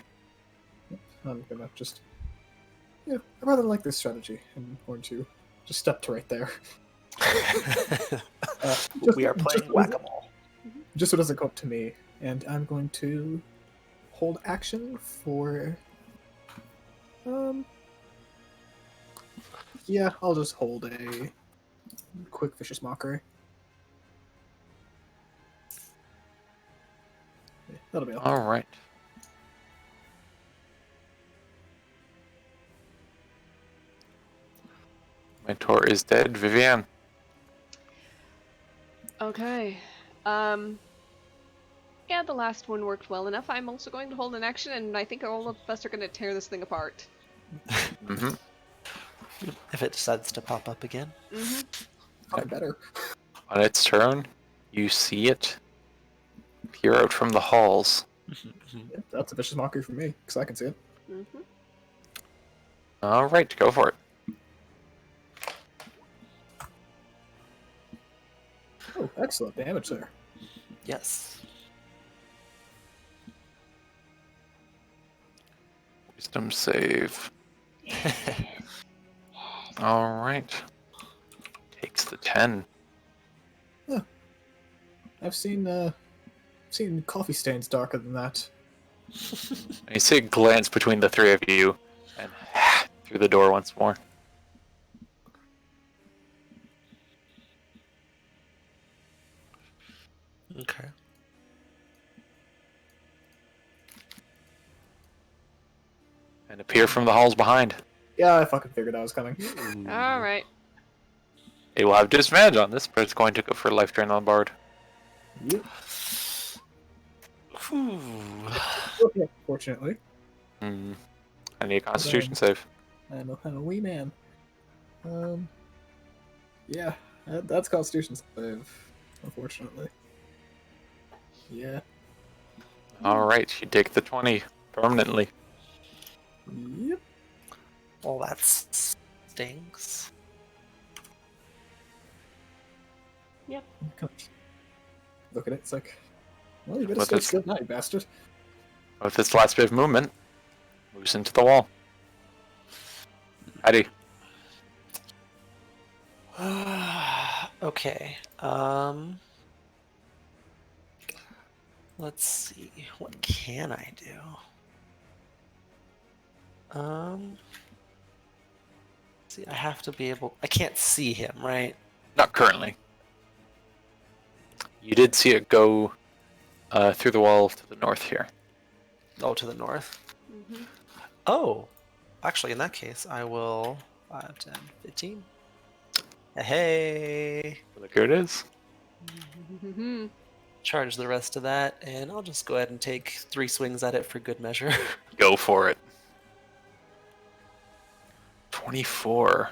I'm gonna just. Yeah, I rather like this strategy. I'm going to just step to right there. We are playing whack-a-mole. Just so it doesn't go up to me. And I'm going to hold action for. Yeah, I'll just hold a quick vicious mockery. Yeah, that'll be all. All right. Mentor is dead. Vivian. Okay. Yeah, the last one worked well enough. I'm also going to hold an action, and I think all of us are going to tear this thing apart. Mm-hmm. If it decides to pop up again. Mm-hmm. Probably better. On its turn, you see it peer out from the halls. Yeah, that's a vicious mockery for me, because I can see it. Mm-hmm. All right, go for it. Oh, excellent damage there. Yes. Wisdom save. All right. Takes the 10. I've seen coffee stains darker than that. And you see a glance between the three of you, and through the door once more. Okay. And appear from the halls behind. Yeah, I fucking figured I was coming. All right. It will have disadvantage on this, but it's going to go for life drain on the bard. Yep. Ooh. Okay, fortunately. I need a Constitution save. I'm a wee man. Yeah, that's Constitution save, unfortunately. Yeah. All right, you take the 20 permanently. Yep. Well, that stings. Yep. Look at it, it's like, well, you better But stay that's- still now, you bastard. With its last bit of movement, moves into the wall. Eddie. Okay. Let's see. What can I do? See, I have to be able. I can't see him, right? Not currently. You did see it go through the wall to the north here. Oh, to the north. Mm-hmm. Oh, actually, in that case, I will 5, 10, 15. Hey, Look, here it is. Mm-hmm. charge the rest of that, and I'll just go ahead and take 3 swings at it for good measure. Go for it. 24.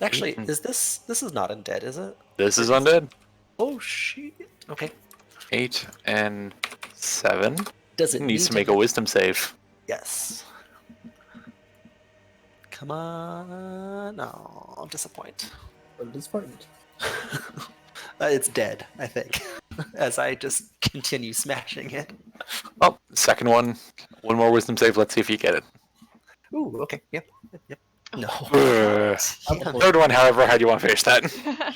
Actually, is this is not undead, is it? This is undead. Oh shit. Okay. 8 and 7. Does It it needs need to make a wisdom save. Yes. Come on. No, I'll disappoint. But it is frightened. It's dead, I think, as I just continue smashing it. Oh, second one. One more wisdom save. Let's see if you get it. Ooh, okay. Yep. No. Ugh. Yeah, Third one, however, how do you want to finish that?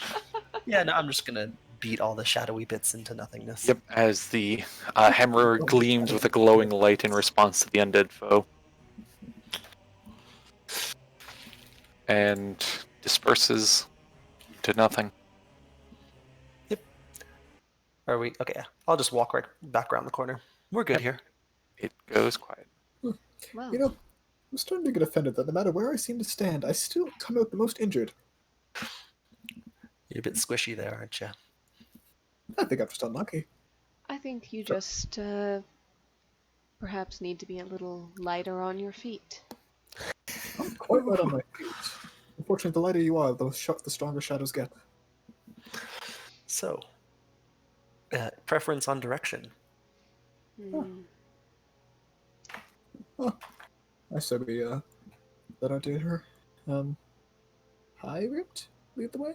yeah, no, I'm just gonna beat all the shadowy bits into nothingness. Yep, as the hammer gleams with a glowing light in response to the undead foe. And disperses to nothing. Are we okay? Yeah. I'll just walk right back around the corner. We're good here. It goes quiet. Well, You know, I'm starting to get offended that no matter where I seem to stand, I still come out the most injured. You're a bit squishy there, aren't you? I think I'm just unlucky. I think you just perhaps need to be a little lighter on your feet. I'm quite light on my feet. Unfortunately, the lighter you are, the stronger shadows get. So, preference on direction. Hmm. I say we let our dear high ripped lead the way.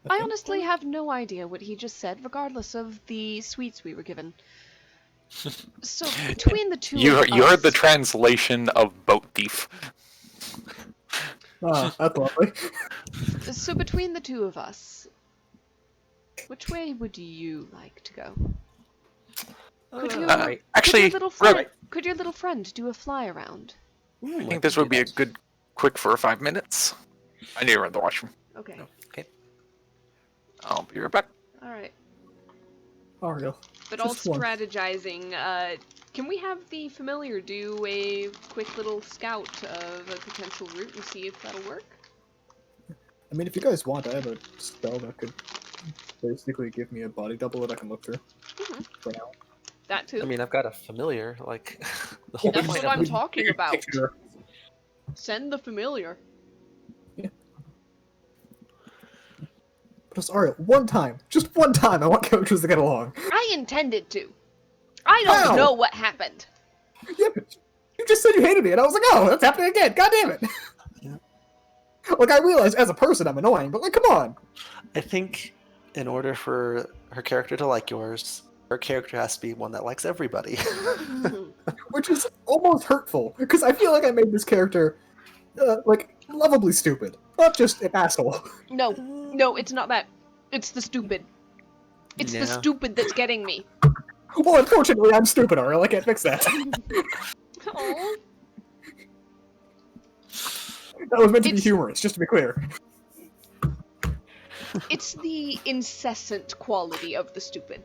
I think honestly have no idea what he just said, regardless of the sweets we were given. So between the two You of heard us, the translation of boat thief. Ah, that's lovely. so between the two of us, which way would you like to go? Could you, Right. Actually, could your little friend do a fly around? Ooh, I think this would be a good quick for 5 minutes. I need to run the washroom. Okay. No. Okay. I'll be right back. All right. Ariel. But all Just one. strategizing, can we have the familiar do a quick little scout of a potential route and see if that'll work? I mean, if you guys want, I have a spell that could basically give me a body double that I can look through. Mhm. For now. That too. I mean, I've got a familiar. Like, the whole That's point what of I'm talking about. Picture. Send the familiar. But Just Aria, one time, just one time, I want characters to get along. I intended to. I don't How? know what happened. Yeah, but you just said you hated me, and I was like, oh, that's happening again. God damn it. Yeah. Like, I realize as a person I'm annoying, but like, come on. I think in order for her character to like yours, her character has to be one that likes everybody. Which is almost hurtful, because I feel like I made this character, like, lovably stupid, not just an asshole. No, it's not that. It's the stupid. It's the Yeah. stupid that's getting me. Well, unfortunately, I'm stupid, Ariel. I can't fix that. Aw. That was meant to be It's- humorous, just to be clear. It's the incessant quality of the stupid.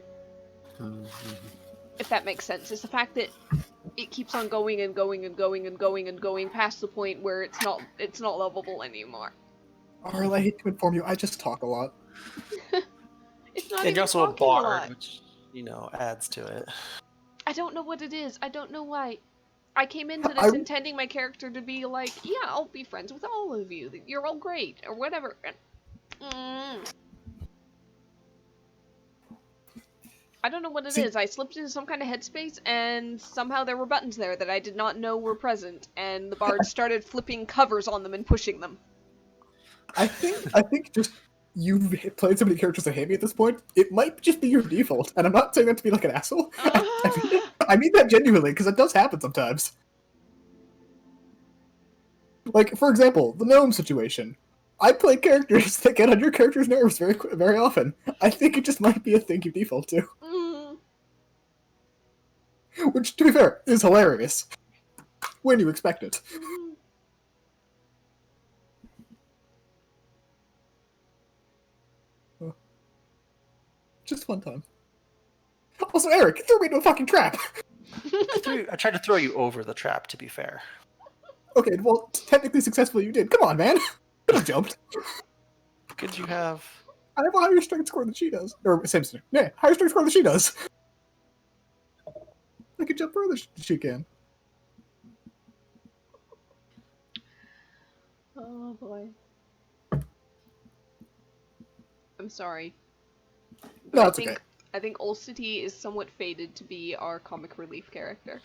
If that makes sense. It's the fact that it keeps on going and going and going and going and going past the point where it's not lovable anymore. Ariel, I hate to inform you, I just talk a lot. It's not And even you're also a talking lot. bard, which, adds to it. I don't know what it is. I don't know why. I came into this I- intending my character to be like, yeah, I'll be friends with all of you. You're all great, or whatever. I don't know what it is. I slipped into some kind of headspace, and somehow there were buttons there that I did not know were present, and the bard started flipping covers on them and pushing them. I think just you've played so many characters that hate me at this point, it might just be your default. And I'm not saying that to be like an asshole. I mean that genuinely, because it does happen sometimes. Like, for example, the gnome situation. I play characters that get on your character's nerves very often. I think it just might be a thing you default to. Which, to be fair, is hilarious. When you expect it. Just one time. Also, Eric, you threw me into a fucking trap! I tried to throw you over the trap, to be fair. Okay, well, technically successfully you did. Come on, man! Could have jumped. Could you have... I have a higher strength score than she does. Or, Simpson. Yeah, higher strength score than she does. I can jump further than she can. Oh boy. I'm sorry. But No, I it's think okay. I think Ulcity is somewhat fated to be our comic relief character.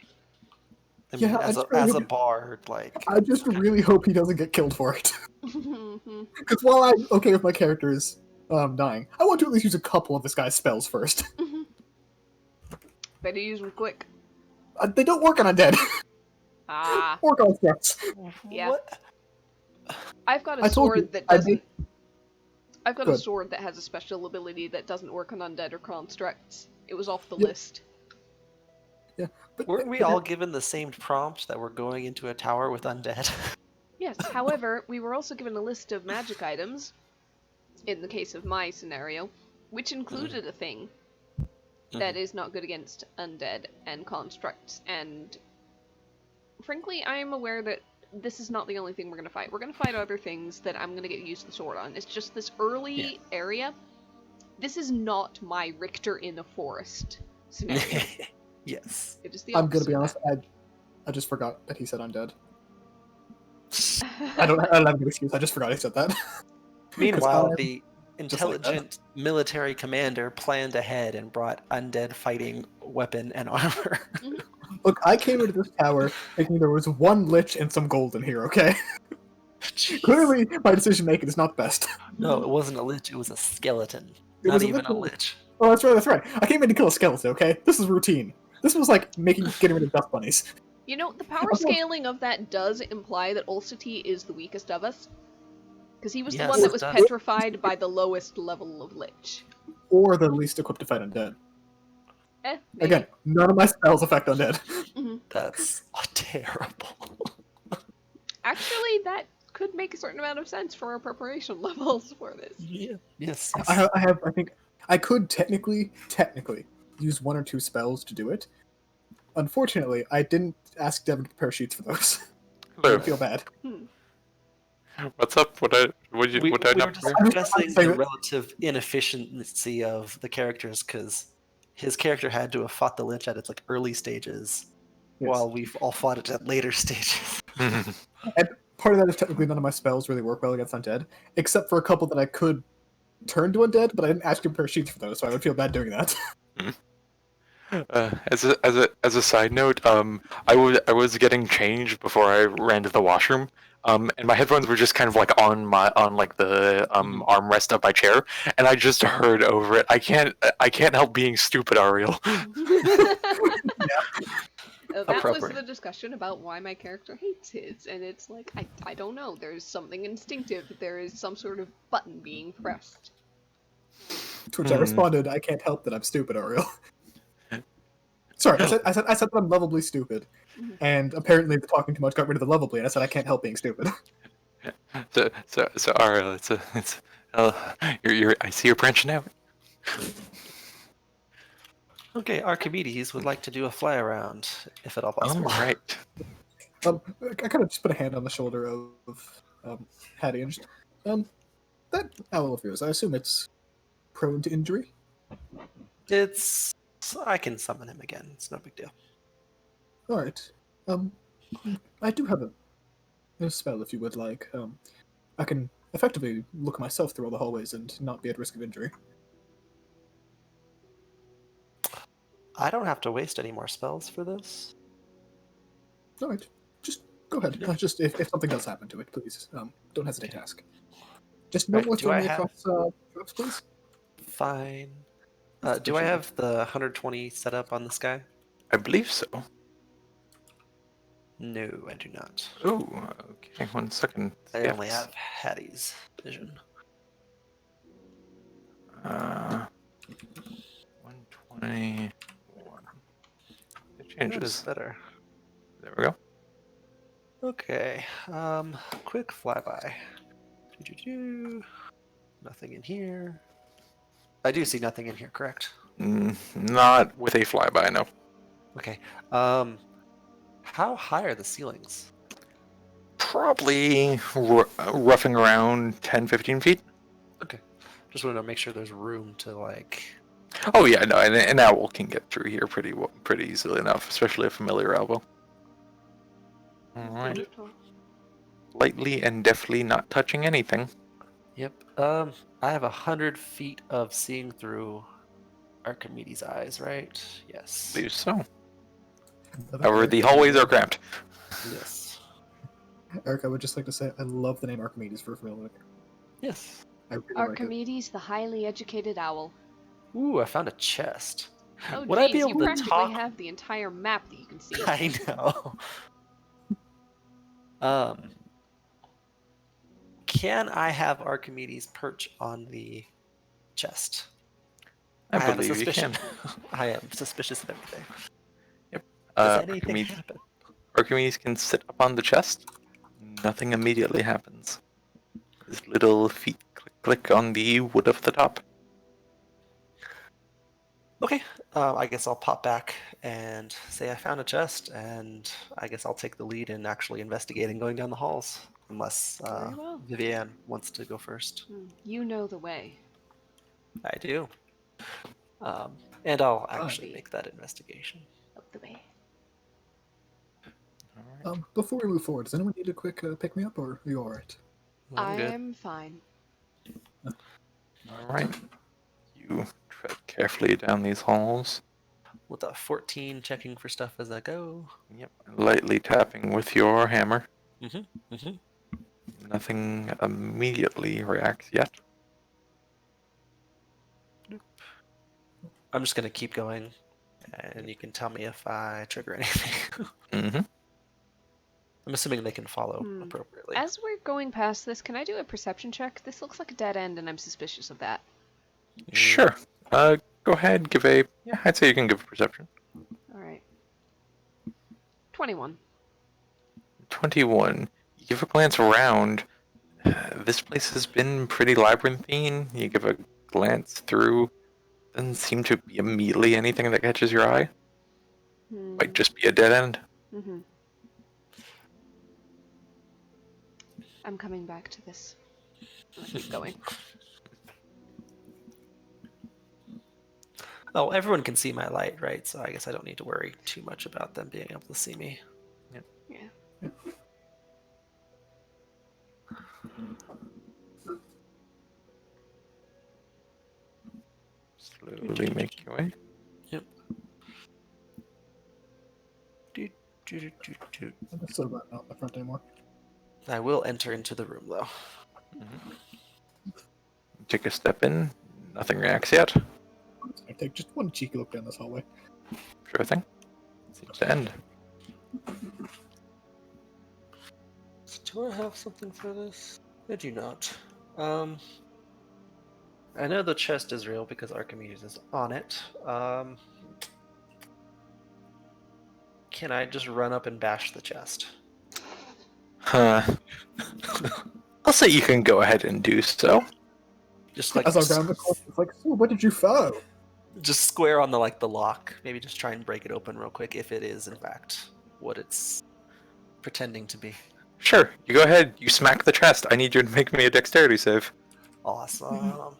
I mean, Yeah, I as just a, as a really- bard, like... I just really hope he doesn't get killed for it. Because while I'm okay with my characters dying, I want to at least use a couple of this guy's spells first. Better use them quick. They don't work on undead. Ah, Or constructs. yeah. What? I've got a I told sword you, that I doesn't. did- I've got a Good. sword that has a special ability that doesn't work on undead or constructs. It was off the Yep. list. But, Weren't we all given the same prompt that we're going into a tower with undead? Yes, however, we were also given a list of magic items, in the case of my scenario, which included a thing that is not good against undead and constructs, and frankly, I am aware that this is not the only thing we're going to fight. We're going to fight other things that I'm going to get used to the sword on. It's just this early area. This is not my Richter in a forest scenario. Yes. It is the I'm gonna be opposite honest, I just forgot that he said undead. I don't have an excuse, I just forgot he said that. Meanwhile, I'm the just like that. intelligent military commander planned ahead and brought undead fighting weapon and armor. Look, I came into this tower thinking there was one lich and some gold in here, okay? Jeez. Clearly, my decision making is not best. No, it wasn't a lich, it was a skeleton. It Not was a even a lich. lich. Oh, that's right. I came in to kill a skeleton, okay? This is routine. This was like getting rid of dust bunnies. You know, the power scaling of that does imply that Ulcity is the weakest of us. Because he was the Yes, one that it was does. petrified by the lowest level of Lich. Or the least equipped to fight undead. Maybe. Again, none of my spells affect undead. That's terrible. Actually, that could make a certain amount of sense for our preparation levels for this. Yeah. Yes. I think I could technically use one or two spells to do it. Unfortunately, I didn't ask Devin to prepare sheets for those. I Hello. feel bad. What's up? What I We not were just do? discussing saying the that- relative inefficiency of the characters because his character had to have fought the lich at its like early stages, Yes. while we've all fought it at later stages. And part of that is technically none of my spells really work well against undead, except for a couple that I could turned undead, but I didn't actually prepare sheets for those, so I would feel bad doing that. As a side note, I was getting changed before I ran to the washroom, and my headphones were just kind of like on like the armrest of my chair, and I just heard over it. I can't help being stupid, Ariel. That was Appropriate. the discussion about why my character hates his, and it's like, I don't know, there's something instinctive, there is some sort of button being pressed. To which I responded, "I can't help that I'm stupid, Ariel." Sorry, I said that I'm lovably stupid, and apparently talking too much got rid of the lovably, and I said I can't help being stupid. So Ariel, I see you're branching out. Okay, Archimedes would like to do a fly around, if at all possible. All right. I kind of just put a hand on the shoulder of Hattie and just, that owl of yours, I assume it's prone to injury? I can summon him again. It's no big deal. Alright. I do have a spell if you would like. I can effectively look myself through all the hallways and not be at risk of injury. I don't have to waste any more spells for this. Alright. Just go ahead. Just if something does happen to it, please, don't hesitate to ask. Just no Right, more do I throwing me have- across traps, please. Fine. Do I have the 120 set up on this guy? I believe so. No, I do not. Oh, okay. 1 second. I Yes. only have Hattie's vision. 121. It That is changes. better. There we go. Okay. Quick flyby. Nothing in here. I do see nothing in here, correct? Not with a flyby, no. Okay. How high are the ceilings? Probably roughing around 10-15 feet. Okay. Just want to make sure there's room to like. Oh yeah, no, and an owl can get through here pretty easily enough, especially a familiar owl. All right. Wonderful. Lightly and deftly, not touching anything. Yep. I have 100 feet of seeing through Archimedes' eyes, right? Yes. I believe so. However, the hallways are cramped. Yes. Eric, I would just like to say I love the name Archimedes for a familiar. Yes. I really like it. Archimedes, the highly educated owl. Ooh, I found a chest. Oh, Would I be geez, able you to practically talk? have the entire map that you can see. I know. Can I have Archimedes perch on the chest? I have a believe you suspicion. can. I am suspicious of everything. Yep. Does anything happen? Archimedes can sit up on the chest. Nothing immediately happens. His little feet click on the wood of the top. Okay, I guess I'll pop back and say I found a chest, and I guess I'll take the lead in actually investigating going down the halls, unless Very well. Vivienne wants to go first. You know the way. I do. And I'll actually Alrighty. make that investigation. Of the way. Before we move forward, does anyone need a quick pick me up, or are you alright? I'm good. I'm fine. All right. You tread carefully down these halls. With a 14 checking for stuff as I go. Yep. Lightly tapping with your hammer. Mm-hmm. Nothing immediately reacts yet. I'm just gonna keep going, and you can tell me if I trigger anything. Mm-hmm. I'm assuming they can follow appropriately. As we're going past this, can I do a perception check? This looks like a dead end, and I'm suspicious of that. Sure. Go ahead. Yeah, I'd say you can give a perception. Alright. 21. 21. You give a glance around. This place has been pretty labyrinthine. You give a glance through. Doesn't seem to be immediately anything that catches your eye. Might just be a dead end. Mm-hmm. I'm coming back to this. I'll keep going. Oh, everyone can see my light, right? So I guess I don't need to worry too much about them being able to see me. Yeah. slowly make your way. Yep. Do, do, do, do, do. I'm just sort of not in the front anymore. I will enter into the room though. Take a step in. Nothing reacts yet. I take just one cheeky look down this hallway. Sure thing. Seems to end. Do I have something for this? I do not. I know the chest is real because Archimedes is on it. Can I just run up and bash the chest? Huh. I'll say you can go ahead and do so. Just like As I round the corner, it's like, so what did you follow? just square on the lock. Maybe just try and break it open real quick if it is in fact what it's pretending to be. Sure, you go ahead. You smack the chest. I need you to make me a dexterity save. Awesome.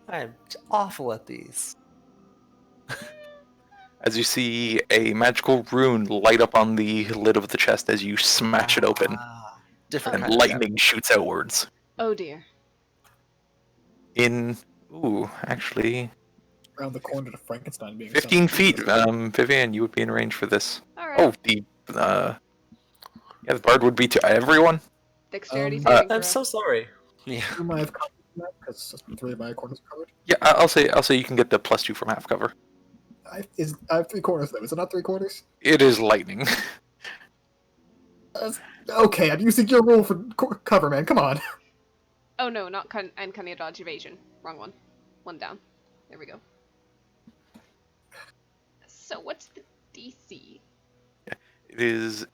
I'm awful at these. As you see a magical rune light up on the lid of the chest as you smash it open, Different and kind of lightning shoots outwards. Oh dear. Actually, Around the corner to Frankenstein being 15 summoned. feet. Vivian, you would be in range for this. Alright. Oh, the bard would be to everyone. Dexterity um, saving throw. I'm so sorry. Yeah. Who might have covered that because 3 of my corners are covered. Yeah, I'll say you can get the +2 from half cover. I have 3 corners though. Is it not 3 quarters? It is lightning. Okay, I'm using your rule for cover, man. Come on. Oh no, not uncanny dodge evasion. Wrong one. One down. There we go. So what's the DC? It is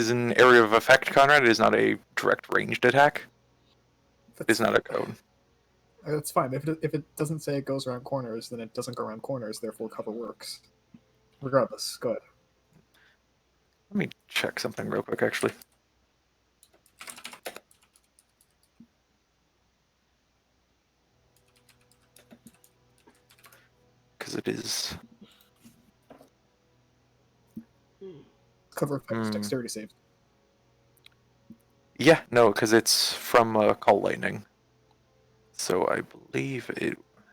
an area of effect, Conrad. It is not a direct ranged attack. It is not a code. That's fine. If it doesn't say it goes around corners, then it doesn't go around corners. Therefore, cover works. Regardless, go ahead. Let me check something real quick, actually. Because it is... Cover effects, dexterity saves. Yeah, no, because it's from Call Lightning. So I believe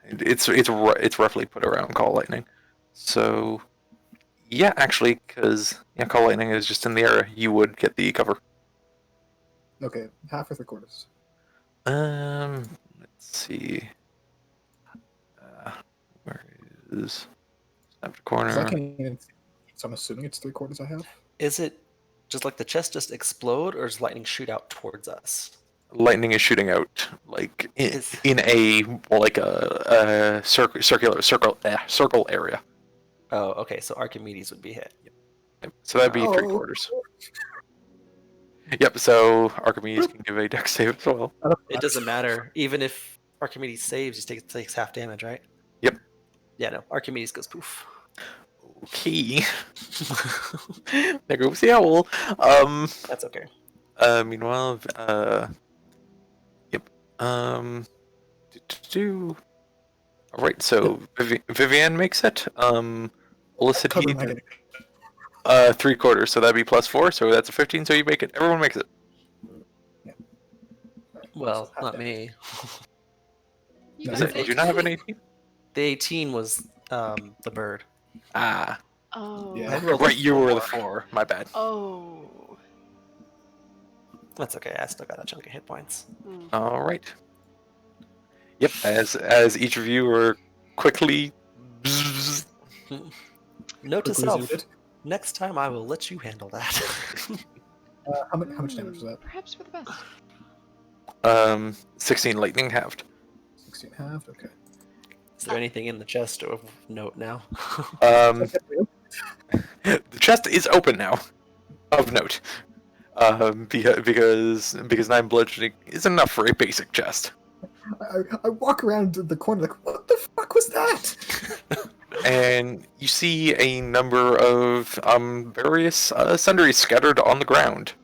it's roughly put around Call Lightning. So yeah, actually, because Call Lightning is just in the area, you would get the cover. Okay, half or 3 quarters. Let's see. Where is Snap to 'Cause I corner? can't even see, so I'm assuming it's 3 quarters I have. Is it just like the chest just explode, or does lightning shoot out towards us? Lightning is shooting out like in a circle area. Oh, okay. So Archimedes would be hit. Yep, so that'd be 3 quarters. Yep. So Archimedes can give a dex save as well. It doesn't matter. Even if Archimedes saves, he takes half damage, right? Yep. Yeah, no. Archimedes goes poof. Okay. There goes the owl. That's okay. Meanwhile, yep. All right. So Vivian makes it. Illicit Cover heat. am I getting? 3 quarters. So that'd be +4. So that's a 15. So you make it. Everyone makes it. Well, half not damage. me. You No, got Did you not have an 18? The 18 was the bird. Ah, Oh. Yeah. right. You were the 4. My bad. Oh. That's okay. I still got a chunk of hit points. All right. Yep. As each of you are quickly. Note to Quickly self: zooted. next time I will let you handle that. How much damage was that? Perhaps for the best. 16 lightning halved. 16 halved. Okay. Is there anything in the chest of note now? The chest is open now. Of note. Because 9 bludgeoning is enough for a basic chest. I walk around the corner like, what the fuck was that? And you see a number of various sundries scattered on the ground.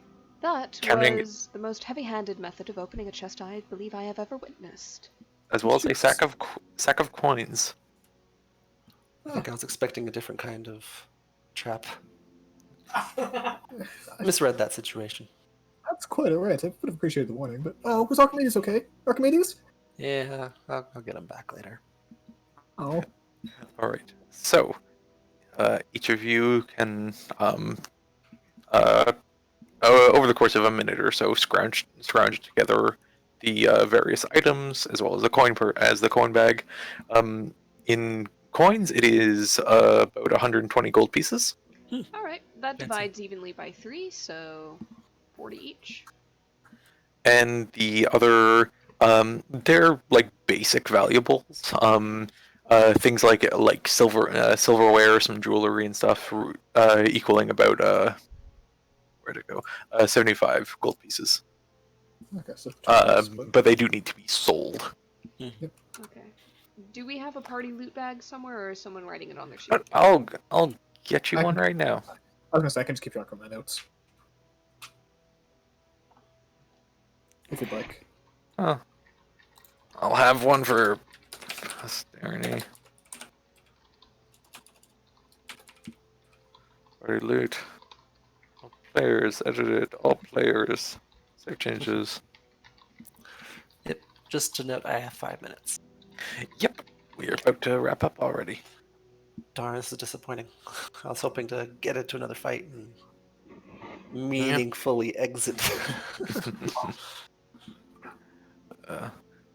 That Counting- was the most heavy-handed method of opening a chest I believe I have ever witnessed. As well as a sack of coins. I think I was expecting a different kind of trap. Misread that situation. That's quite alright. I would have appreciated the warning, but was Archimedes okay? Archimedes? Yeah, I'll get him back later. Oh, All right. So, each of you can, uh, over the course of a minute or so, scrounge together the various items as well as the coin bag. In coins, it is about 120 gold pieces, All right, that Fancy. divides evenly by 3, so 40 each. and the other, they're like basic valuables. Things like silverware, some jewelry and stuff, equaling about where'd it go? 75 gold pieces. okay, so 20 split. But they do need to be sold. Okay. Do we have a party loot bag somewhere, or is someone writing it on their sheet? But I'll get you I one can- right now. I was gonna say I can just keep track of my notes if you'd like. Oh, I'll have one for posterity. Party loot. All players edited. All players. Save changes. Yep. Just to note, I have 5 minutes. Yep, we are about to wrap up already. Darn, this is disappointing. I was hoping to get into another fight and meaningfully exit.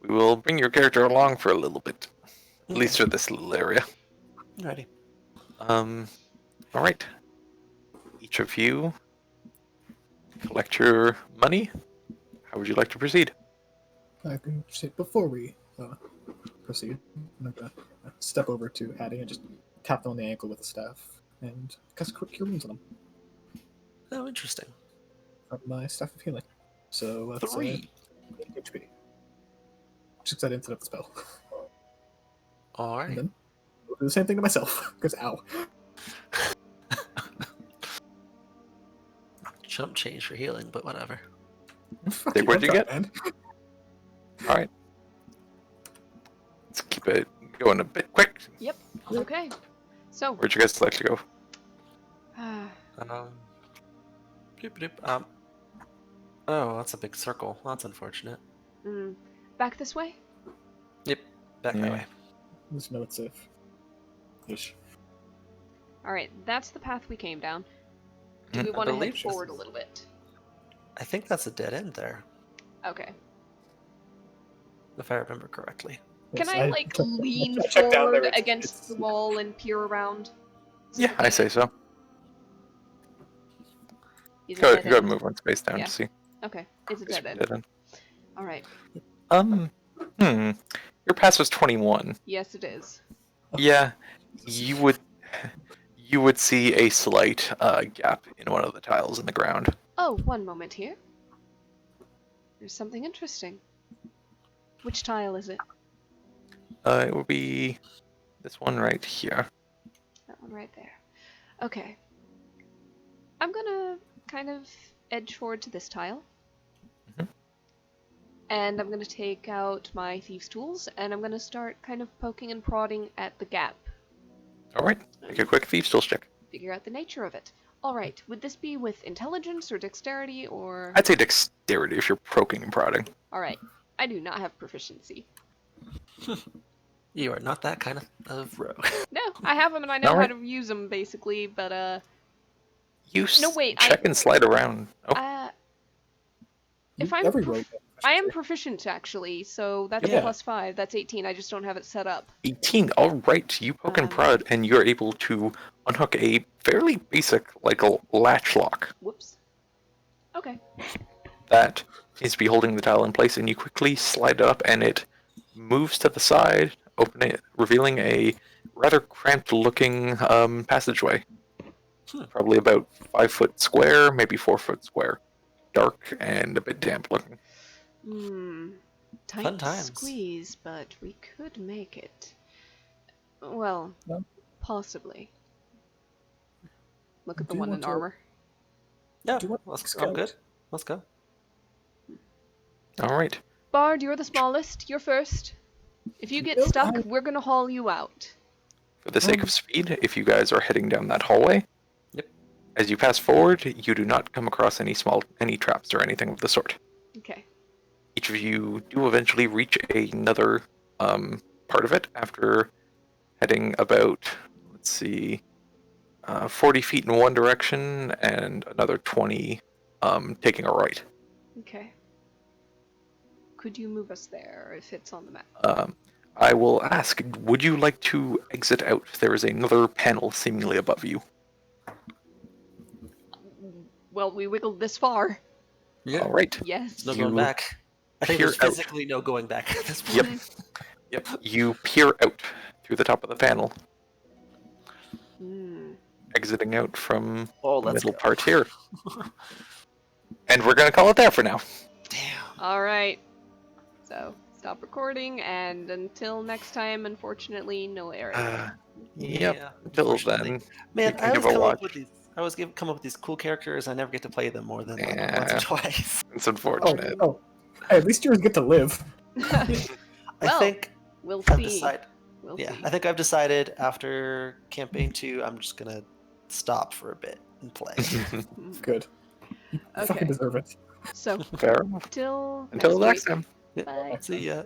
We will bring your character along for a little bit, at least for this little area. Alrighty. All right. Each of you collect your money. How would you like to proceed? I can say before we proceed, I'm gonna step over to Hattie and just tap them on the ankle with the staff and cast quick cure wounds on them Oh, interesting. from my staff of healing. So that's 3. 8 HP. Just because I didn't set up the spell. And Alright. then I'll do the same thing to myself because ow. Chump change for healing, but whatever. Fuck Take what I'm you get. trying, man. All right. Let's keep it going a bit quick. Yep. Okay. So, Where'd you guys like to go? Doop doop. Oh, that's a big circle. That's unfortunate. back this way? Yep. Back Yeah. that way. Just know it's safe. Ish. All right, that's the path we came down. Do Mm, we I want to head believe forward a little bit? I think that's a dead end there, Okay. if I remember correctly. Can Yes, I like lean I checked down there, forward it's- against it's- the wall and peer around? Yeah, I say so. He's a Go dead ahead, end. move one space down Yeah. to see. Okay, it's a dead end. Dead end. All right. Your pass was 21. Yes, it is. Yeah, you would see a slight gap in one of the tiles in the ground. Oh, one moment here. There's something interesting. Which tile is it? It would be this one right here. That one right there. Okay. I'm gonna kind of edge forward to this tile. Mhm. And I'm gonna take out my thieves' tools and I'm gonna start kind of poking and prodding at the gap. All right, make a quick thieves' tools check. Figure out the nature of it. Alright, would this be with intelligence or dexterity or... I'd say dexterity if you're poking and prodding. Alright, I do not have proficiency. You are not that kind of rogue. No, I have them and I know how Alright. to use them basically, but You No, wait, check and slide around. Oh, if I'm Every prof- rogue. I am proficient actually, so that's Yeah. a +5. That's 18. I just don't have it set up. 18. All right, you poke and prod, and you're able to unhook a fairly basic, like a latch lock Whoops. Okay. that seems to be holding the tile in place, and you quickly slide it up, and it moves to the side, revealing a rather cramped-looking passageway. Probably about 5 foot square, maybe 4 foot square. Dark and a bit damp looking. Tight Fun times. squeeze, but we could make it. Well, No? possibly. Look at the Do you one in want to- armor. Yeah, Do you want I'm scout? good. Let's go. All right. Bard, you're the smallest. You're first. If you get No, stuck, I- we're gonna haul you out. For the sake of speed, if you guys are heading down that hallway, Yep. as you pass forward, you do not come across any traps or anything of the sort. Okay. Each of you do eventually reach another part of it after heading about, let's see, 40 feet in one direction and another 20 taking a right. Okay. Could you move us there if it's on the map? I will ask, would you like to exit out? There is another panel seemingly above you. Well, we wiggled this far. Yeah. All right. Yes. No You going back. I think peer there's out. physically no going back at this Yep. point. Yep. You peer out through the top of the panel, Hmm. exiting out from Oh, the let's middle go. part here. And we're going to call it there for now. Damn. All right. So stop recording, and until next time, unfortunately, no area. Yep. Yeah, Until unfortunately. then, Man, you can I always give a come watch. up with these. come up with these cool characters. I never get to play them more than like once Yeah. or twice. It's Oh, unfortunate. oh. Hey, at least yours get to live. I Well, think we'll I've see. decided. We'll Yeah, see. I think I've decided after campaign 2, I'm just gonna stop for a bit and play. Good. You Okay. fucking deserve it. So Fair enough. till Until next next week. time. Yeah, Bye. see ya.